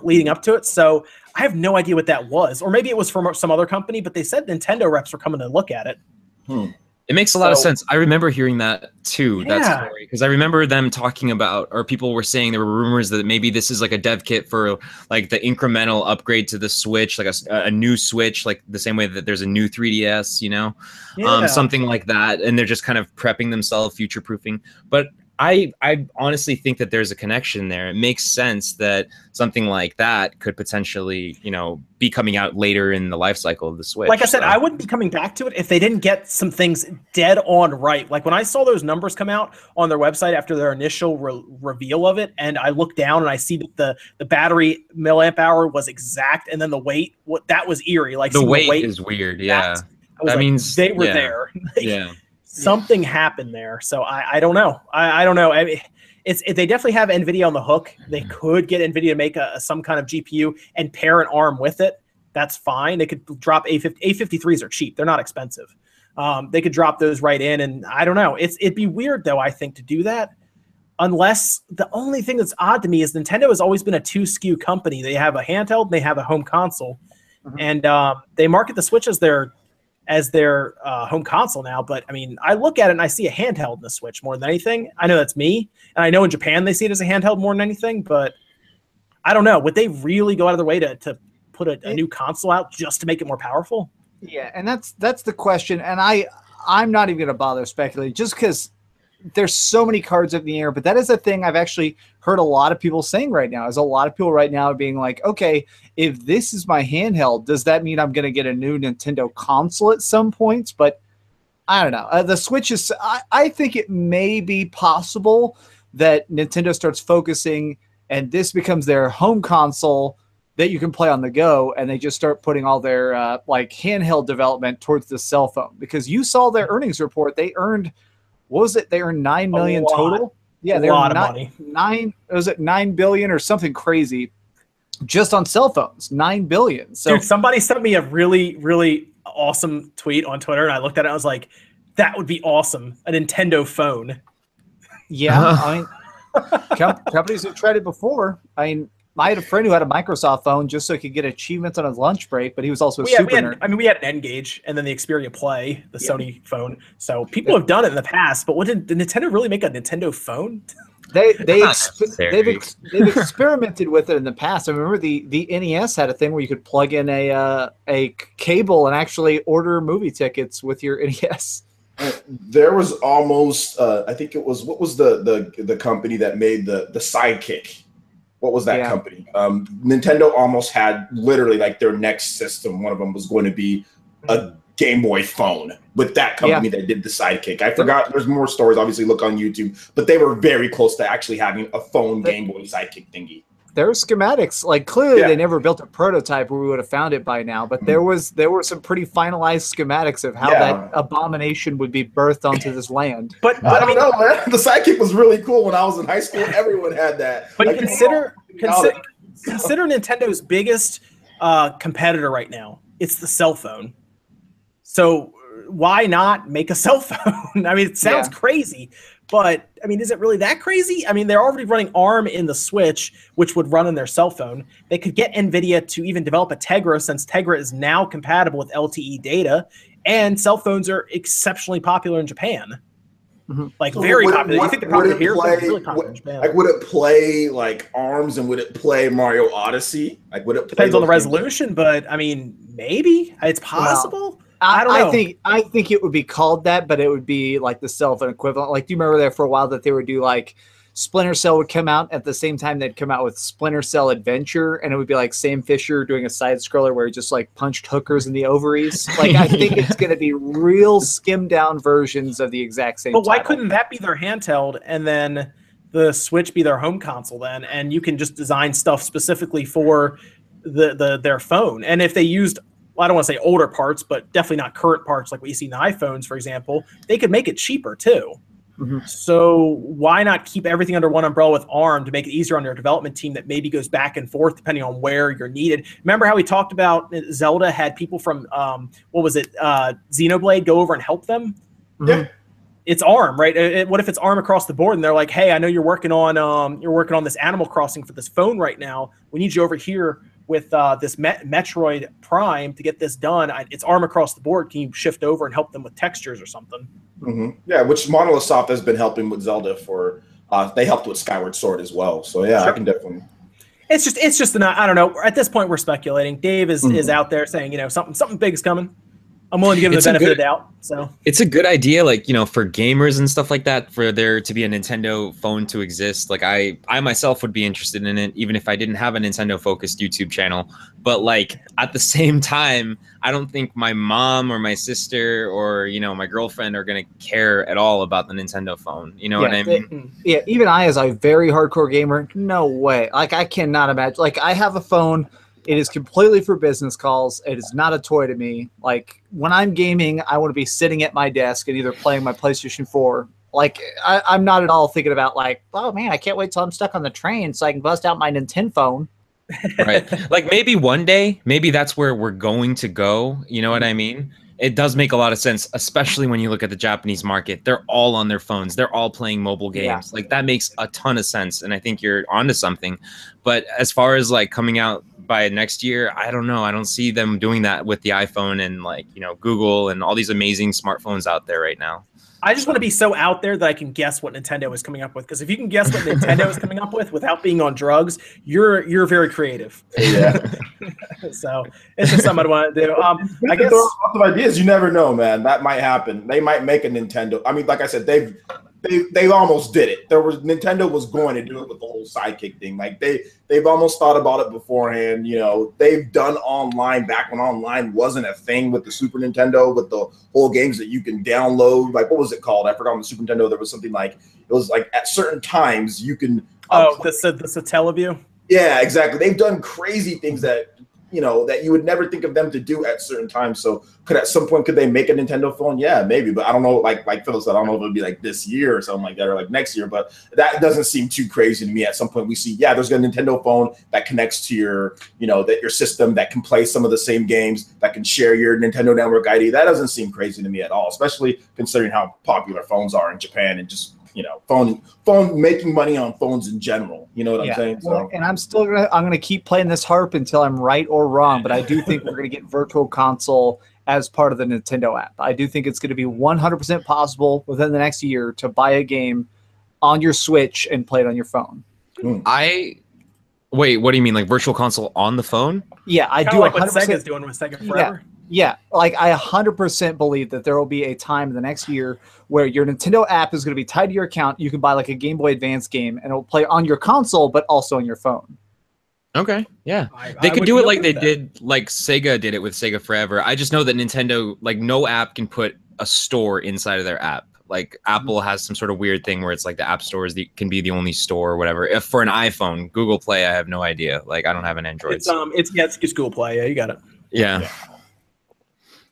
Speaker 1: Leading up to it. So I have no idea what that was, or maybe it was from some other company, but they said Nintendo reps were coming to look at it.
Speaker 3: It makes a lot of sense. I remember hearing that too, that story, because I remember them talking about, or people were saying there were rumors that maybe this is like a dev kit for like the incremental upgrade to the Switch, like a new Switch, like the same way that there's a new 3DS, you know, something like that. And they're just kind of prepping themselves, future-proofing. But I honestly think that there's a connection there. It makes sense that something like that could potentially, you know, be coming out later in the life cycle of the Switch.
Speaker 1: Like I said, I wouldn't be coming back to it if they didn't get some things dead on right. Like when I saw those numbers come out on their website after their initial reveal of it, and I look down and I see that the battery milliamp hour was exact, and then the weight, that was eerie. Like
Speaker 3: the weight is weird. Yeah, that means
Speaker 1: they were there.
Speaker 3: Yeah.
Speaker 1: Something happened there, so I don't know. I don't know. They definitely have NVIDIA on the hook. They could get NVIDIA to make some kind of GPU and pair an ARM with it. That's fine. They could drop A53s are cheap. They're not expensive. They could drop those right in, and I don't know. It'd be weird though, I think, to do that. Unless the only thing that's odd to me is Nintendo has always been a 2 SKU company. They have a handheld, and they have a home console, and they market the Switch as their home console now. But I mean, I look at it and I see a handheld in the Switch more than anything. I know that's me, and I know in Japan they see it as a handheld more than anything, but I don't know. Would they really go out of their way to put a new console out just to make it more powerful?
Speaker 4: Yeah, and that's the question, and I'm not even going to bother speculating just because there's so many cards up in the air. But that is a thing I've actually heard a lot of people saying right now. Is a lot of people right now being like, okay, if this is my handheld, does that mean I'm going to get a new Nintendo console at some points? But I don't know. The Switch is, I think it may be possible that Nintendo starts focusing and this becomes their home console that you can play on the go, and they just start putting all their like handheld development towards the cell phone. Because you saw their earnings report. They earned, what was it? They earned $9 million total. Yeah, they earned money. Was it $9 billion or something crazy just on cell phones? $9 billion. So
Speaker 1: dude, somebody sent me a really, really awesome tweet on Twitter, and I looked at it. And I was like, "That would be awesome! A Nintendo phone."
Speaker 4: Yeah, I mean, companies have tried it before. I mean, I had a friend who had a Microsoft phone just so he could get achievements on his lunch break, but he was also a super nerd.
Speaker 1: I mean, we had an N-Gage and then the Xperia Play, the Sony phone. So people have done it in the past, but did Nintendo really make a Nintendo phone?
Speaker 4: They've experimented with it in the past. I remember the NES had a thing where you could plug in a cable and actually order movie tickets with your NES.
Speaker 2: There was almost I think it was, what was the company that made the Sidekick? What was that company? Nintendo almost had literally like their next system. One of them was going to be a Game Boy phone with that company that did the Sidekick. I forgot. There's more stories. Obviously, look on YouTube. But they were very close to actually having a phone Game Boy Sidekick thingy.
Speaker 4: There were schematics. Like clearly, they never built a prototype where we would have found it by now. But there were some pretty finalized schematics of how that abomination would be birthed onto this land.
Speaker 2: But I don't know, man. The Sidekick was really cool when I was in high school. Everyone had that.
Speaker 1: But consider Nintendo's biggest competitor right now. It's the cell phone. So why not make a cell phone? I mean, it sounds crazy, but I mean, is it really that crazy? I mean, they're already running ARM in the Switch, which would run on their cell phone. They could get NVIDIA to even develop a Tegra, since Tegra is now compatible with LTE data, and cell phones are exceptionally popular in Japan. Like very popular. You think they're popular here? Really popular in Japan.
Speaker 2: Like, would it play like ARMS, and would it play Mario Odyssey? Like, would it?
Speaker 1: Depends on the resolution, but I mean, maybe it's possible. Well, I don't know.
Speaker 4: I think it would be called that, but it would be like the cell phone equivalent. Like, do you remember there for a while that they would do like Splinter Cell would come out at the same time they'd come out with Splinter Cell Adventure, and it would be like Sam Fisher doing a side scroller where he just like punched hookers in the ovaries. Like, I think it's going to be real skimmed down versions of the exact same.
Speaker 1: But why couldn't that be their handheld and then the Switch be their home console then, and you can just design stuff specifically for their phone? And if they used, well, I don't want to say older parts, but definitely not current parts like what you see in the iPhones, for example, they could make it cheaper too. So why not keep everything under one umbrella with ARM to make it easier on their development team that maybe goes back and forth depending on where you're needed? Remember how we talked about Zelda had people from, what was it, Xenoblade go over and help them?
Speaker 2: Yeah.
Speaker 1: It's ARM, right? What if it's ARM across the board and they're like, hey, I know you're working on this Animal Crossing for this phone right now. We need you over here with this Metroid Prime to get this done. It's ARM across the board. Can you shift over and help them with textures or something?
Speaker 2: Yeah, which Monolith Soft has been helping with Zelda for. They helped with Skyward Sword as well. So yeah, I can definitely. It's
Speaker 1: just I don't know. At this point, we're speculating. Dave is out there saying, you know, something big is coming. I'm willing to give him the benefit of the doubt. So
Speaker 3: it's a good idea, like, you know, for gamers and stuff like that, for there to be a Nintendo phone to exist. Like I myself would be interested in it, even if I didn't have a Nintendo focused YouTube channel. But like at the same time, I don't think my mom or my sister or, you know, my girlfriend are gonna care at all about the Nintendo phone. You know what I mean?
Speaker 4: Yeah, even I, as a very hardcore gamer, no way. Like, I cannot imagine. Like, I have a phone. It is completely for business calls. It is not a toy to me. Like, when I'm gaming, I want to be sitting at my desk and either playing my PlayStation 4. Like, I'm not at all thinking about, like, oh, man, I can't wait till I'm stuck on the train so I can bust out my Nintendo phone.
Speaker 3: Right. Like, maybe one day, maybe that's where we're going to go. You know what I mean? It does make a lot of sense, especially when you look at the Japanese market. They're all on their phones. They're all playing mobile games. Like, that makes a ton of sense, and I think you're onto something. But as far as, like, coming out by next year, I don't know. I don't see them doing that with the iPhone and, like, you know, Google and all these amazing smartphones out there right now.
Speaker 1: I just want to be so out there that I can guess what Nintendo is coming up with. Because if you can guess what Nintendo is coming up with without being on drugs, you're very creative.
Speaker 2: Yeah.
Speaker 1: So it's just something I want to do. I guess
Speaker 2: lots of ideas. You never know, man. That might happen. They might make a Nintendo. I mean, like I said, they almost did it. Nintendo was going to do it with the whole Sidekick thing. Like they've almost thought about it beforehand. You know, they've done online back when online wasn't a thing with the Super Nintendo, with the whole games that you can download. Like, what was it called? I forgot. On the Super Nintendo, there was something like, it was like at certain times you can.
Speaker 1: The Satellaview.
Speaker 2: Yeah, exactly. They've done crazy things that, you know, that you would never think of them to do at certain times. So at some point, could they make a Nintendo phone? Yeah, maybe. But I don't know, like Phil said, I don't know if it would be like this year or something like that, or like next year. But that doesn't seem too crazy to me. At some point we see, there's a Nintendo phone that connects to your, you know, your system, that can play some of the same games, that can share your Nintendo Network ID. That doesn't seem crazy to me at all, especially considering how popular phones are in Japan and just, you know, phone making money on phones in general. You know what I'm saying?
Speaker 4: Well, and I'm gonna keep playing this harp until I'm right or wrong. But I do think we're gonna get Virtual Console as part of the Nintendo app. I do think it's gonna be 100% possible within the next year to buy a game on your Switch and play it on your phone.
Speaker 3: Wait, what do you mean, like Virtual Console on the phone?
Speaker 4: Yeah, I do.
Speaker 1: Like what Sega's doing with Sega Forever.
Speaker 4: Yeah, like I 100% believe that there will be a time in the next year where your Nintendo app is going to be tied to your account. You can buy like a Game Boy Advance game, and it will play on your console, but also on your phone.
Speaker 3: Okay, yeah. They could do it like they did, like Sega did it with Sega Forever. I just know that Nintendo, like no app can put a store inside of their app. Like Apple has some sort of weird thing where it's like the app stores can be the only store or whatever. If for an iPhone, Google Play, I have no idea. Like I don't have an Android.
Speaker 1: It's Google Play. Yeah, you got it.
Speaker 3: Yeah.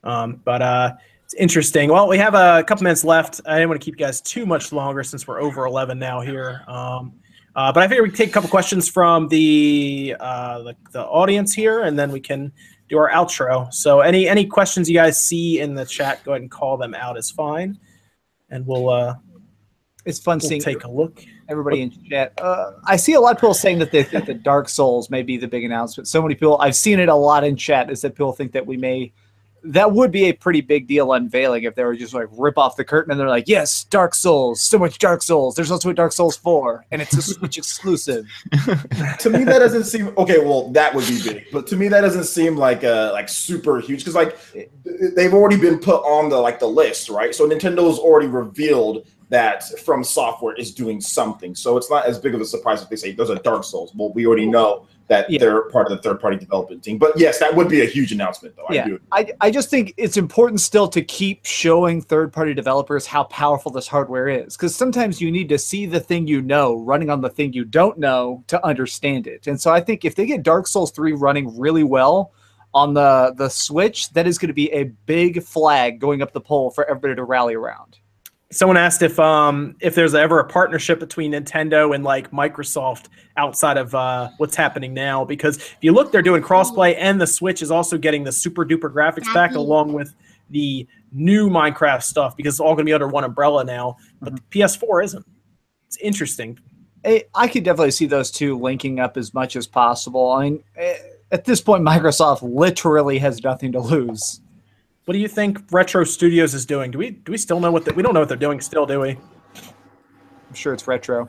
Speaker 1: But it's interesting. Well, we have a couple minutes left. I didn't want to keep you guys too much longer since we're over 11 now here. But I figured we could take a couple questions from the audience here, and then we can do our outro. So any questions you guys see in the chat, go ahead and call them out. Is fine, and
Speaker 4: it's fun seeing
Speaker 1: take a look.
Speaker 4: Everybody in chat. I see a lot of people saying that they think that Dark Souls may be the big announcement. So many people, I've seen it a lot in chat, is that people think that that would be a pretty big deal unveiling if they were just like rip off the curtain and they're like, yes, Dark Souls, so much Dark Souls. There's also a Dark Souls 4, and it's a Switch exclusive.
Speaker 2: To me, that doesn't seem okay. Well, that would be big, but to me, that doesn't seem like super huge because like they've already been put on the list, right? So Nintendo's already revealed that From Software is doing something, so it's not as big of a surprise if they say there's a Dark Souls. Well, we already know that they're part of the third-party development team. But yes, that would be a huge announcement, though.
Speaker 4: Yeah, I just think it's important still to keep showing third-party developers how powerful this hardware is, because sometimes you need to see the thing you know running on the thing you don't know to understand it. And so I think if they get Dark Souls 3 running really well on the Switch, that is going to be a big flag going up the pole for everybody to rally around.
Speaker 1: Someone asked if there's ever a partnership between Nintendo and like Microsoft outside of what's happening now, because if you look, they're doing crossplay, and the Switch is also getting the super duper graphics back along with the new Minecraft stuff, because it's all going to be under one umbrella now. But the PS4 isn't. It's interesting.
Speaker 4: I could definitely see those two linking up as much as possible. I mean, at this point, Microsoft literally has nothing to lose.
Speaker 1: What do you think Retro Studios is doing? Do we still know we don't know what they're doing still, do we?
Speaker 4: I'm sure it's Retro.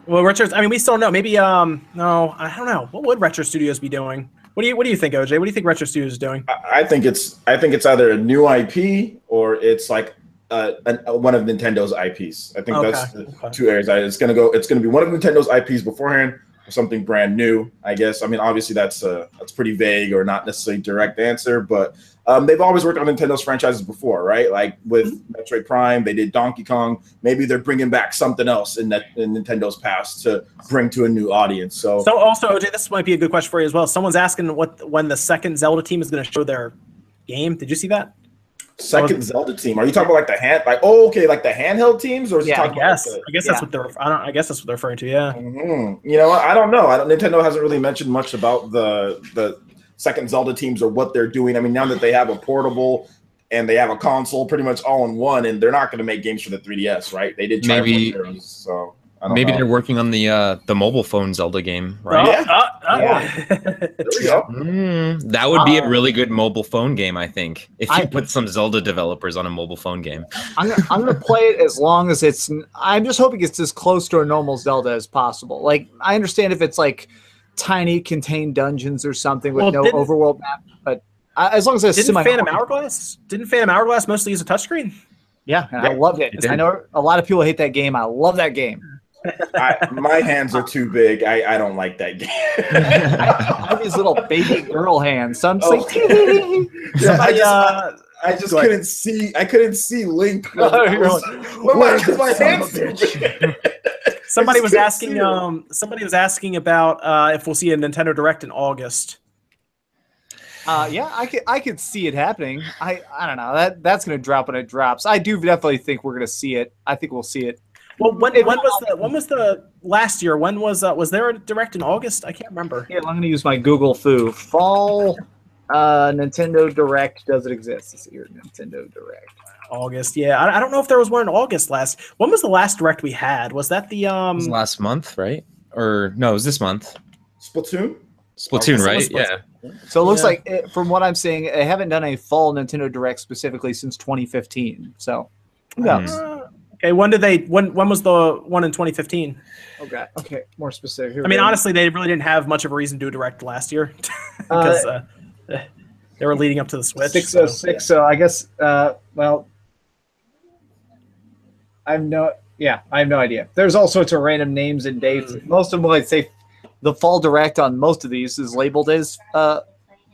Speaker 1: Well, we still don't know. Maybe no, I don't know. What would Retro Studios be doing? What do you think, OJ? What do you think Retro Studios is doing?
Speaker 2: I think it's either a new IP or it's like one of Nintendo's IPs. I think that's the two areas. It's gonna be one of Nintendo's IPs beforehand, or something brand new, I guess. I mean, obviously that's pretty vague or not necessarily direct answer, but they've always worked on Nintendo's franchises before, right? Like with Metroid Prime, they did Donkey Kong. Maybe they're bringing back something else in Nintendo's past to bring to a new audience. So
Speaker 1: also, OJ, this might be a good question for you as well. Someone's asking when the second Zelda team is going to show their game. Did you see that?
Speaker 2: Second Zelda team? Are you talking about like the handheld teams, or is
Speaker 1: I guess that's what they're. I guess that's what they're referring to. Yeah.
Speaker 2: Mm-hmm. You know, I don't know. Nintendo hasn't really mentioned much about the second Zelda teams or what they're doing. I mean, now that they have a portable and they have a console pretty much all in one, and they're not going to make games for the 3DS, right? They did try Zeros, so I don't know.
Speaker 3: They're working on the mobile phone Zelda game, right?
Speaker 2: There we go.
Speaker 3: That would be a really good mobile phone game, I think, if you put some Zelda developers on a mobile phone game.
Speaker 4: I'm gonna play it as long as it's. I'm just hoping it's as close to a normal Zelda as possible. Like, I understand if it's like tiny contained dungeons or something with no overworld map, but as long as it's
Speaker 1: didn't Phantom Hourglass mostly use a touchsime?
Speaker 4: Yeah, and I loved it. I know a lot of people hate that game. I love that game.
Speaker 2: My hands are too big. I don't like that game.
Speaker 4: I have these little baby girl hands. So I'm just like,
Speaker 2: I just couldn't see. I couldn't see Link. My hands too big.
Speaker 1: Somebody was asking about if we'll see a Nintendo Direct in August.
Speaker 4: Yeah, I could see it happening. I don't know. That's going to drop when it drops. I do definitely think we're going to see it. I think we'll see it.
Speaker 1: Well, when was the last year? When was there a Direct in August? I can't remember.
Speaker 4: Yeah, I'm going to use my Google Foo. Fall Nintendo Direct. Does it exist this year? Nintendo Direct.
Speaker 1: August. Yeah, I don't know if there was one in August last. When was the last Direct we had? Was that the
Speaker 3: It was last month, right? Or no, it was this month.
Speaker 2: Splatoon,
Speaker 3: right? Yeah.
Speaker 4: So it looks like, from what I'm seeing, they haven't done a fall Nintendo Direct specifically since 2015. So, who knows?
Speaker 1: Okay, when was the one in 2015?
Speaker 4: Okay, more specific. Here
Speaker 1: I mean, honestly, they really didn't have much of a reason to do a direct last year because they were leading up to the Switch.
Speaker 4: 606. So I guess, well, I have no idea. There's all sorts of random names and dates. Most of them, like say, the fall direct on most of these is labeled as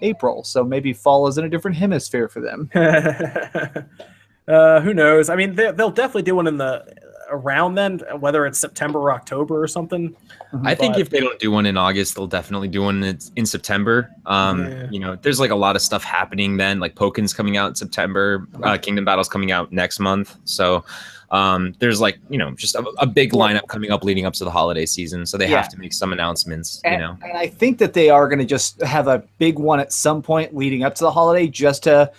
Speaker 4: April, so maybe fall is in a different hemisphere for them.
Speaker 1: Who knows? I mean, they'll definitely do one in around then, whether it's September or October or something.
Speaker 3: I think if they don't do one in August, they'll definitely do one in September. You know, there's like a lot of stuff happening then, like Pokkken's coming out in September, Kingdom Battle's coming out next month. So there's like, you know, just a big lineup coming up leading up to the holiday season. So they have to make some announcements, you know.
Speaker 4: And I think that they are going to just have a big one at some point leading up to the holiday just to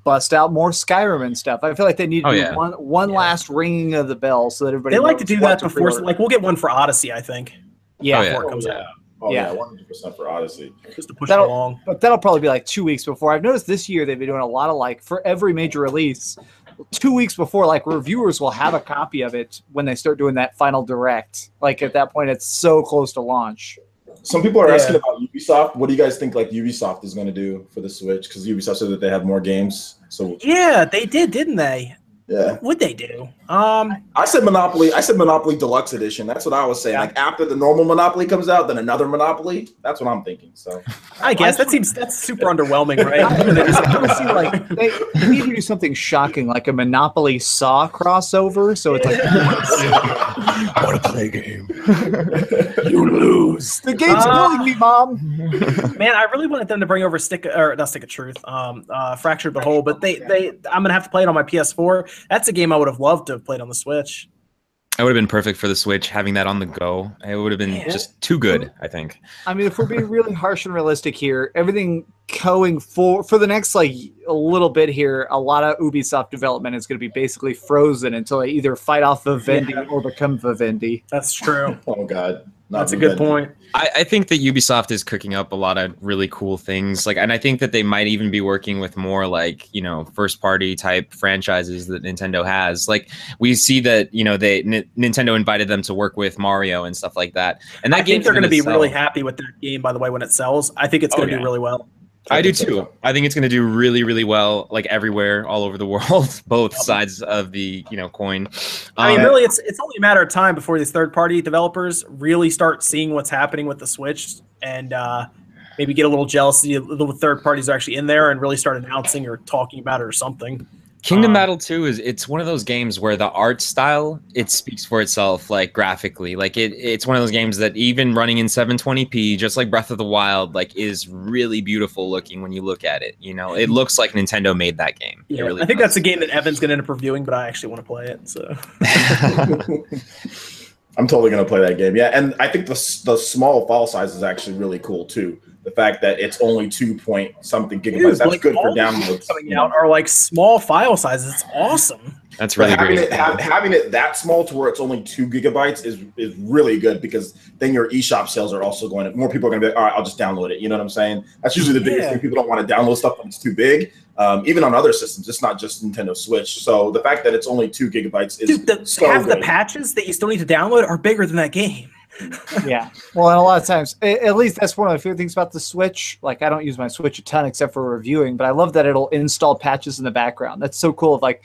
Speaker 4: bust out more Skyrim and stuff. I feel like they need to do one last ringing of the bell so that everybody.
Speaker 1: They like to do that before, like we'll get one for Odyssey, I think.
Speaker 4: Yeah,
Speaker 1: before it comes out.
Speaker 2: Yeah, 100% for Odyssey.
Speaker 1: Just to push it along.
Speaker 4: But that'll probably be like 2 weeks before. I've noticed this year they've been doing a lot of like for every major release, 2 weeks before, like reviewers will have a copy of it when they start doing that final direct. Like at that point, it's so close to launch.
Speaker 2: Some people are asking about Ubisoft. What do you guys think like Ubisoft is going to do for the Switch? Because Ubisoft said that they have more games. So
Speaker 1: yeah, they did, didn't they?
Speaker 2: Yeah.
Speaker 1: What would they do?
Speaker 2: I said Monopoly. I said Monopoly Deluxe Edition. That's what I was saying. Like after the normal Monopoly comes out, then another Monopoly. That's what I'm thinking. So
Speaker 1: I guess that's super underwhelming, right?
Speaker 4: They need to do something shocking, like a Monopoly Saw crossover. So it's like,
Speaker 5: I want to play a game. You lose.
Speaker 4: The game's killing me, Mom.
Speaker 1: Man, I really wanted them to bring over Stick of Truth, Fractured but Whole, but I'm gonna have to play it on my PS4. That's a game I would have loved to have played on the Switch.
Speaker 3: It would have been perfect for the Switch, having that on the go. It would have been just too good, I think.
Speaker 4: I mean, if we're being really harsh and realistic here, everything going for the next like a little bit here, a lot of Ubisoft development is going to be basically frozen until they either fight off Vivendi or become Vivendi.
Speaker 1: That's true.
Speaker 2: Oh God.
Speaker 1: That's a good point.
Speaker 3: I think that Ubisoft is cooking up a lot of really cool things. Like, and I think that they might even be working with more like, you know, first party type franchises that Nintendo has. Like we see that, you know, Nintendo invited them to work with Mario and stuff like that. And
Speaker 1: I think they're going to be really happy with that game, by the way, when it sells. I think it's going to do really well.
Speaker 3: I do too. I think it's going to do really, really well, like everywhere, all over the world, both sides of the coin.
Speaker 1: I mean, really, it's only a matter of time before these third-party developers really start seeing what's happening with the Switch and maybe get a little jealousy. The third parties are actually in there and really start announcing or talking about it or something.
Speaker 3: Kingdom Battle 2 it's one of those games where the art style, it speaks for itself, like graphically. Like it's one of those games that even running in 720p, just like Breath of the Wild, like is really beautiful looking when you look at it. You know, it looks like Nintendo made that game.
Speaker 1: Yeah,
Speaker 3: really
Speaker 1: I think that's a game that Evan's going to end up reviewing, but I actually want to play it. So
Speaker 2: I'm totally going to play that game. Yeah, and I think the small file size is actually really cool too. The fact that it's only 2-point-something gigabytes, that's good for downloads.
Speaker 1: Coming out are like small file sizes. It's awesome.
Speaker 3: That's really great.
Speaker 2: Having it that small to where it's only 2 gigabytes is really good because then your eShop sales are also going to, more people are going to be like, all right, I'll just download it. You know what I'm saying? That's usually the biggest thing. People don't want to download stuff when it's too big. Even on other systems, it's not just Nintendo Switch. So the fact that it's only 2 gigabytes is
Speaker 1: half the patches that you still need to download are bigger than that game.
Speaker 4: Yeah. Well, and a lot of times, at least that's one of my favorite things about the Switch. Like, I don't use my Switch a ton except for reviewing, but I love that it'll install patches in the background. That's so cool. Like,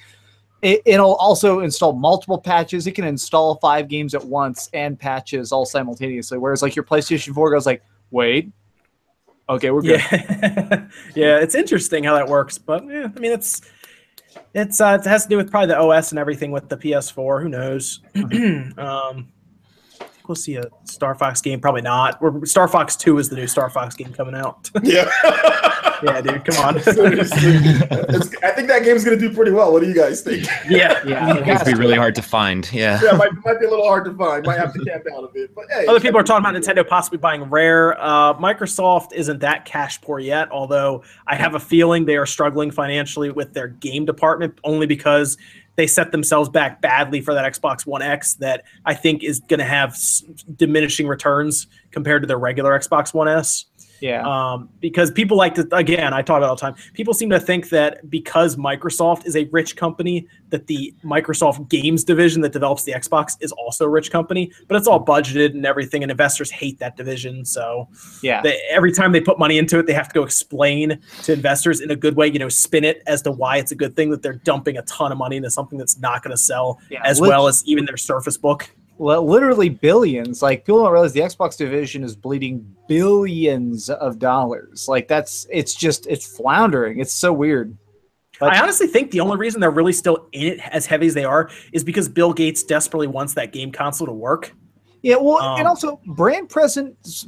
Speaker 4: it'll also install multiple patches. It can install 5 games at once and patches all simultaneously. Whereas, like, your PlayStation 4 goes like, wait, okay, we're good.
Speaker 1: Yeah, it's interesting how that works. But, I mean, it has to do with probably the OS and everything with the PS4. Who knows? We'll see a Star Fox game. Probably not. Star Fox 2 is the new Star Fox game coming out.
Speaker 2: Yeah.
Speaker 1: Yeah, dude, come on.
Speaker 2: I think that game's going to do pretty well. What do you guys think?
Speaker 1: Yeah.
Speaker 3: It's going to be really hard to find. Yeah.
Speaker 2: Yeah, might be a little hard to find. Might have to camp out a bit. But hey,
Speaker 1: other people are talking about Nintendo possibly buying Rare. Microsoft isn't that cash poor yet, although I have a feeling they are struggling financially with their game department only because they set themselves back badly for that Xbox One X that I think is going to have diminishing returns compared to their regular Xbox One S.
Speaker 4: Yeah.
Speaker 1: Because people like to, again, I talk about it all the time. People seem to think that because Microsoft is a rich company, that the Microsoft games division that develops the Xbox is also a rich company, but it's all budgeted and everything, and investors hate that division. So
Speaker 4: yeah,
Speaker 1: every time they put money into it, they have to go explain to investors in a good way, spin it as to why it's a good thing that they're dumping a ton of money into something that's not going to sell, as well as even their Surface Book.
Speaker 4: Well, literally billions. Like, people don't realize the Xbox division is bleeding billions of dollars. Like, it's floundering. It's so weird. But
Speaker 1: I honestly think the only reason they're really still in it as heavy as they are is because Bill Gates desperately wants that game console to work.
Speaker 4: Yeah, well, and also brand presence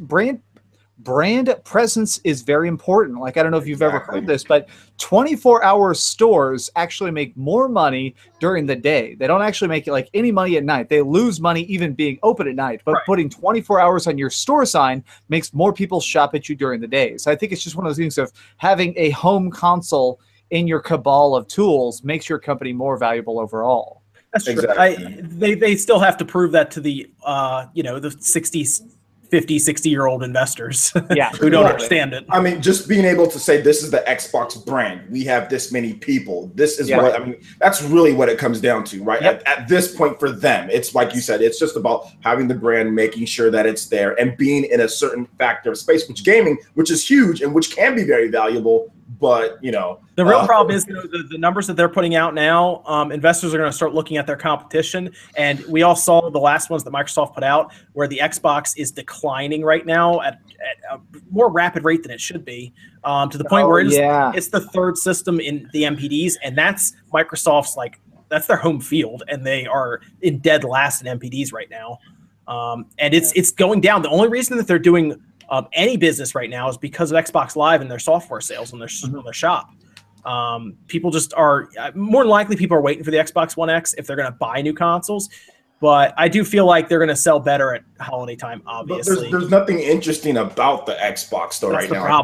Speaker 4: is very important. Like, I don't know if you've ever heard this, but 24-hour stores actually make more money during the day. They don't actually make like any money at night. They lose money even being open at night. But putting 24 hours on your store sign makes more people shop at you during the day. So I think it's just one of those things of having a home console in your cabal of tools makes your company more valuable overall.
Speaker 1: That's true. Exactly. They still have to prove that to the the 50, 60-year-old investors who don't understand it.
Speaker 2: I mean, just being able to say this is the Xbox brand. We have this many people. This is what, I mean, that's really what it comes down to, right? At this point for them, it's like you said, it's just about having the brand, making sure that it's there and being in a certain factor of space, which gaming, which is huge and which can be very valuable. But,
Speaker 1: the real problem is the numbers that they're putting out now, investors are going to start looking at their competition. And we all saw the last ones that Microsoft put out where the Xbox is declining right now at a more rapid rate than it should be, to the point where it's the third system in the MPDs. And that's Microsoft's, that's their home field. And they are in dead last in MPDs right now. And it's going down. The only reason that they're doing any business right now is because of Xbox Live and their software sales and their shop. People just are more than likely people are waiting for the Xbox One X if they're going to buy new consoles. But I do feel like they're going to sell better at holiday time, obviously.
Speaker 2: There's nothing interesting about the Xbox store right now.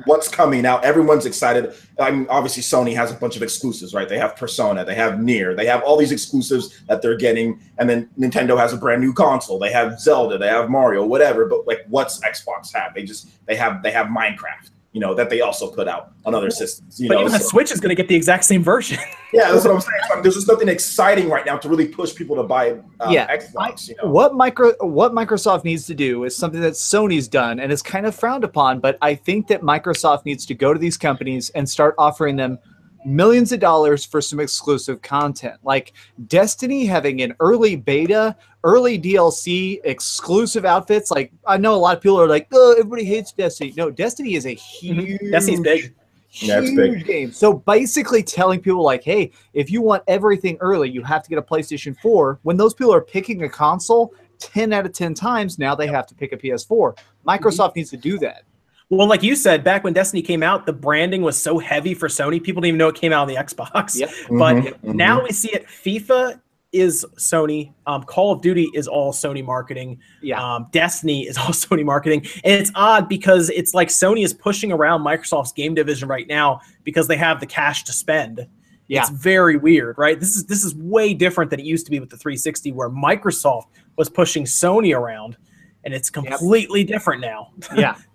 Speaker 2: What's coming out? Everyone's excited. I mean, obviously, Sony has a bunch of exclusives, right? They have Persona. They have Nier. They have all these exclusives that they're getting. And then Nintendo has a brand new console. They have Zelda. They have Mario, whatever. But, what's Xbox have? They have Minecraft, that they also put out on other systems.
Speaker 1: But even the Switch is going to get the exact same version.
Speaker 2: Yeah, that's what I'm saying. There's just nothing exciting right now to really push people to buy Xbox.
Speaker 4: What Microsoft needs to do is something that Sony's done, and it's kind of frowned upon, but I think that Microsoft needs to go to these companies and start offering them millions of dollars for some exclusive content, like Destiny having an early beta, early DLC, exclusive outfits. Like, I know a lot of people are like, oh, everybody hates Destiny. No, Destiny is a huge,
Speaker 1: Destiny's big.
Speaker 4: Huge game. So basically telling people like, hey, if you want everything early, you have to get a PlayStation 4. When those people are picking a console 10 out of 10 times, now they have to pick a PS4. Microsoft needs to do that.
Speaker 1: Well, like you said, back when Destiny came out, the branding was so heavy for Sony, people didn't even know it came out on the Xbox. But now we see it. FIFA is Sony. Call of Duty is all Sony marketing. Destiny is all Sony marketing. And it's odd because it's like Sony is pushing around Microsoft's game division right now because they have the cash to spend. It's very weird, right? This is way different than it used to be with the 360, where Microsoft was pushing Sony around. And it's completely different now.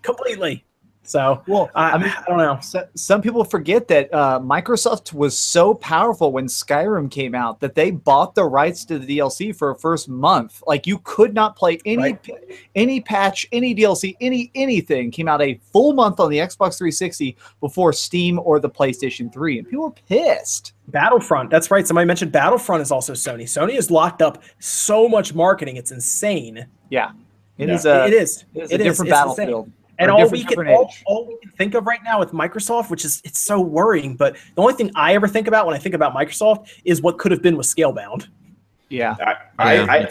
Speaker 1: Completely. So, I don't know.
Speaker 4: Some people forget that Microsoft was so powerful when Skyrim came out that they bought the rights to the DLC for a first month. Like, you could not play any patch, any DLC, anything came out a full month on the Xbox 360 before Steam or the PlayStation 3. And people were pissed.
Speaker 1: Battlefront. That's right. Somebody mentioned Battlefront is also Sony. Sony has locked up so much marketing. It's insane.
Speaker 4: Yeah. It is a different battlefield.
Speaker 1: And all we can think of right now with Microsoft, which is, it's so worrying, but the only thing I ever think about when I think about Microsoft is what could have been with Scalebound.
Speaker 4: Yeah.
Speaker 2: I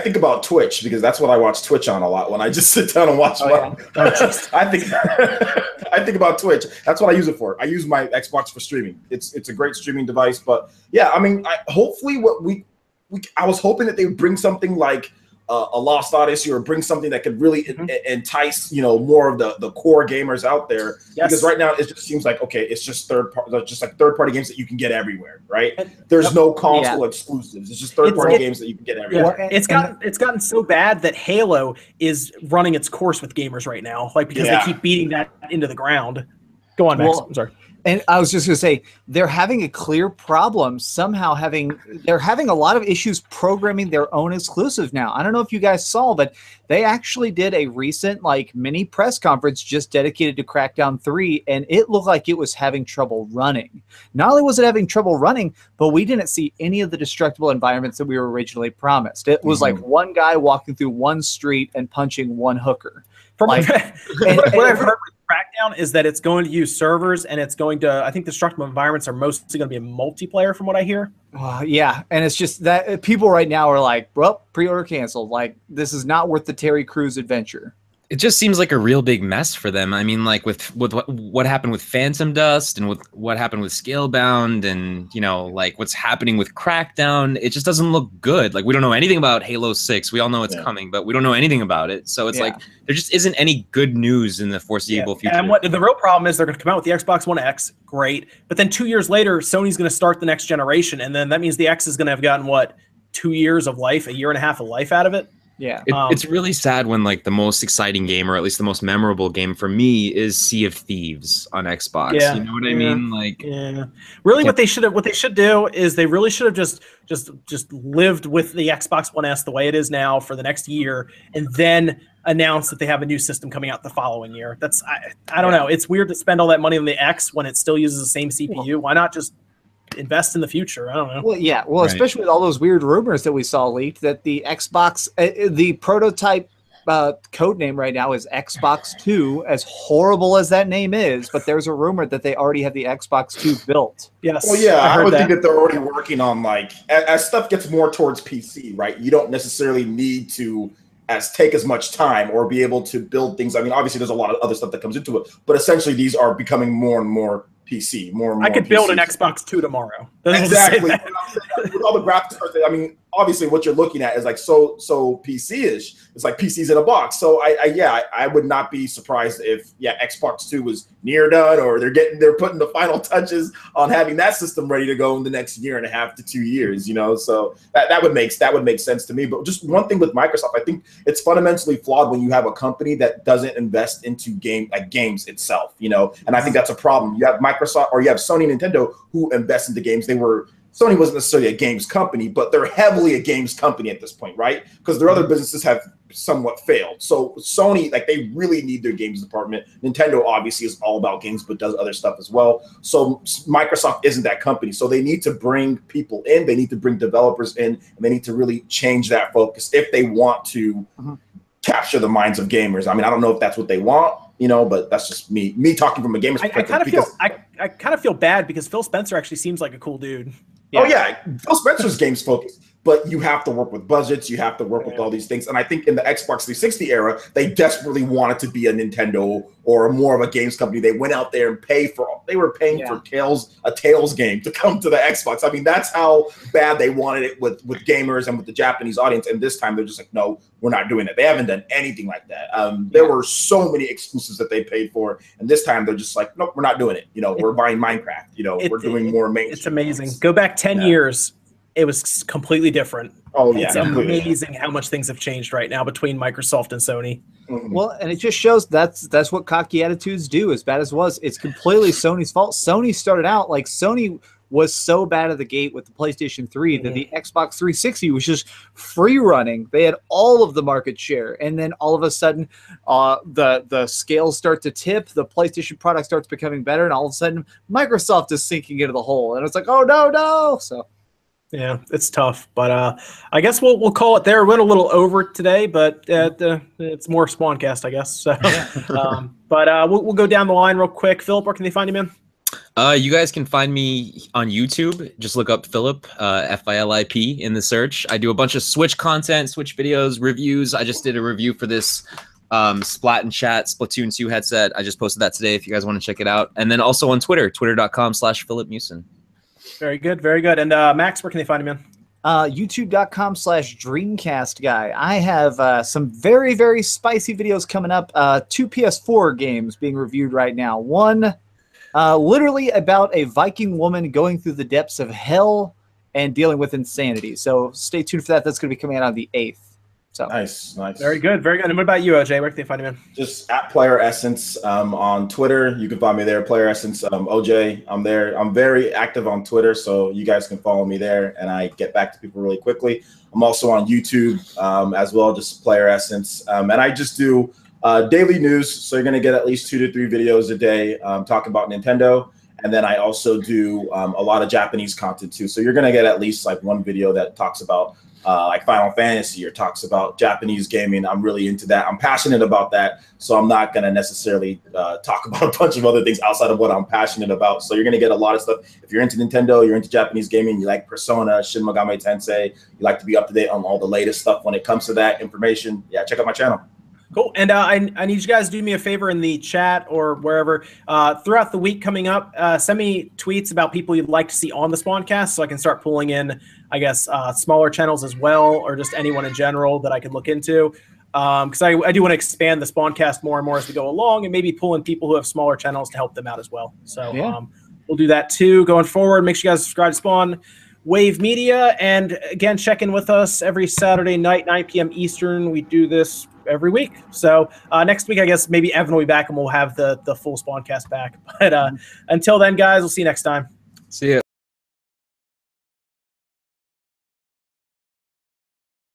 Speaker 2: think about Twitch, because that's what I watch Twitch on a lot when I just sit down and watch. I think about Twitch. That's what I use it for. I use my Xbox for streaming. It's a great streaming device. But yeah, I mean, hopefully I was hoping that they would bring something like a Lost Odyssey or bring something that could really entice, you know, more of the core gamers out there. Yes. Because right now it just seems like, okay, it's just third party games that you can get everywhere, right? There's no console exclusives. It's just third party games that you can get everywhere.
Speaker 1: Yeah. It's gotten so bad that Halo is running its course with gamers right now, like because they keep beating that into the ground. Go on, Max. I'm sorry.
Speaker 4: And I was just going to say, they're having a clear problem they're having a lot of issues programming their own exclusive now. I don't know if you guys saw, but they actually did a recent like mini press conference just dedicated to Crackdown 3, and it looked like it was having trouble running. Not only was it having trouble running, but we didn't see any of the destructible environments that we were originally promised. It was like one guy walking through one street and punching one hooker.
Speaker 1: What I've heard with Crackdown is that it's going to use servers, and it's going to, I think the destructible environments are mostly going to be a multiplayer from what I hear.
Speaker 4: Yeah, and it's just that people right now are like, well, pre-order canceled. Like, this is not worth the Terry Crews adventure.
Speaker 3: It just seems like a real big mess for them. I mean, like with what happened with Phantom Dust and with what happened with Scalebound and, you know, like what's happening with Crackdown, it just doesn't look good. Like, we don't know anything about Halo 6. We all know it's coming, but we don't know anything about it. So it's like there just isn't any good news in the foreseeable future.
Speaker 1: And what the real problem is, they're going to come out with the Xbox One X, great. But then 2 years later, Sony's going to start the next generation. And then that means the X is going to have gotten, what, 2 years of life, a year and a half of life out of it?
Speaker 4: Yeah,
Speaker 3: it's really sad when like the most exciting game, or at least the most memorable game for me, is Sea of Thieves on Xbox.
Speaker 1: Yeah,
Speaker 3: you know what I mean? Like,
Speaker 1: really, what they should do is they really should have just lived with the Xbox One S the way it is now for the next year, and then announce that they have a new system coming out the following year. That's I don't know. It's weird to spend all that money on the X when it still uses the same CPU. Why not just invest in the future? I don't know.
Speaker 4: Well, especially with all those weird rumors that we saw leaked that the Xbox, the prototype code name right now is Xbox 2, as horrible as that name is, but there's a rumor that they already have the Xbox 2 built.
Speaker 1: Yes.
Speaker 2: Well, yeah, I would think that they're already working on, like, as stuff gets more towards PC, right? You don't necessarily need to take as much time or be able to build things. I mean, obviously there's a lot of other stuff that comes into it, but essentially these are becoming more and more PC, more and more.
Speaker 1: I could build an Xbox 2 tomorrow.
Speaker 2: Exactly. With all the graphics, I mean, obviously what you're looking at is like so PC-ish. It's like PCs in a box. So I would not be surprised if Xbox 2 was near done, or they're putting the final touches on having that system ready to go in the next year and a half to 2 years. You know, so that would make sense to me. But just one thing with Microsoft, I think it's fundamentally flawed when you have a company that doesn't invest into games itself. You know, and I think that's a problem. You have Microsoft, or you have Sony and Nintendo who invest into games. Sony wasn't necessarily a games company, but they're heavily a games company at this point, right? Because their other businesses have somewhat failed. So Sony, like, they really need their games department. Nintendo obviously is all about games, but does other stuff as well. So Microsoft isn't that company. So they need to bring people in, they need to bring developers in, and they need to really change that focus if they want to capture the minds of gamers. I mean, I don't know if that's what they want, you know, but that's just me talking from a gamer's perspective.
Speaker 1: I kind of feel bad because Phil Spencer actually seems like a cool dude.
Speaker 2: Yeah. Oh yeah, Phil Spencer's games focused, but you have to work with budgets, you have to work with all these things. And I think in the Xbox 360 era, they desperately wanted to be a Nintendo or more of a games company. They went out there and they were paying for a Tales game to come to the Xbox. I mean, that's how bad they wanted it with gamers and with the Japanese audience. And this time they're just like, no, we're not doing it. They haven't done anything like that. There were so many exclusives that they paid for, and this time they're just like, nope, we're not doing it. You know, we're buying Minecraft. You know, we're doing more mainstream.
Speaker 1: It's amazing. Go back 10 years. It was completely different.
Speaker 2: Oh yeah,
Speaker 1: it's amazing how much things have changed right now between Microsoft and Sony.
Speaker 4: Well, and it just shows that's what cocky attitudes do. As bad as it was, it's completely Sony's fault. Sony started out like Sony was so bad at the gate with the PlayStation 3 that the Xbox 360 was just free running. They had all of the market share, and then all of a sudden, the scales start to tip. The PlayStation product starts becoming better, and all of a sudden, Microsoft is sinking into the hole, and it's like, oh no. So.
Speaker 1: Yeah, it's tough, but I guess we'll call it there. We went a little over today, but it's more SpawnCast, I guess. So, but we'll go down the line real quick. Philip, where can they find you, man?
Speaker 3: You guys can find me on YouTube. Just look up Philip, Filip in the search. I do a bunch of Switch content, Switch videos, reviews. I just did a review for this Splat and Chat Splatoon 2 headset. I just posted that today if you guys want to check it out. And then also on Twitter, twitter.com/PhilipMusin.
Speaker 1: Very good, very good. And Max, where can they find you, man?
Speaker 4: YouTube.com/Dreamcast guy. I have some very, very spicy videos coming up. 2 PS4 games being reviewed right now. One literally about a Viking woman going through the depths of hell and dealing with insanity. So stay tuned for that. That's going to be coming out on the 8th. So
Speaker 2: nice.
Speaker 1: Very good, very good. And what about you, OJ? Where can they find you, man?
Speaker 2: Just at PlayerEssence on Twitter. You can find me there, PlayerEssence. OJ, I'm there. I'm very active on Twitter, so you guys can follow me there, and I get back to people really quickly. I'm also on YouTube as well, just PlayerEssence. And I just do daily news, so you're going to get at least 2 to 3 videos a day talking about Nintendo. And then I also do a lot of Japanese content too. So you're going to get at least like 1 video that talks about like Final Fantasy or talks about Japanese gaming. I'm really into that. I'm passionate about that. So I'm not going to necessarily talk about a bunch of other things outside of what I'm passionate about. So you're going to get a lot of stuff. If you're into Nintendo, you're into Japanese gaming, you like Persona, Shin Megami Tensei, you like to be up to date on all the latest stuff when it comes to that information, yeah, check out my channel.
Speaker 1: Cool. And I need you guys to do me a favor in the chat or wherever throughout the week coming up. Send me tweets about people you'd like to see on the SpawnCast so I can start pulling in, I guess, smaller channels as well, or just anyone in general that I could look into. Because I do want to expand the SpawnCast more and more as we go along, and maybe pull in people who have smaller channels to help them out as well. So
Speaker 4: yeah.
Speaker 1: We'll do that too going forward. Make sure you guys subscribe to Spawn Wave Media. And again, check in with us every Saturday night, 9 p.m. Eastern. We do this every week. So next week, I guess maybe Evan will be back and we'll have the full SpawnCast back. But until then, guys, we'll see you next time.
Speaker 3: See ya.